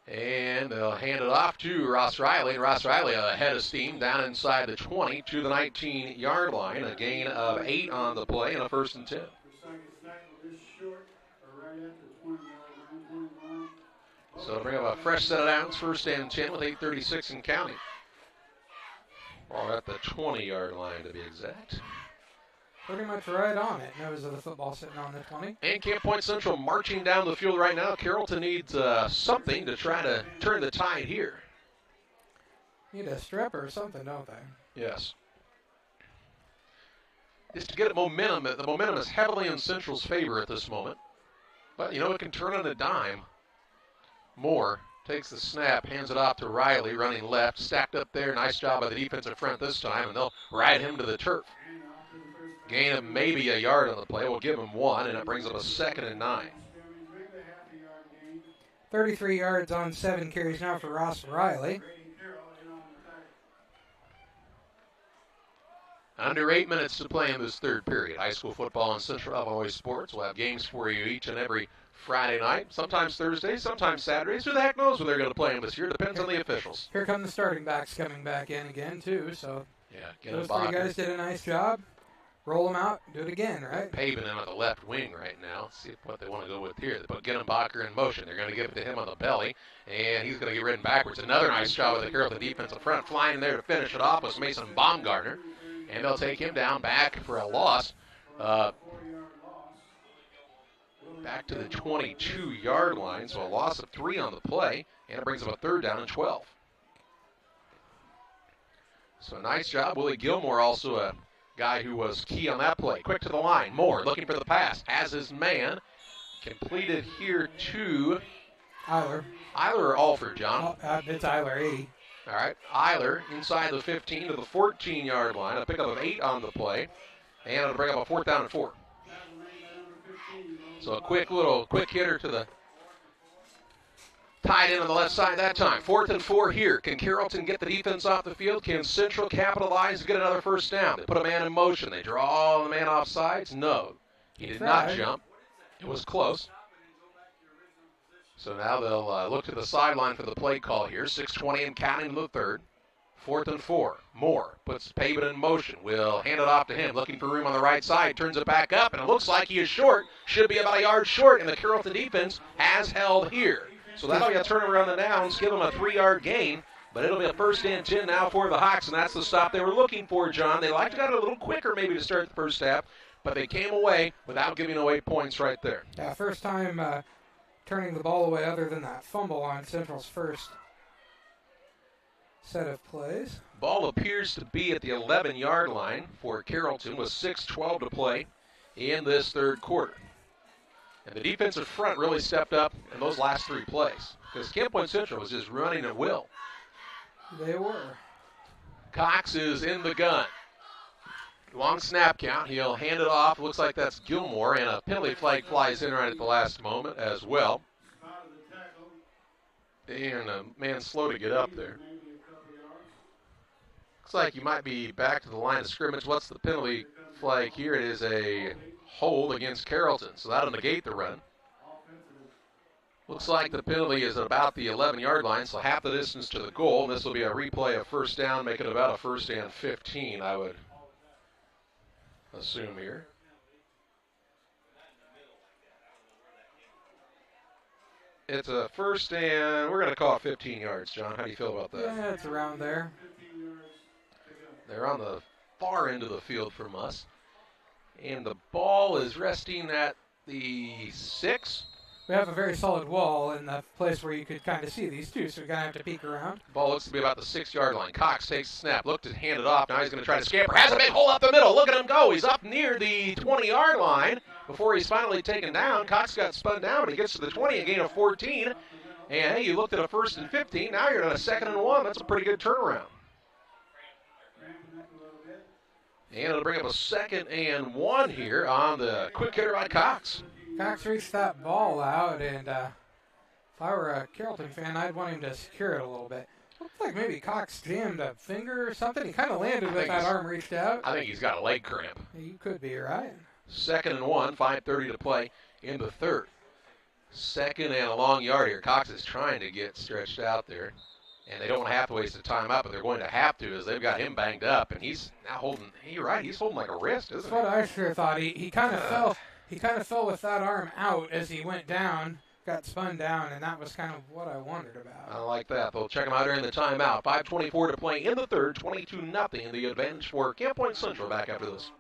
And they'll hand it off to Ross Riley. And Ross Riley ahead of steam down inside the 20 to the 19-yard line. A gain of 8 on the play and a 1st and 10. So it'll bring up a fresh set of downs, 1st and 10 with 8:36 and counting. Or at the 20-yard line to be exact. Pretty much right on it. Nose of the football sitting on the 20. And Camp Point Central marching down the field right now. Carrollton needs something to try to turn the tide here. Need a strip or something, don't they? Yes. Just to get momentum. The momentum is heavily in Central's favor at this moment. But, you know, it can turn on a dime. Moore takes the snap, hands it off to Riley, running left, stacked up there. Nice job by the defensive front this time, and they'll ride him to the turf. Gain of maybe a yard on the play. We'll give him 1, and it brings up a 2nd and 9. 33 yards on 7 carries now for Ross Riley. Under 8 minutes to play in this third period. High school football and Central Illinois sports. We'll have games for you each and every Friday night, sometimes Thursdays, sometimes Saturdays. Who the heck knows where they're going to play them this year? Depends on the officials. Here come the starting backs coming back in again, too. So yeah, those 3 guys did a nice job. Roll them out, do it again, right? Paving them at the left wing right now. See what they want to go with here. They put Ginnebacher in motion. They're going to give it to him on the belly, and he's going to get ridden backwards. Another nice job with the Carrollton defensive front. Flying there to finish it off was Mason Baumgartner, and they'll take him down back for a loss. Back to the 22-yard line, so a loss of 3 on the play, and it brings up a 3rd down and 12. So nice job. Willie Gilmore, also a guy who was key on that play. Quick to the line. Moore looking for the pass. Has his man. Completed here to Eiler. Eiler or Alford, John? It's Eiler, 80. All right. Eiler inside the 15 to the 14-yard line. A pickup of 8 on the play. And it'll bring up a 4th down and 4. So a quick hitter to the tight end on the left side that time. 4th and 4 here. Can Carrollton get the defense off the field? Can Central capitalize and get another 1st down? They put a man in motion. They draw the man off sides. No. He did not jump. It was close. So now they'll look to the sideline for the play call here. 6:20 and counting to the 3rd. 4th and 4. Moore puts Pavement in motion. We'll hand it off to him. Looking for room on the right side. Turns it back up, and it looks like he is short. Should be about a yard short, and the Carrollton defense has held here. So that'll be a turnover on the downs. Give them a 3-yard gain, but it'll be a 1st and 10 now for the Hawks, and that's the stop they were looking for, John. They liked to get a little quicker maybe to start the first half, but they came away without giving away points right there. Yeah, first time turning the ball away other than that fumble on Central's first set of plays. Ball appears to be at the 11-yard line for Carrollton with 6:12 to play in this third quarter. And the defensive front really stepped up in those last 3 plays because Camp Point Central was just running at will. They were. Cox is in the gun. Long snap count. He'll hand it off. Looks like that's Gilmore, and a penalty flag flies in right at the last moment as well. And a man slow to get up there. Looks like you might be back to the line of scrimmage. What's the penalty flag here? It is a hold against Carrollton, so that'll negate the run. Looks like the penalty is at about the 11-yard line, so half the distance to the goal. And this will be a replay of first down, make it about a first and 15, I would assume here. It's a first and we're going to call it 15 yards, John. How do you feel about that? Yeah, it's around there. They're on the far end of the field from us. And the ball is resting at the 6. We have a very solid wall in the place where you could kind of see these two, so we're going to have to peek around. Ball looks to be about the 6-yard line. Cox takes the snap, looked to hand it off. Now he's going to try to scamper. Has a big hole up the middle. Look at him go. He's up near the 20-yard line before he's finally taken down. Cox got spun down, but he gets to the 20, a gain of 14. And, hey, you looked at a first and 15. Now you're on a 2nd and 1. That's a pretty good turnaround. And it'll bring up a 2nd and 1 here on the quick hitter by Cox. Cox reached that ball out, and if I were a Carrollton fan, I'd want him to secure it a little bit. Looks like maybe Cox jammed a finger or something. He kind of landed with that arm reached out. I think he's got a leg cramp. You could be right. 2nd and 1, 5:30 to play in the 3rd. 2nd and a long yard here. Cox is trying to get stretched out there, and they don't want to have to waste a timeout, but they're going to have to as they've got him banged up, and he's now holding. You're right. He's holding like a wrist, isn't he? That's what I sure thought. He kind of fell. He kind of fell with that arm out as he went down, got spun down, and that was kind of what I wondered about. I like that. They'll check him out during the timeout. 5:24 to play in the 3rd, 22-0. The advantage for Camp Point Central back after this.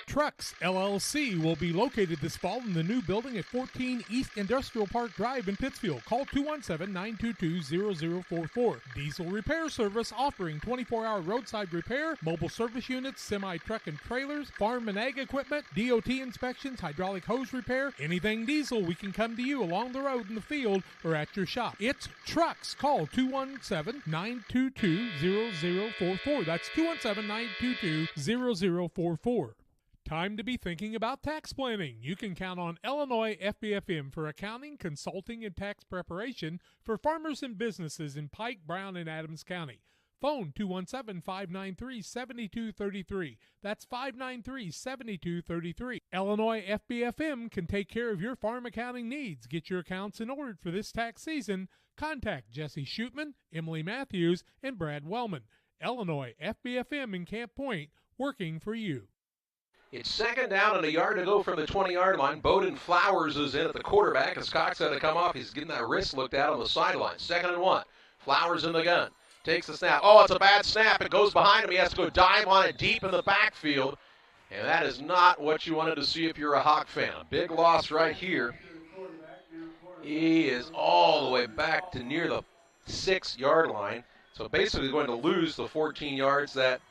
Trucks LLC will be located this fall in the new building at 14 East Industrial Park Drive in Pittsfield. Call 217-922-0044. Diesel repair service offering 24-hour roadside repair, mobile service units, semi-truck and trailers, farm and ag equipment, DOT inspections, hydraulic hose repair, anything diesel, we can come to you along the road in the field or at your shop. It's Trucks. Call 217-922-0044. That's 217-922-0044. Time to be thinking about tax planning. You can count on Illinois FBFM for accounting, consulting, and tax preparation for farmers and businesses in Pike, Brown, and Adams County. Phone 217-593-7233. That's 593-7233. Illinois FBFM can take care of your farm accounting needs. Get your accounts in order for this tax season. Contact Jesse Shootman, Emily Matthews, and Brad Wellman. Illinois FBFM in Camp Point, working for you. It's 2nd down and a yard to go from the 20-yard line. Bowden Flowers is in at the quarterback as Cox had to come off. He's getting that wrist looked at on the sideline. 2nd and 1. Flowers in the gun. Takes the snap. Oh, it's a bad snap. It goes behind him. He has to go dive on it deep in the backfield. And that is not what you wanted to see if you're a Hawk fan. A big loss right here. He is all the way back to near the 6-yard line. So basically going to lose the 14 yards that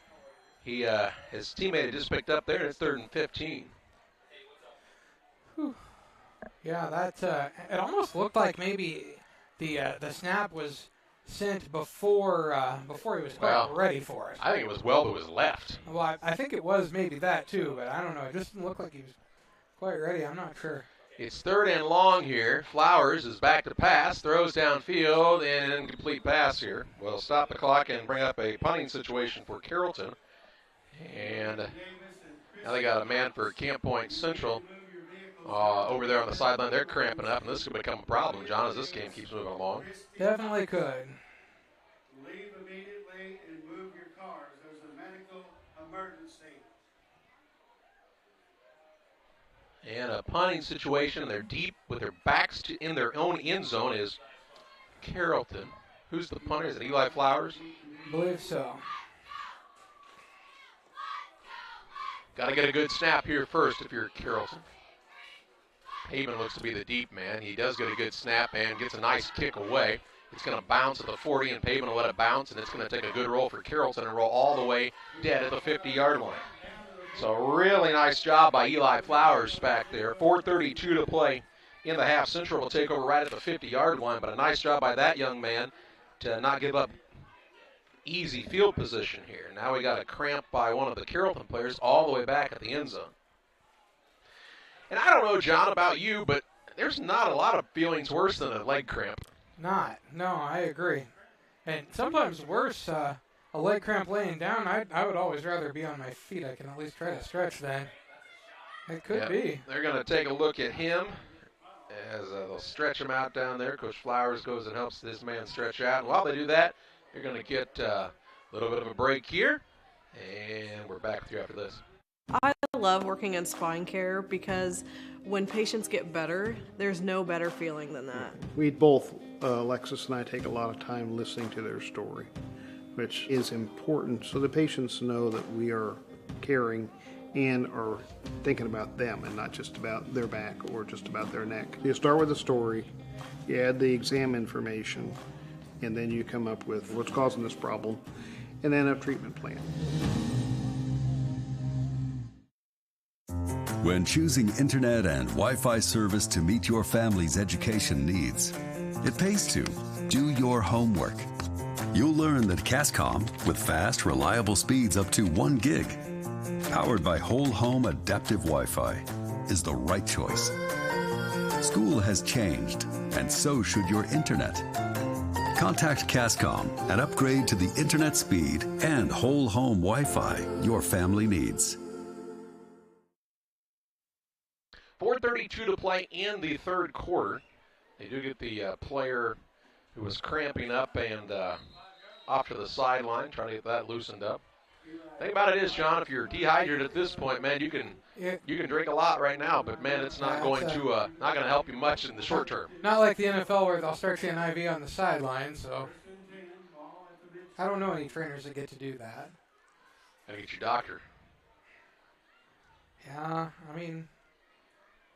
his teammate had just picked up there, and it's 3rd and 15. Whew. Yeah, that it almost looked like maybe the snap was sent before he was quite ready for it. I think it was well to his left. Well, I think it was maybe that too, but I don't know. It just didn't look like he was quite ready. I'm not sure. It's 3rd and long here. Flowers is back to pass, throws downfield, and an incomplete pass here. We'll stop the clock and bring up a punting situation for Carrollton. And now they got a man for Camp Point Central over there on the sideline. They're cramping up, and this could become a problem, John, as this game keeps moving along. Definitely could. Leave immediately and move your cars. There's a medical emergency. And a punting situation. They're deep with their backs in their own end zone is Carrollton. Who's the punter? Is it Eli Flowers? I believe so. Got to get a good snap here first if you're Carrollton. Pavement looks to be the deep man. He does get a good snap and gets a nice kick away. It's going to bounce at the 40, and Pavement will let it bounce, and it's going to take a good roll for Carrollton and roll all the way dead at the 50-yard line. So really nice job by Eli Flowers back there. 4:32 to play in the half. Central will take over right at the 50-yard line, but a nice job by that young man not give up easy field position here. Now we got a cramp by one of the Carrollton players all the way back at the end zone. And I don't know, John, about you, but there's not a lot of feelings worse than a leg cramp. No, I agree. And sometimes worse, a leg cramp laying down, I would always rather be on my feet. I can at least try to stretch then. It could be. They're going to take a look at him as they'll stretch him out down there. Coach Flowers goes and helps this man stretch out. And while they do that, you're going to get a little bit of a break here, and we're back with you after this. I love working in spine care because when patients get better, there's no better feeling than that. We both, Alexis and I, take a lot of time listening to their story, which is important so the patients know that we are caring and are thinking about them and not just about their back or just about their neck. You start with the story, you add the exam information, and then you come up with what's causing this problem, and then a treatment plan. When choosing internet and Wi-Fi service to meet your family's education needs, it pays to do your homework. You'll learn that Cascom, with fast, reliable speeds up to 1 gig, powered by whole home adaptive Wi-Fi, is the right choice. School has changed, and so should your internet. Contact Cascom and upgrade to the internet speed and whole home Wi-Fi your family needs. 4:32 to play in the third quarter. They do get the player who was cramping up and off to the sideline, trying to get that loosened up. The thing about it is, John, if you're dehydrated at this point, man, you can drink a lot right now, but man, it's not going to help you much in the short term. Not like the NFL where they'll start you an IV on the sideline. So I don't know any trainers that get to do that. Gotta get your doctor. Yeah, I mean,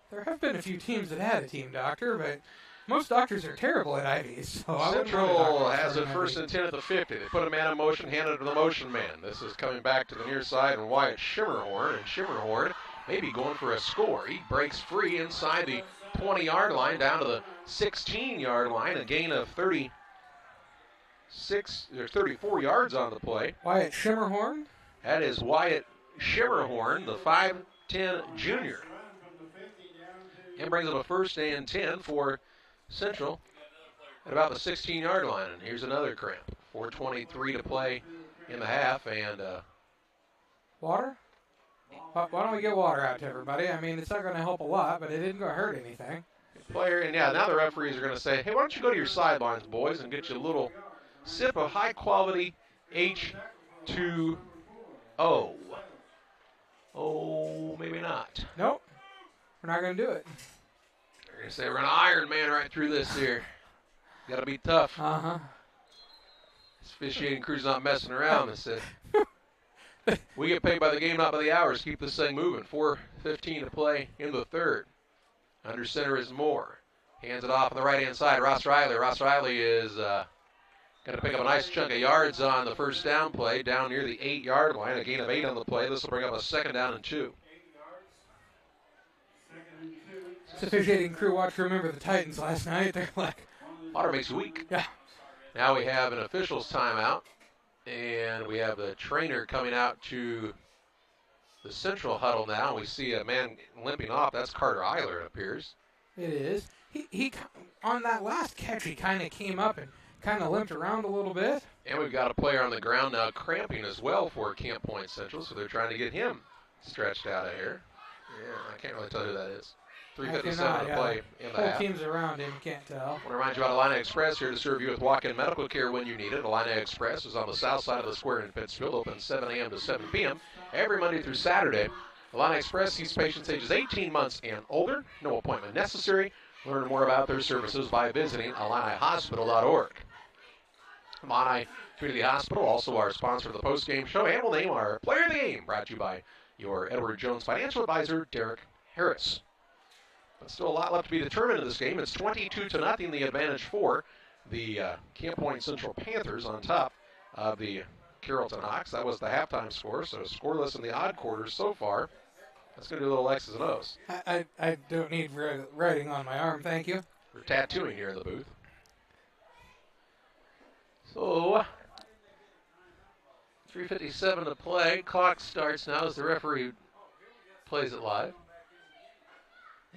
there have been a few teams that had a team doctor, but most doctors are terrible at IVs. So Central has it 1st and 10 at the 50. They put a man in motion, handed it to the motion man. This is coming back to the near side, and Wyatt Shimmerhorn. And Shimmerhorn maybe going for a score. He breaks free inside the 20-yard line down to the 16-yard line, a gain of 34 yards on the play. Wyatt Shimmerhorn? That is Wyatt Shimmerhorn, the 5'10 junior. And brings up a 1st and 10 for Central at about the 16-yard line. And here's another cramp. 4:23 to play in the half. And water? Why don't we get water out to everybody? I mean, it's not going to help a lot, but it isn't going to hurt anything. Player, and now the referees are going to say, hey, why don't you go to your sidelines, boys, and get you a little sip of high-quality H2O. Oh, maybe not. Nope. We're not going to do it. They're going to say we're going to Iron Man right through this here. Got to be tough. Uh-huh. This officiating crew's not messing around. They said, we get paid by the game, not by the hours. Keep this thing moving. 4:15 to play in the third. Under center is Moore. Hands it off on the right-hand side. Ross Riley. Ross Riley is going to pick up a nice chunk of yards on the first down play, down near the 8-yard line. A gain of 8 on the play. This will bring up a 2nd down and 2. This officiating crew watched Remember the Titans last night. They're like, water makes you weak. Yeah. Now we have an official's timeout, and we have the trainer coming out to the central huddle now. We see a man limping off. That's Carter Eiler, it appears. It is. He on that last catch, he kind of came up and kind of limped around a little bit. And we've got a player on the ground now cramping as well for Camp Point Central, so they're trying to get him stretched out of here. Yeah, I can't really tell who that is. 3:57 to play in the half. Whole team's around him, can't tell. I want to remind you about Illini Express, here to serve you with walk-in medical care when you need it. Illini Express is on the south side of the square in Pittsfield, open 7 a.m. to 7 p.m. every Monday through Saturday. Illini Express sees patients ages 18 months and older. No appointment necessary. Learn more about their services by visiting IlliniHospital.org. Illini Community Hospital, also our sponsor of the post-game show, and we'll name our player of the game, brought to you by your Edward Jones financial advisor, Derek Harris. But still a lot left to be determined in this game. It's 22-0, the advantage for the Camp Point Central Panthers on top of the Carrollton Hawks. That was the halftime score, so scoreless in the odd quarters so far. That's going to do a little X's and O's. I don't need writing on my arm, thank you. We're tattooing here in the booth. So, 3:57 to play. Clock starts now as the referee plays it live.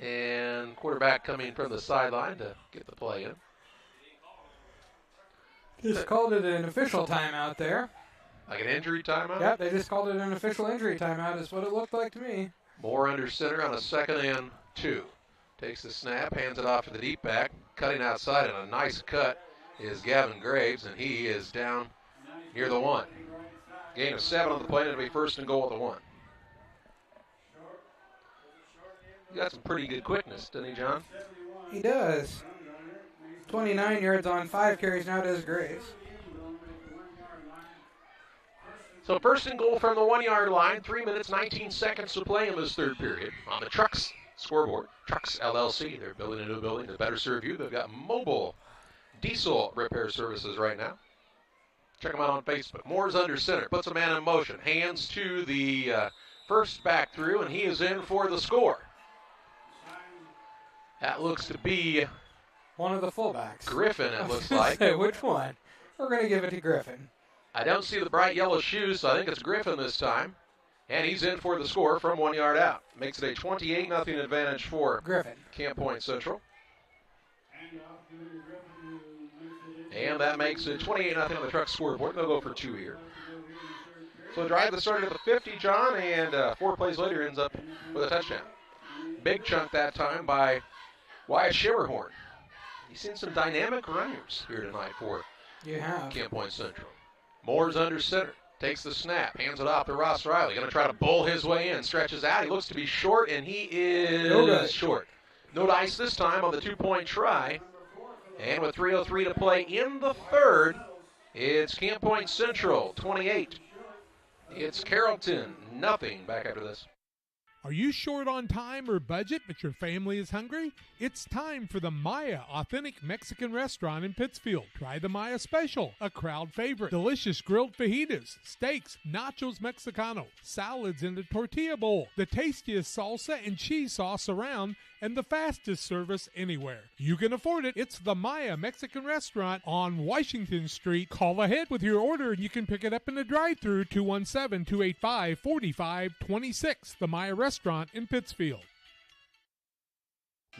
And quarterback coming from the sideline to get the play in. Just called it an official timeout there. Like an injury timeout? Yep, they just called it an official injury timeout is what it looked like to me. Moore under center on a 2nd and 2. Takes the snap, hands it off to the deep back. Cutting outside and a nice cut is Gavin Graves, and he is down near the 1. Gain of 7 on the play, and it'll be 1st and goal at the 1. He got some pretty good quickness, doesn't he, John? He does. 29 yards on 5 carries now does Graves. So 1st and goal from the 1-yard line. 3 minutes, 19 seconds to play in this third period. On the Trucks scoreboard, Trucks LLC. They're building a new building to better serve you. They've got mobile diesel repair services right now. Check them out on Facebook. Moore's under center, puts a man in motion. Hands to the first back through, and he is in for the score. That looks to be one of the fullbacks. Griffin, it looks like. Say, which one? We're going to give it to Griffin. I don't see the bright yellow shoes, so I think it's Griffin this time. And he's in for the score from 1 yard out. Makes it a 28-0 advantage for Griffin. Camp Point Central. And that makes it 28-0 on the Truck scoreboard. They'll go for 2 here. So a drive that started at the 50, John, and 4 plays later ends up with a touchdown. Big chunk that time by Wyatt Shimmerhorn. You've seen some dynamic runners here tonight for Camp Point Central. Moore's under center. Takes the snap. Hands it off to Ross Riley. Going to try to bowl his way in. Stretches out. He looks to be short, and he is short. No dice this time on the 2-point try. And with 3:03 to play in the third, it's Camp Point Central 28. It's Carrollton, nothing back after this. Are you short on time or budget, but your family is hungry? It's time for the Maya Authentic Mexican Restaurant in Pittsfield. Try the Maya Special, a crowd favorite. Delicious grilled fajitas, steaks, nachos Mexicano, salads in a tortilla bowl, the tastiest salsa and cheese sauce around, and the fastest service anywhere. You can afford it. It's the Maya Mexican Restaurant on Washington Street. Call ahead with your order and you can pick it up in the drive-thru, 217-285-4526. The Maya Restaurant in Pittsfield.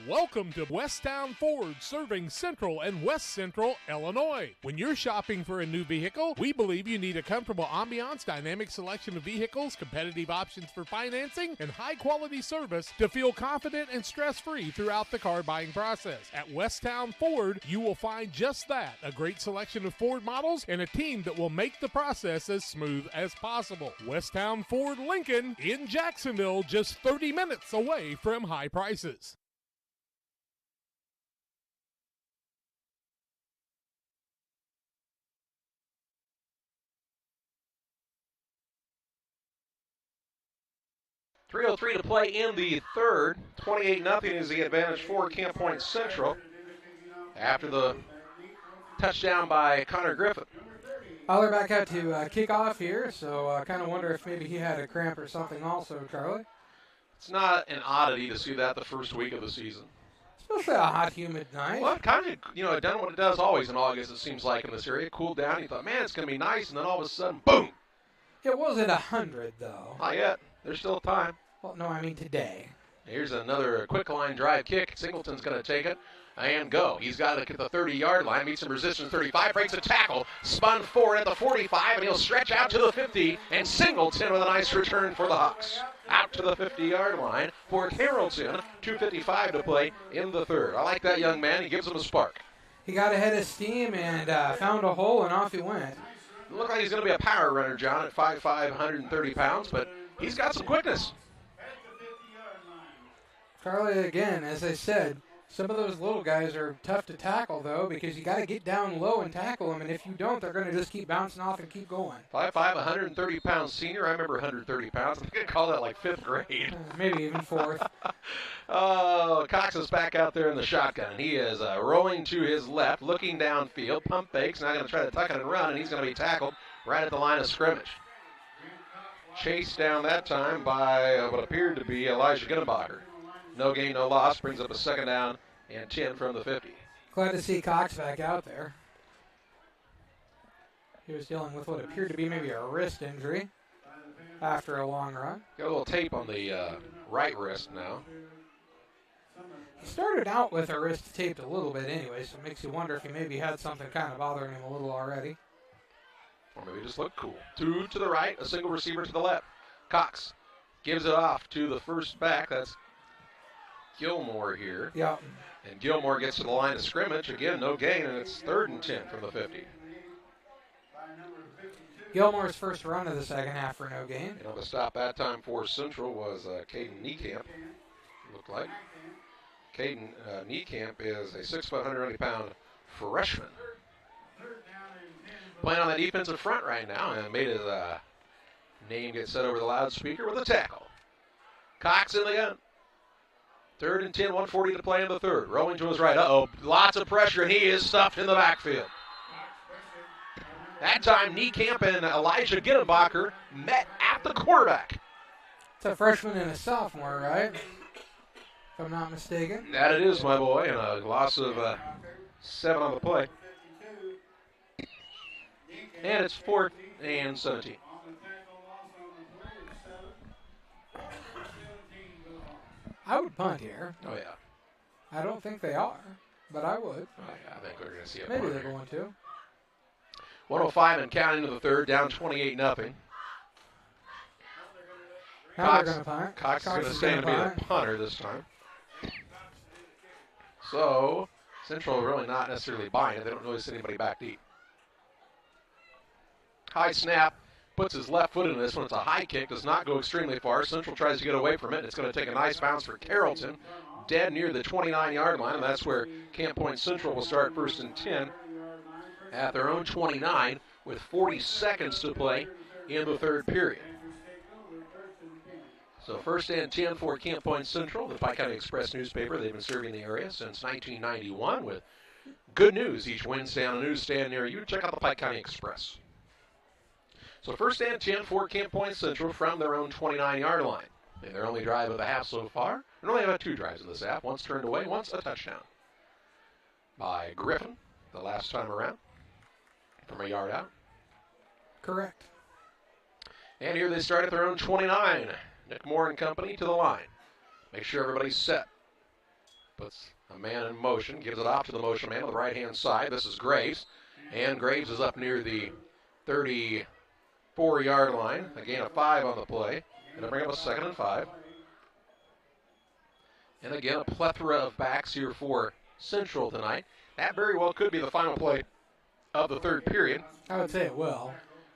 Welcome to Westtown Ford, serving Central and West Central Illinois. When you're shopping for a new vehicle, we believe you need a comfortable ambiance, dynamic selection of vehicles, competitive options for financing, and high-quality service to feel confident and stress-free throughout the car buying process. At Westtown Ford, you will find just that, a great selection of Ford models and a team that will make the process as smooth as possible. Westtown Ford Lincoln in Jacksonville, just 30 minutes away from high prices. .303 to play in the third. 28-0 is the advantage for Camp Point Central after the touchdown by Connor Griffin. Aller back had to kick off here, so I kind of wonder if maybe he had a cramp or something also, Charlie. It's not an oddity to see that the first week of the season. Especially a hot, humid night. Well, it kind of, done what it does always in August, it seems like, in this area. Cooled down. You thought, man, it's going to be nice, and then all of a sudden, boom. It wasn't 100, though. Not yet. There's still time. Well, no, I mean today. Here's another quick line drive kick. Singleton's going to take it and go. He's got it at the 30-yard line. Meets some resistance. 35. Breaks a tackle. Spun forward at the 45, and he'll stretch out to the 50. And Singleton with a nice return for the Hawks. Out to the 50-yard line for Carrollton. 2:55 to play in the third. I like that young man. He gives him a spark. He got ahead of steam and found a hole, and off he went. It looked like he's going to be a power runner, John, at 5'5", 130 pounds, but he's got some quickness. Charlie, again, as I said, some of those little guys are tough to tackle, though, because you got to get down low and tackle them, and if you don't, they're going to just keep bouncing off and keep going. 5'5", 130-pound senior. I remember 130 pounds. I think I call that like 5th grade. Maybe even 4th. Oh, Cox is back out there in the shotgun. He is rolling to his left, looking downfield. Pump fakes, now going to try to tuck it and run, and he's going to be tackled right at the line of scrimmage. Chased down that time by what appeared to be Elijah Gunnebacher. No gain, no loss. Brings up a 2nd down and 10 from the 50. Glad to see Cox back out there. He was dealing with what appeared to be maybe a wrist injury after a long run. Got a little tape on the right wrist now. He started out with a wrist taped a little bit anyway, so it makes you wonder if he maybe had something kind of bothering him a little already. Or maybe just look cool. 2 to the right, a single receiver to the left. Cox gives it off to the first back. That's Gilmore here. Yeah. And Gilmore gets to the line of scrimmage. Again, no gain, and it's 3rd and 10 from the 50. Gilmore's first run of the second half for no gain. You know, the stop that time for Central was Caden Niekamp, looked like. Caden Niekamp is a 6', 190-pound freshman. Playing on the defensive front right now and made his name get set over the loudspeaker with a tackle. Cox in the gun. 3rd and 10, 1:40 to play in the third. Rolling to his right. Uh-oh, lots of pressure, and he is stuffed in the backfield. That time, Niekamp and Elijah Gittenbacher met at the quarterback. It's a freshman and a sophomore, right? If I'm not mistaken. That it is, my boy, and a loss of 7 on the play. And it's 4th and 17. I would punt here. Oh, yeah. I don't think they are, but I would. Oh, yeah, I think we're going to see it. Maybe they're going to. 105 and counting to the third, down 28-0. Now they're going to punt. Cox is going to stand to be the punter this time. So, Central really not necessarily buying it. They don't notice anybody back deep. High snap, puts his left foot in this one. It's a high kick, does not go extremely far. Central tries to get away from it. It's going to take a nice bounce for Carrollton, dead near the 29-yard line, and that's where Camp Point Central will start 1st and 10 at their own 29 with 40 seconds to play in the third period. So 1st and 10 for Camp Point Central, the Pike County Express newspaper. They've been serving the area since 1991 with good news each Wednesday on a newsstand near you. Check out the Pike County Express. So 1st and 10 for Camp Point Central from their own 29-yard line. And their only drive of the half so far. They only have had 2 drives in this half. Once turned away, once a touchdown by Griffin the last time around from a yard out. Correct. And here they start at their own 29. Nick Moore and company to the line. Make sure everybody's set. Puts a man in motion, gives it off to the motion man on the right-hand side. This is Graves. And Graves is up near the 34-yard line. A gain of 5 on the play. Going to bring up a 2nd and 5. And again, a plethora of backs here for Central tonight. That very well could be the final play of the third period. I would say it will.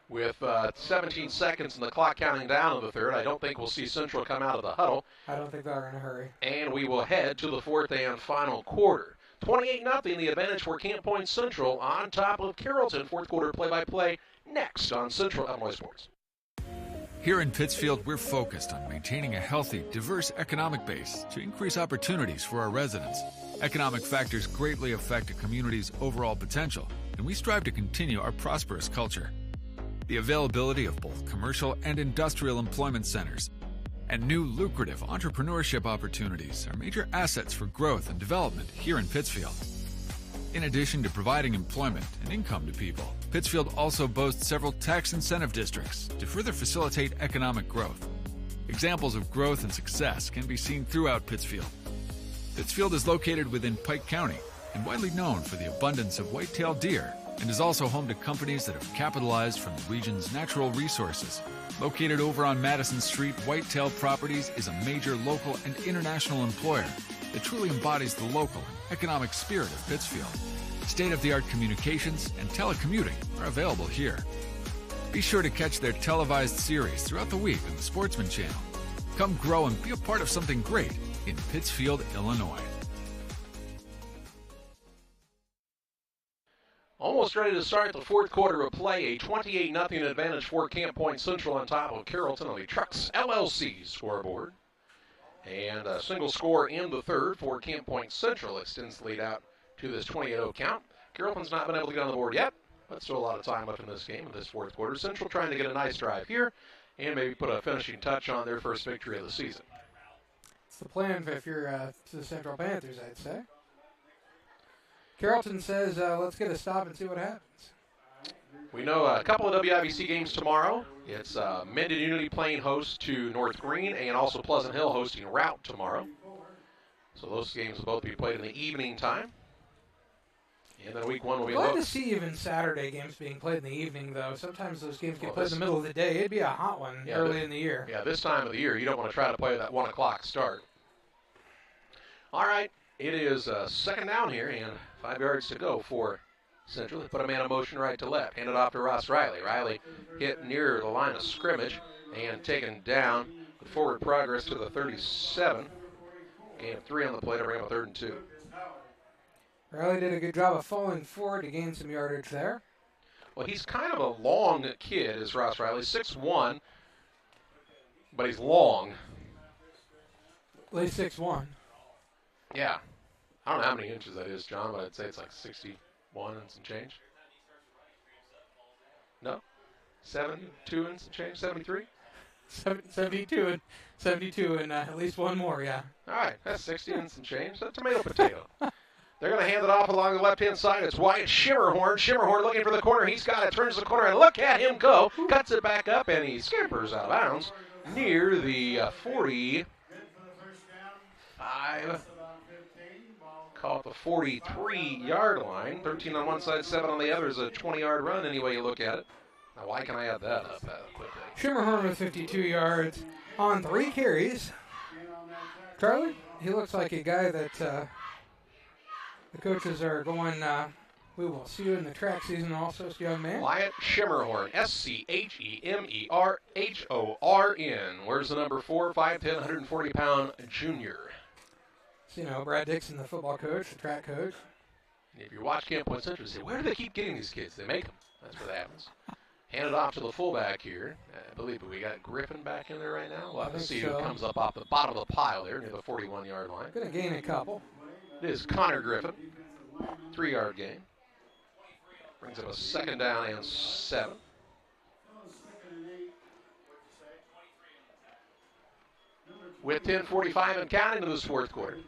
With 17 seconds and the clock counting down in the third, I don't think we'll see Central come out of the huddle. I don't think they're in a hurry. And we will head to the 4th and final quarter. 28-0, the advantage for Camp Point Central on top of Carrollton. 4th quarter play-by-play next on Central Illinois Sports. Here in Pittsfield, we're focused on maintaining a healthy, diverse economic base to increase opportunities for our residents. Economic factors greatly affect a community's overall potential, and we strive to continue our prosperous culture. The availability of both commercial and industrial employment centers and new lucrative entrepreneurship opportunities are major assets for growth and development here in Pittsfield. In addition to providing employment and income to people, Pittsfield also boasts several tax incentive districts to further facilitate economic growth. Examples of growth and success can be seen throughout Pittsfield. Pittsfield is located within Pike County and widely known for the abundance of white-tailed deer, and is also home to companies that have capitalized from the region's natural resources. Located over on Madison Street, Whitetail Properties is a major local and international employer that truly embodies the local and economic spirit of Pittsfield. State-of-the-art communications and telecommuting are available here. Be sure to catch their televised series throughout the week on the Sportsman Channel. Come grow and be a part of something great in Pittsfield, Illinois. Almost ready to start the 4th quarter of play. A 28-0 advantage for Camp Point Central on top of Carrollton on the Trucks LLC scoreboard. And a single score in the third for Camp Point Central extends the lead out to this 28-0 count. Carrollton's not been able to get on the board yet, but still a lot of time left in this game, in this 4th quarter. Central trying to get a nice drive here and maybe put a finishing touch on their first victory of the season. It's the plan if you're the Central Panthers, I'd say. Carrollton says, let's get a stop and see what happens. We know a couple of WIVC games tomorrow. It's Mendon Unity playing host to North Green, and also Pleasant Hill hosting Route tomorrow. So those games will both be played in the evening time. And then week 1 will be glad to see even Saturday games being played in the evening, though. Sometimes those games get played in the middle of the day. It'd be a hot one early in the year. Yeah, this time of the year, you don't want to try to play that 1 o'clock start. All right, it is second down here, and 5 yards to go for Central. They put a man in motion right to left. Hand it off to Ross Riley. Riley hit near the line of scrimmage and taken down. Forward progress to the 37. Gain of 3 on the play to bring up a 3rd and 2. Riley did a good job of falling forward to gain some yardage there. Well, he's kind of a long kid, is Ross Riley. 6'1", but he's long. At least 6'1". Yeah. I don't know how many inches that is, John, but I'd say it's like 61 and some change. No? 72 and some change? 73? 72 and at least one more, yeah. All right, that's 60 and some change. That's tomato potato. They're going to hand it off along the left-hand side. It's Wyatt Shimmerhorn. Shimmerhorn looking for the corner. He's got it, turns the corner, and look at him go. Cuts it back up, and he scampers out of bounds near the 45. Call it the 43-yard line. 13 on one side, 7 on the other is a 20-yard run any way you look at it. Now, why can I add that up quickly? Shimmerhorn with 52 yards on 3 carries. Charlie, he looks like a guy that the coaches are going, we will see you in the track season also, young man. Wyatt Shimmerhorn, Schemerhorn. Where's the number 4, 5'10", 140-pound junior? So, you know, Brad Dixon, the football coach, the track coach. And if you watch Camp Point Central, you say, where do they keep getting these kids? They make them. That's what happens. Hand it off to the fullback here. I believe we got Griffin back in there right now. We'll have to see who comes up off the bottom of the pile there near the 41-yard line. Going to gain a couple. It is Connor Griffin. 3-yard gain. Brings up a 2nd down and 7. With 10:45 and counting to this 4th quarter.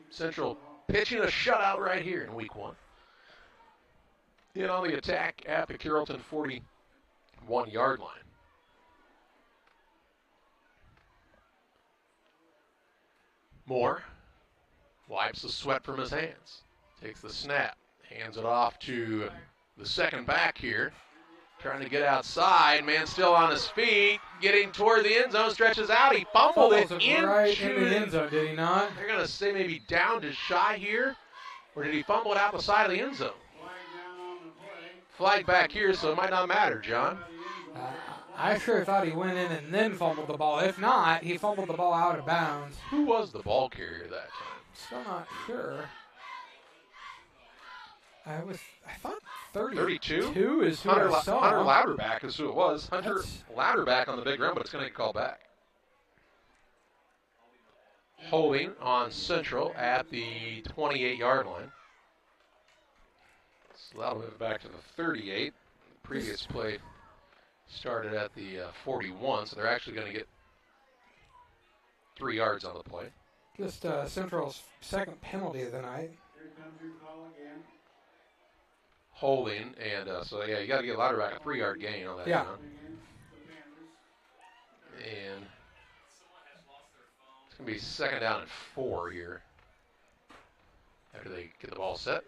Central pitching a shutout right here in week 1. In on the attack at the Carrollton 41-yard line. Moore wipes the sweat from his hands. Takes the snap. Hands it off to the second back here. Trying to get outside. Man still on his feet. Getting toward the end zone. Stretches out. He fumbled it right into the end zone, did he not? They're going to say maybe down to shy here. Or did he fumble it out the side of the end zone? Flag back here, so it might not matter, John. I sure thought he went in and then fumbled the ball. If not, he fumbled the ball out of bounds. Who was the ball carrier that time? Still not sure. I thought 32 is who I saw. Hunter Louderback is who it was. Hunter Louderback on the big run, but it's going to get called back. Holding on Central at the 28-yard line. So that'll move back to the 38. The previous play started at the 41, so they're actually going to get 3 yards on the play. Just Central's 2nd penalty of the night. Holding, and so yeah, you got to get Louderback a 3-yard gain on that. Yeah. And it's going to be 2nd down and 4 here after they get the ball set.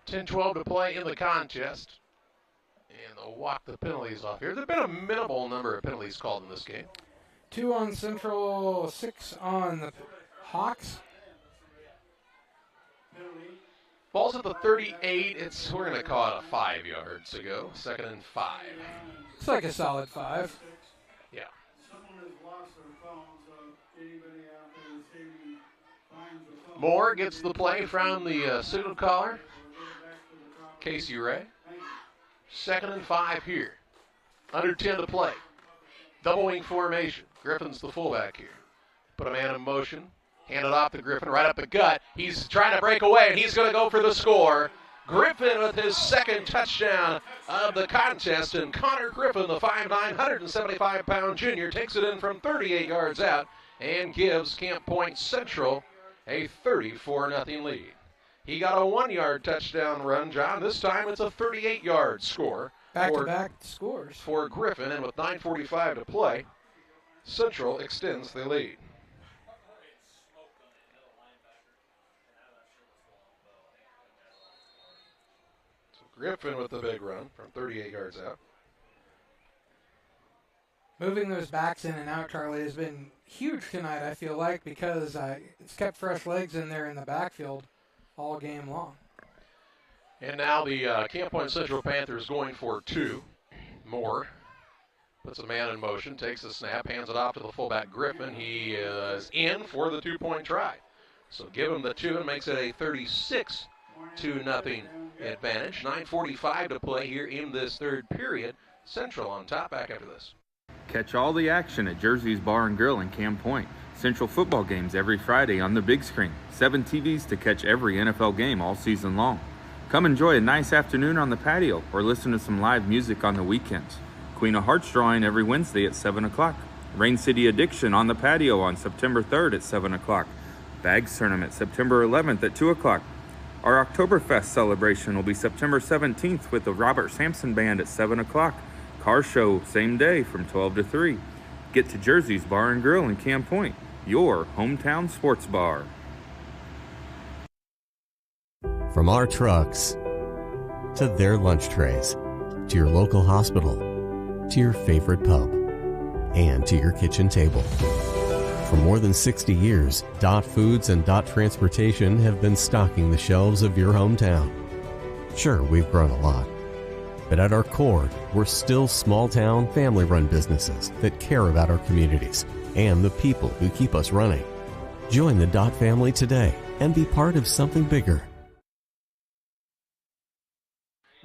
10-12 to play in the contest. And they'll walk the penalties off here. There have been a minimal number of penalties called in this game. 2 on Central, 6 on the Hawks. Ball's at the 38. We're going to call it a 5 yards to go. 2nd and 5. It's like a solid 5. Yeah. Moore gets the play from the signal caller, Casey Ray. 2nd and 5 here. Under 10 to play. Double wing formation. Griffin's the fullback here. Put a man in motion. Hand it off to Griffin, right up the gut. He's trying to break away, and he's going to go for the score. Griffin with his 2nd touchdown of the contest, and Connor Griffin, the 5'9", 175-pound junior, takes it in from 38 yards out and gives Camp Point Central a 34-0 lead. He got a 1-yard touchdown run, John. This time it's a 38-yard score. Back-to-back scores. For Griffin, and with 9:45 to play, Central extends the lead. So Griffin with the big run from 38 yards out. Moving those backs in and out, Charlie, has been huge tonight, I feel like, because it's kept fresh legs in there in the backfield all game long. And now the Camp Point Central Panthers going for 2 more. Puts a man in motion, takes the snap, hands it off to the fullback Griffin. He is in for the 2-point try. So give him the 2 and makes it a 36-0 advantage. 9:45 to play here in this third period. Central on top back after this. Catch all the action at Jersey's Bar and Grill in Camp Point. Central football games every Friday on the big screen. 7 TVs to catch every NFL game all season long. Come enjoy a nice afternoon on the patio or listen to some live music on the weekends. Queen of Hearts drawing every Wednesday at 7 o'clock. Rain City Addiction on the patio on September 3rd at 7 o'clock. Bags Tournament September 11th at 2 o'clock. Our Oktoberfest celebration will be September 17th with the Robert Sampson Band at 7 o'clock. Car show same day from 12 to 3. Get to Jersey's Bar and Grill in Camp Point, your hometown sports bar. From our trucks to their lunch trays, to your local hospital, to your favorite pub, and to your kitchen table. For more than 60 years, Dot Foods and Dot Transportation have been stocking the shelves of your hometown. Sure, we've grown a lot, but at our core, we're still small-town, family-run businesses that care about our communities and the people who keep us running. Join the Dot family today and be part of something bigger.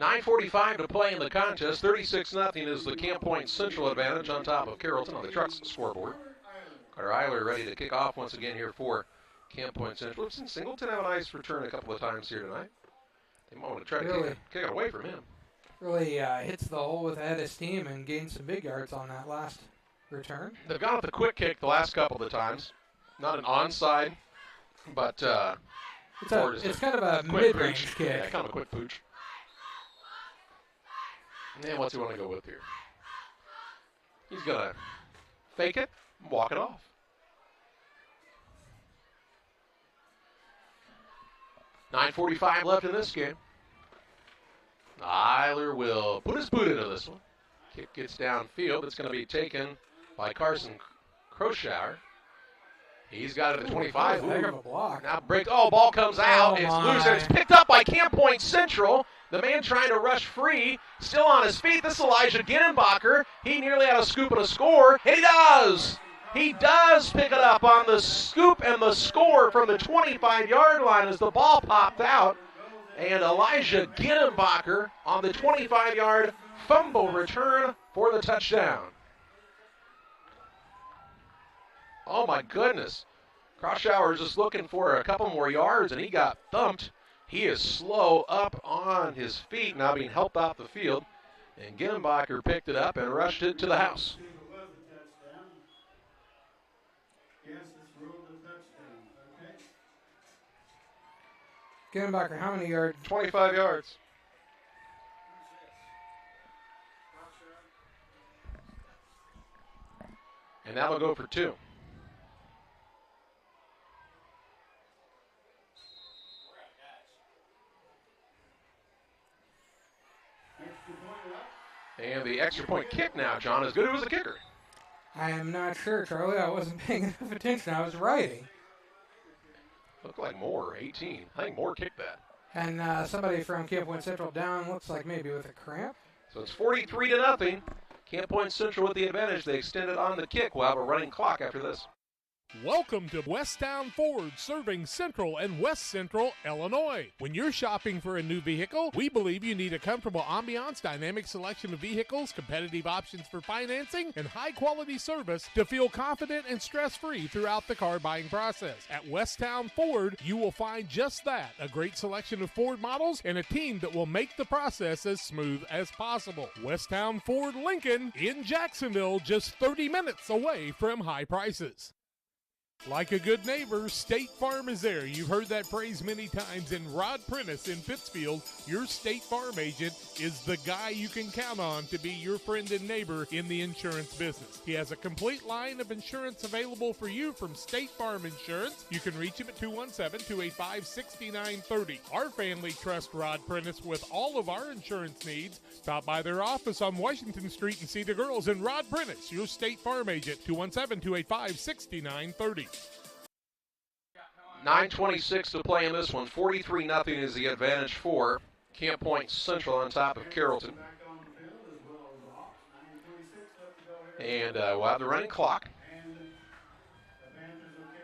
9:45 to play in the contest. 36-0 is the Camp Point Central advantage on top of Carrollton on the Trucks scoreboard. Carter Eiler ready to kick off once again here for Camp Point Central. We've seen Singleton have a nice return a couple of times here tonight. They might want to try to kick it away from him. Really hits the hole with the head of steam and gains some big yards on that last return. They've gone with the quick kick the last couple of times. Not an onside, but it's kind of a mid-range kick. Yeah, kind of a quick pooch. And what's he want to go with here? He's going to fake it and walk it off. $9:45 left in this game. Eiler will put his boot into this one. Kick gets downfield. It's going to be taken by Carson Croshower. He's got it at the 25. Heck of a block. Now breaks. Oh, ball comes out. It's loose. And it's picked up by Camp Point Central. The man trying to rush free, still on his feet. This is Elijah Ginnenbacher. He nearly had a scoop and a score, and he does. He does pick it up on the scoop and the score from the 25-yard line as the ball popped out. And Elijah Ginnenbacher on the 25-yard fumble return for the touchdown. Oh, my goodness. Croshower is just looking for a couple more yards, and he got thumped. He is slow up on his feet, now being helped off the field. And Ginnenbacher picked it up and rushed it to the house. Ginnenbacher, how many yards? 25 yards. And that'll go for 2. And the extra point kick now, John, is good. Who was the kicker? I am not sure, Charlie. I wasn't paying enough attention. I was writing. Looked like Moore, 18. I think Moore kicked that. And somebody from Camp Point Central down, looks like maybe with a cramp. So it's 43-0. Camp Point Central with the advantage. They extended on the kick. We'll have a running clock after this. Welcome to Westtown Ford, serving Central and West Central Illinois. When you're shopping for a new vehicle, we believe you need a comfortable ambiance, dynamic selection of vehicles, competitive options for financing, and high-quality service to feel confident and stress-free throughout the car buying process. At Westtown Ford, you will find just that, a great selection of Ford models and a team that will make the process as smooth as possible. Westtown Ford Lincoln in Jacksonville, just 30 minutes away from high prices. Like a good neighbor, State Farm is there. You've heard that phrase many times. And Rod Prentice in Pittsfield, your State Farm agent, is the guy you can count on to be your friend and neighbor in the insurance business. He has a complete line of insurance available for you from State Farm Insurance. You can reach him at 217-285-6930. Our family trusts Rod Prentice with all of our insurance needs. Stop by their office on Washington Street and see the girls. And Rod Prentice, your State Farm agent, 217-285-6930. 9:26 to play in this one. 43-0 is the advantage for Camp Point Central on top of Carrollton. And we'll have the running clock.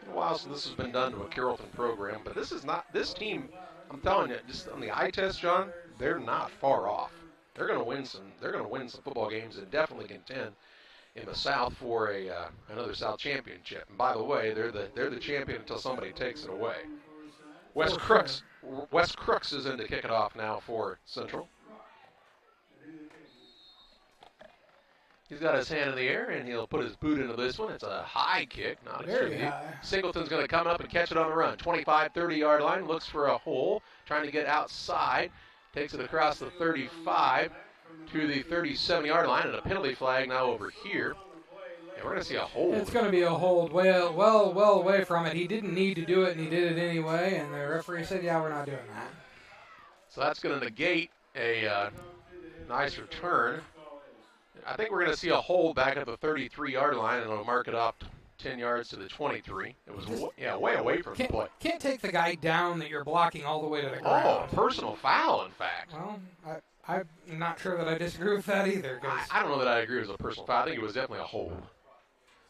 A while since this has been done to a Carrollton program, but this team, I'm telling you, just on the eye test, John, they're not far off. They're going to win some football games and definitely contend in the South for another South championship. And by the way, they're the champion until somebody takes it away. Wes Crooks is in to kick it off now for Central. He's got his hand in the air, and he'll put his boot into this one. It's a high kick, not extremely deep. Singleton's going to come up and catch it on the run. 25, 30-yard line, looks for a hole, trying to get outside. Takes it across the 35 to the 37-yard line, and a penalty flag now over here. And we're going to see a hold. It's going to be a hold well away from it. He didn't need to do it, and he did it anyway, and the referee said, yeah, we're not doing that. So that's going to negate a nice return. I think we're going to see a hold back at the 33-yard line, and it'll mark it up 10 yards to the 23. It was way away from the play. Can't take the guy down that you're blocking all the way to the ground. Oh, personal foul, in fact. Well, I'm not sure that I disagree with that either. I don't know that I agree it was a personal foul. I think it was definitely a hold.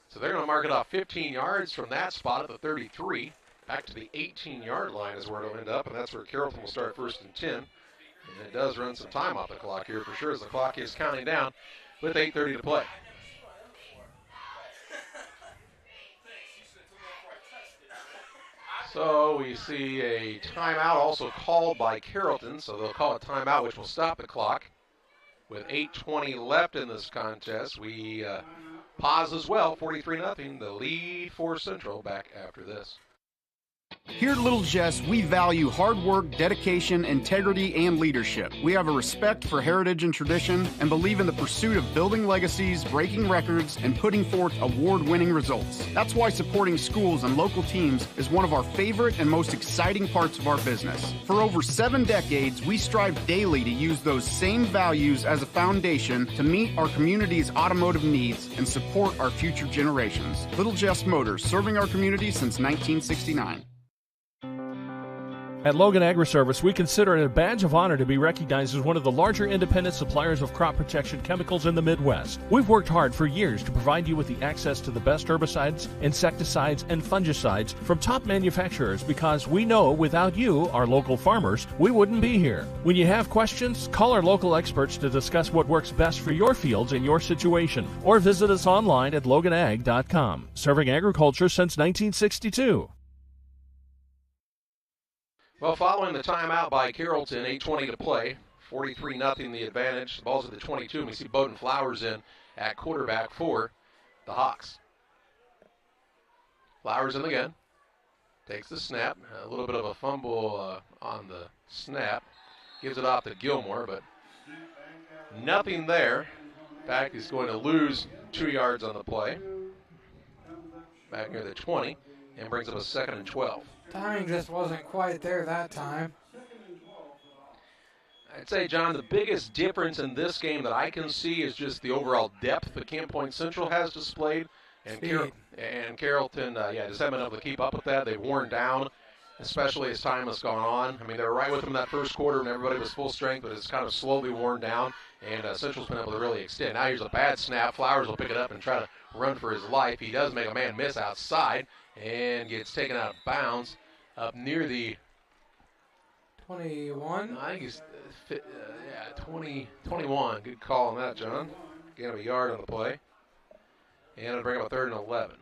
So they're going to mark it off 15 yards from that spot at the 33. Back to the 18-yard line is where it'll end up, and that's where Carrollton will start 1st and 10. And it does run some time off the clock here for sure as the clock is counting down with 8:30 to play. So we see a timeout also called by Carrollton, so they'll call a timeout, which will stop the clock. With 8:20 left in this contest, we pause as well. 43-0, the lead for Central back after this. Here at Little Jess, we value hard work, dedication, integrity, and leadership. We have a respect for heritage and tradition and believe in the pursuit of building legacies, breaking records, and putting forth award-winning results. That's why supporting schools and local teams is one of our favorite and most exciting parts of our business. For over 7 decades, we strive daily to use those same values as a foundation to meet our community's automotive needs and support our future generations. Little Jess Motors, serving our community since 1969. At Logan Agri-Service, we consider it a badge of honor to be recognized as one of the larger independent suppliers of crop protection chemicals in the Midwest. We've worked hard for years to provide you with the access to the best herbicides, insecticides, and fungicides from top manufacturers because we know without you, our local farmers, we wouldn't be here. When you have questions, call our local experts to discuss what works best for your fields and your situation, or visit us online at loganag.com. Serving agriculture since 1962. Well, following the timeout by Carrollton, 8:20 to play, 43-0 the advantage. The ball's at the 22, and we see Bowden Flowers in at quarterback for the Hawks. Flowers in again. Takes the snap. A little bit of a fumble on the snap. Gives it off to Gilmore, but nothing there. In fact, he's going to lose 2 yards on the play. Back near the 20, and brings up a 2nd and 12. Timing just wasn't quite there that time. I'd say, John, the biggest difference in this game that I can see is just the overall depth that Camp Point Central has displayed. And Carrollton, just haven't been able to keep up with that. They've worn down, especially as time has gone on. I mean, they were right with them that first quarter and everybody was full strength, but it's kind of slowly worn down. And Central's been able to really extend. Now here's a bad snap. Flowers will pick it up and try to run for his life. He does make a man miss outside and gets taken out of bounds up near the 21. I think he's 21. Good call on that, John. Gain of a yard on the play. And it'll bring up a 3rd and 11.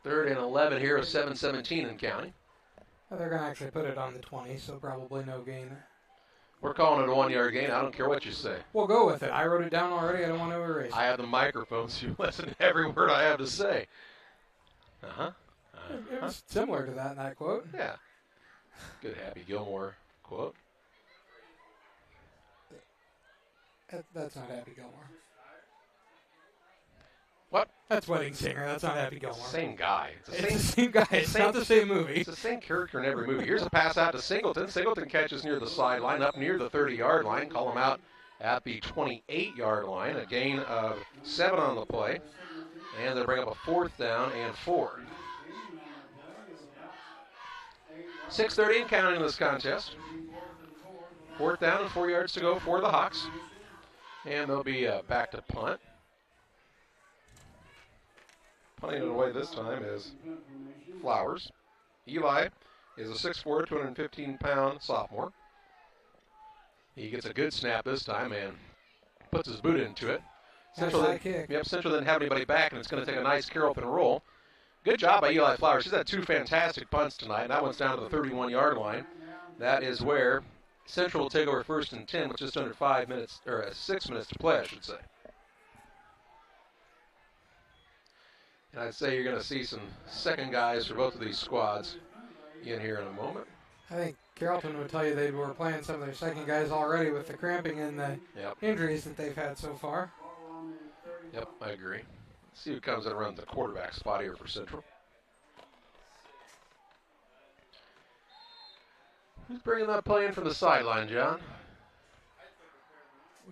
3rd and 11 here of 7:17 in counting. They're going to actually put it on the 20, so probably no gain. We're calling it a 1-yard gain. I don't care what you say. We'll go with it. I wrote it down already. I don't want to erase it. I have the microphone, so you listen to every word I have to say. It was similar to that quote. Yeah. Good Happy Gilmore quote. That's not Happy Gilmore. What? That's Wedding Singer. That's not Happy Gilmore. Same guy. It's the same guy. It's not the same movie. It's the same character in every movie. Here's a pass out to Singleton. Singleton catches near the sideline, up near the 30-yard line. Call him out at the 28-yard line. A gain of 7 on the play. And they bring up a 4th down and 4. 6:30 and counting in this contest. 4th down and 4 yards to go for the Hawks. And they'll be back to punt. Punting it away this time is Flowers. Eli is a 6'4", 215-pound sophomore. He gets a good snap this time and puts his boot into it. Central didn't have anybody back, and it's going to take a nice Carrollton roll. Good job by Eli Flowers. She's had 2 fantastic punts tonight. That one's down to the 31-yard line. That is where Central will take over 1st and 10 with just under 5 minutes, or 6 minutes to play, I should say. And I'd say you're going to see some second guys for both of these squads in here in a moment. I think Carrollton would tell you they were playing some of their second guys already with the cramping and the injuries that they've had so far. Yep, I agree. Let's see who comes in and runs the quarterback spot here for Central. Who's bringing that play in from the sideline, John?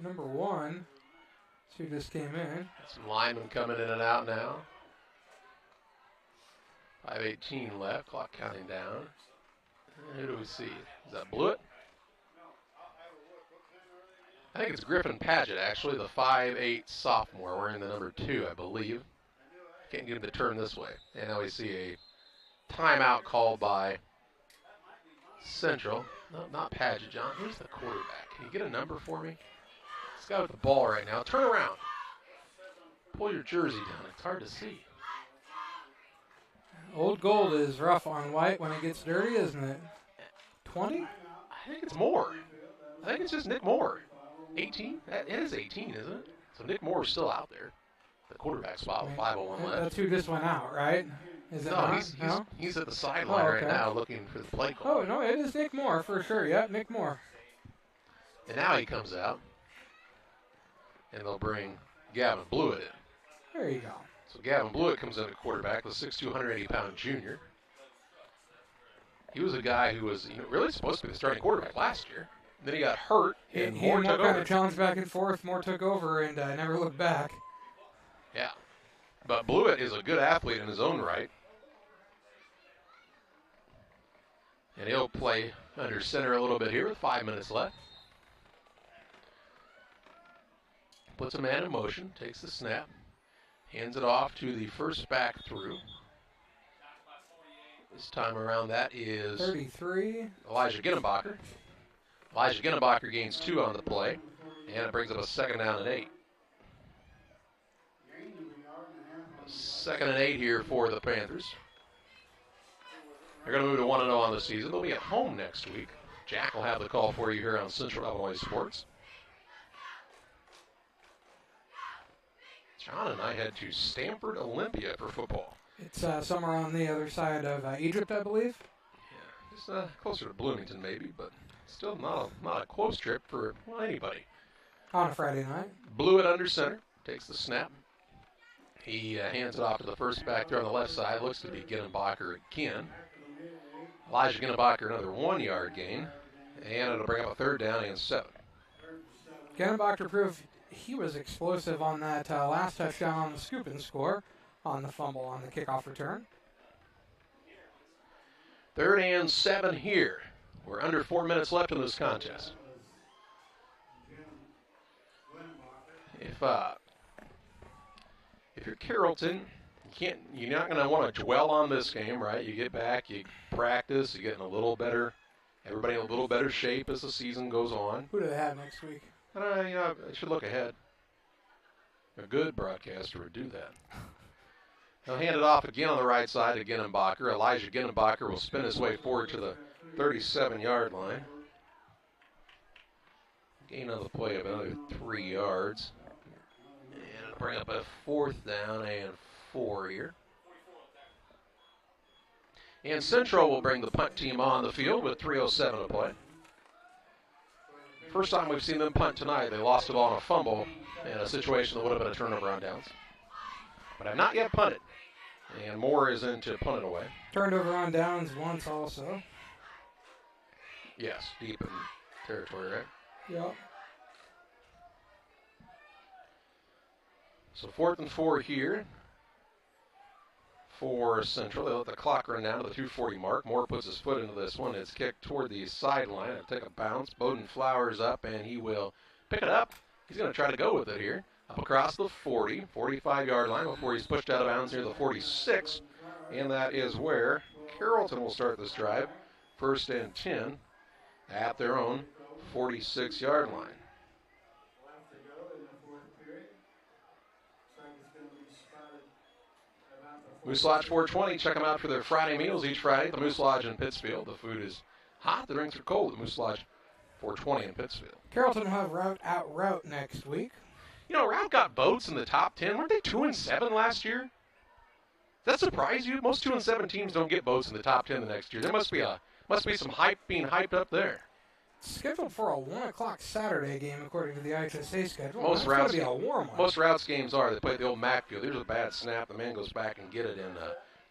Number 1, who just came in. Some linemen coming in and out now. 5:18 left, clock counting down. Who do we see? Is that Blewett? I think it's Griffin Paget, actually, the 5'8" sophomore, wearing the number 2, I believe. Can't get him to turn this way. And now we see a timeout called by Central. No, not Paget, John. Who's the quarterback? Can you get a number for me? This guy with the ball right now. Turn around. Pull your jersey down. It's hard to see. Old gold is rough on white when it gets dirty, isn't it? 20? I think it's more. I think it's just Nick Moore. 18? It is 18, isn't it? So Nick Moore's still out there. The quarterback spot with 5:01 left. That's who just went out, right? Is it no, he's at the sideline right now looking for the play call. Oh, no, it is Nick Moore for sure. Yep, Nick Moore. And now he comes out. And they'll bring Gavin Blewett in. There you go. So Gavin Blewett comes in at quarterback, the 6'2", 180-pound junior. He was a guy who was really supposed to be the starting quarterback last year. Then he got hurt, and Moore took over. Kind of challenged back and forth. Moore took over and never looked back. Yeah. But Blewett is a good athlete in his own right. And he'll play under center a little bit here with 5 minutes left. Puts a man in motion, takes the snap, hands it off to the first back through. This time around, that is 33. Elijah Ginnebacher. Elijah Ginnebacher gains 2 on the play, and it brings up a 2nd down and 8. 2nd and 8 here for the Panthers. They're going to move to 1-0 on the season. They'll be at home next week. Jack will have the call for you here on Central Illinois Sports. John and I head to Stamford, Olympia for football. It's somewhere on the other side of Egypt, I believe. Yeah, just closer to Bloomington maybe, but still not a close trip for anybody. On a Friday night. Blewett under center, takes the snap. He hands it off to the first back there on the left side. Looks to be Ginnebacher again. Elijah Ginnebacher another 1-yard gain, and it'll bring up a 3rd down and 7. Ginnebacher proved he was explosive on that last touchdown on the scoop and score on the fumble on the kickoff return. 3rd and 7 here. We're under 4 minutes left in this contest. If you're Carrollton, you're not going to want to dwell on this game, right? You get back, you practice, you get in a little better, everybody in a little better shape as the season goes on. Who do they have next week? I should look ahead. A good broadcaster would do that. He'll hand it off again on the right side to Ginnebacher. Elijah Ginnebacher will spin his way forward to the 37-yard line. Gain on the play of another 3 yards. And it'll bring up a 4th down and 4 here. And Central will bring the punt team on the field with 3:07 to play. First time we've seen them punt tonight. They lost the ball on a fumble in a situation that would have been a turnover on downs. But have not yet punted. And Moore is in to punt it away. Turned over on downs once also. Yes, deep in territory, right? Yep. So 4th and 4 here for Central. They let the clock run down to the 2:40 mark. Moore puts his foot into this one. It's kicked toward the sideline. It'll take a bounce. Bowden Flowers up, and he will pick it up. He's going to try to go with it here. Up across the 40, 45-yard line before he's pushed out of bounds near the 46. And that is where Carrollton will start this drive. 1st and 10 at their own 46-yard line. Moose Lodge 420, check them out for their Friday meals each Friday at the Moose Lodge in Pittsfield. The food is hot, the drinks are cold at Moose Lodge 420 in Pittsfield. Carrollton will have route next week. You know, Route got boats in the top 10. Weren't they 2-7 last year? Does that surprise you? Most 2-7 teams don't get boats in the top 10 the next year. There must be some hype being hyped up there. Scheduled for a 1 o'clock Saturday game according to the IHSA schedule. Most routes be a warm one. Most routes games are. They play at the old Mac field. There's a bad snap. The man goes back and get it in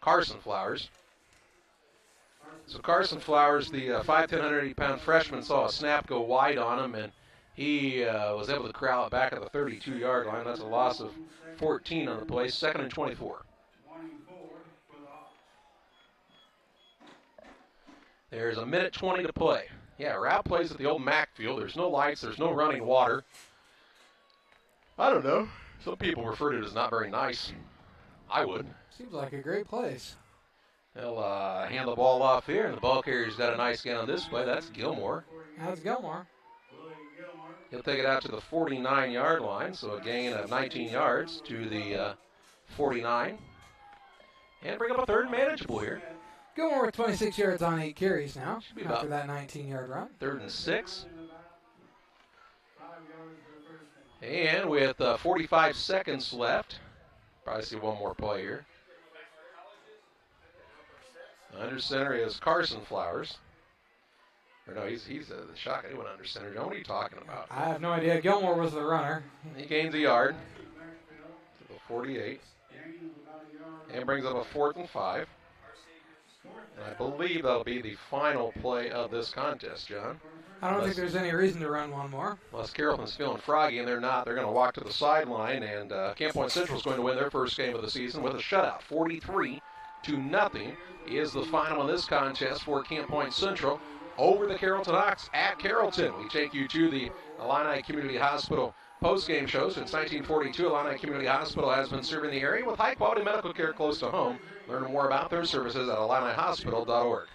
Carson Flowers. So Carson Flowers, the 5'10", 180-pound freshman, saw a snap go wide on him, and he was able to corral it back at the 32-yard line. That's a loss of 14 on the play. 2nd and 24. There's 1:20 to play. Yeah, route plays at the old Mac field. There's no lights. There's no running water. I don't know. Some people refer to it as not very nice. I would. Seems like a great place. They'll hand the ball off here, and the ball carrier's got a nice gain on this play. That's Gilmore. That's Gilmore. He'll take it out to the 49-yard line, so a gain of 19 yards to the 49. And bring up a 3rd manageable here. Gilmore with 26 yards on 8 carries now be after that 19-yard run. 3rd and 6. And with 45 seconds left, probably see one more play here. Under center is Carson Flowers. Or no, he's the shotgun. He went under center. John, what are you talking about? I have no idea. Gilmore was the runner. He gains a yard to the 48. And brings up a 4th and 5. And I believe that'll be the final play of this contest, John. I don't think there's any reason to run one more. Unless Carrollton's feeling froggy, and they're not. They're going to walk to the sideline, and Camp Point Central is going to win their first game of the season with a shutout. 43-0 is the final in this contest for Camp Point Central over the Carrollton Hawks at Carrollton. We take you to the Illini Community Hospital post-game show. Since 1942, Illini Community Hospital has been serving the area with high-quality medical care close to home. Learn more about their services at IlliniHospital.org.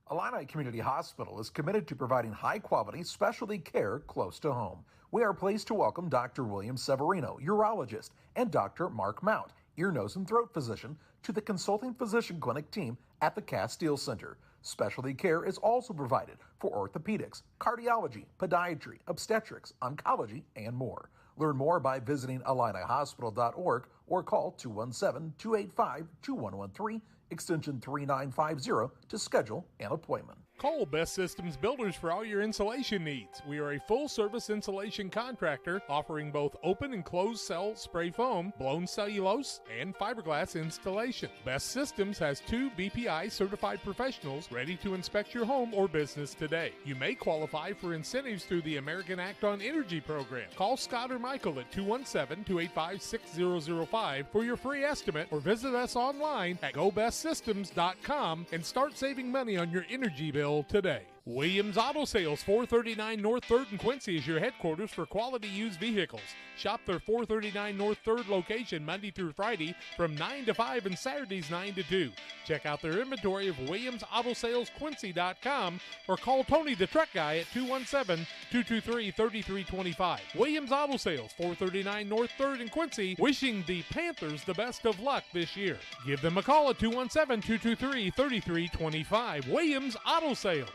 Illini Community Hospital is committed to providing high-quality specialty care close to home. We are pleased to welcome Dr. William Severino, urologist, and Dr. Mark Mount, ear, nose, and throat physician, to the consulting physician clinic team at the Castile Center. Specialty care is also provided for orthopedics, cardiology, podiatry, obstetrics, oncology, and more. Learn more by visiting IlliniHospital.org or call 217-285-2113, extension 3950 to schedule an appointment. Call Best Systems Builders for all your insulation needs. We are a full-service insulation contractor offering both open and closed cell spray foam, blown cellulose, and fiberglass installation. Best Systems has 2 BPI certified professionals ready to inspect your home or business today. You may qualify for incentives through the American Act on Energy program. Call Scott or Michael at 217-285-6005 for your free estimate, or visit us online at gobestsystems.com and start saving money on your energy bill today. Williams Auto Sales, 439 North 3rd in Quincy is your headquarters for quality used vehicles. Shop their 439 North 3rd location Monday through Friday from 9 to 5 and Saturdays 9 to 2. Check out their inventory of WilliamsAutoSalesQuincy.com or call Tony the Truck Guy at 217-223-3325. Williams Auto Sales, 439 North 3rd in Quincy, wishing the Panthers the best of luck this year. Give them a call at 217-223-3325. Williams Auto Sales.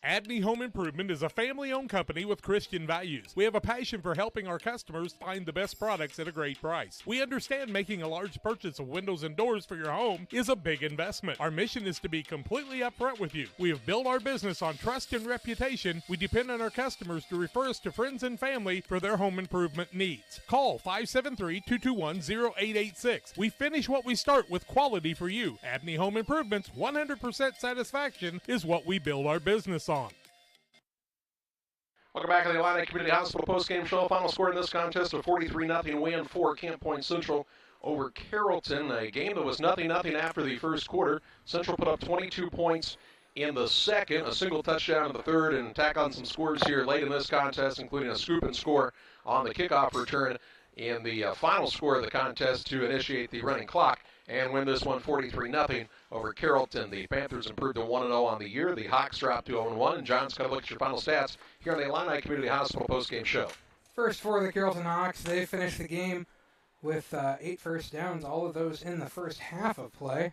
Abney Home Improvement is a family-owned company with Christian values. We have a passion for helping our customers find the best products at a great price. We understand making a large purchase of windows and doors for your home is a big investment. Our mission is to be completely upfront with you. We have built our business on trust and reputation. We depend on our customers to refer us to friends and family for their home improvement needs. Call 573-221-0886. We finish what we start with quality for you. Abney Home Improvements, 100% satisfaction is what we build our business on. Welcome back to the Illini Community Hospital postgame show. Final score in this contest, a 43-0 win for Camp Point Central over Carrollton. A game that was 0-0 after the first quarter. Central put up 22 points in the second, a single touchdown in the third, and tack on some scores here late in this contest, including a scoop and score on the kickoff return in the final score of the contest to initiate the running clock and win this one 43-0 over Carrollton. The Panthers improved to 1-0 on the year. The Hawks dropped to 0-1. And John's going to look at your final stats here on the Illini Community Hospital postgame show. First for the Carrollton Hawks, they finished the game with 8 first downs, all of those in the first half of play.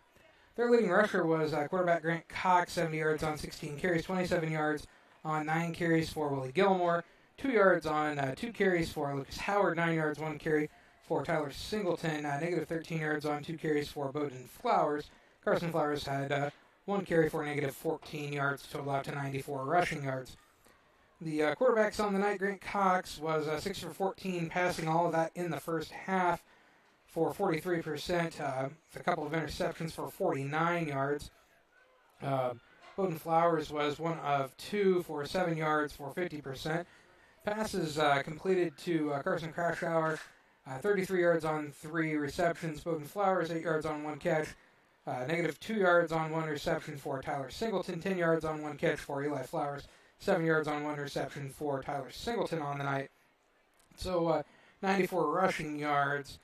Their leading rusher was quarterback Grant Cox, 70 yards on 16 carries, 27 yards on 9 carries for Willie Gilmore, 2 yards on 2 carries for Lucas Howard, 9 yards, 1 carry for Tyler Singleton, negative 13 yards on 2 carries for Bowden Flowers. Carson Flowers had 1 carry for negative 14 yards, total out to 94 rushing yards. The quarterbacks on the night, Grant Cox was 6 for 14, passing all of that in the first half for 43%, a couple of interceptions for 49 yards. Bowden Flowers was 1 of 2 for 7 yards for 50%. Passes completed to Carson Crashauer, 33 yards on 3 receptions. Bowden Flowers, 8 yards on 1 catch. Negative 2 yards on 1 reception for Tyler Singleton. 10 yards on 1 catch for Eli Flowers. 7 yards on 1 reception for Tyler Singleton on the night. So 94 rushing yards.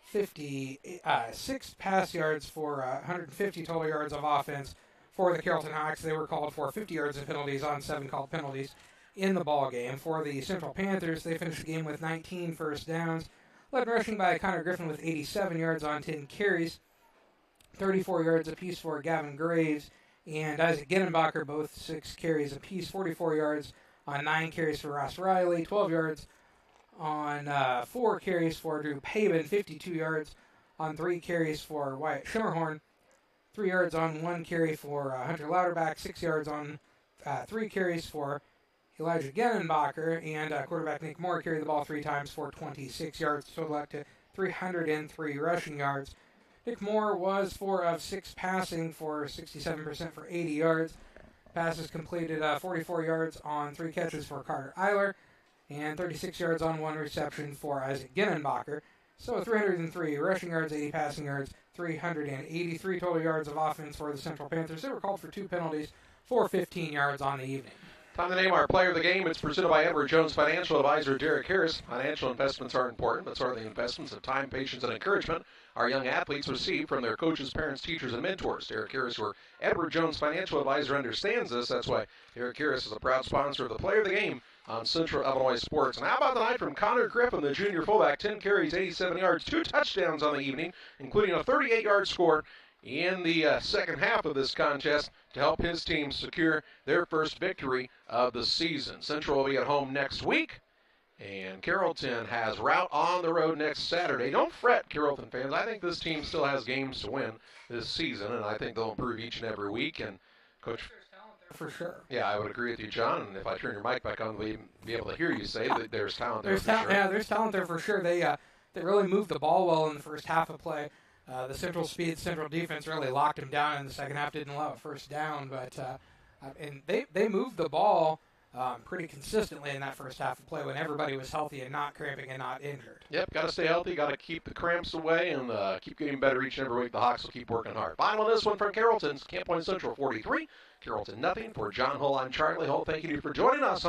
56 pass yards for 150 total yards of offense for the Carrollton Hawks. They were called for 50 yards of penalties on 7 called penalties in the ball game. For the Central Panthers, they finished the game with 19 first downs, led rushing by Connor Griffin with 87 yards on 10 carries, 34 yards apiece for Gavin Graves and Isaac Ginnenbacher, both 6 carries apiece, 44 yards on 9 carries for Ross Riley, 12 yards on 4 carries for Drew Paven, 52 yards on 3 carries for Wyatt Schimmerhorn, 3 yards on 1 carry for Hunter Lauterbach, 6 yards on 3 carries for Elijah Ginnenbacher, and quarterback Nick Moore carried the ball 3 times for 26 yards, total out to 303 rushing yards. Nick Moore was 4 of 6 passing for 67% for 80 yards. Passes completed 44 yards on 3 catches for Carter Eiler, and 36 yards on 1 reception for Isaac Ginnenbacher. So 303 rushing yards, 80 passing yards, 383 total yards of offense for the Central Panthers. They were called for 2 penalties for 15 yards on the evening. Time to name our player of the game. It's presented by Edward Jones Financial Advisor Derek Harris. Financial investments are important, but so are the investments of time, patience, and encouragement our young athletes receive from their coaches, parents, teachers, and mentors. Derek Harris, your Edward Jones Financial Advisor, understands this. That's why Derek Harris is a proud sponsor of the player of the game on Central Illinois Sports. And how about the night from Connor Griffin, the junior fullback, 10 carries, 87 yards, 2 touchdowns on the evening, including a 38-yard score in the second half of this contest to help his team secure their first victory of the season. Central will be at home next week, and Carrollton has route on the road next Saturday. Don't fret, Carrollton fans. I think this team still has games to win this season, and I think they'll improve each and every week. And Coach, for sure. Yeah, I would agree with you, John. And if I turn your mic back on, we'll be able to hear you say that there's talent there. Yeah, there's talent there for sure. They really moved the ball well in the first half of play. The Central defense really locked him down in the second half, didn't allow a first down, but and they moved the ball pretty consistently in that first half of play when everybody was healthy and not cramping and not injured. Yep, got to stay healthy, got to keep the cramps away, and keep getting better each and every week. The Hawks will keep working hard. Final on this one from Carrollton's Camp Point Central 43, Carrollton nothing. For John Hull, I'm Charlie Hull. Thank you for joining us on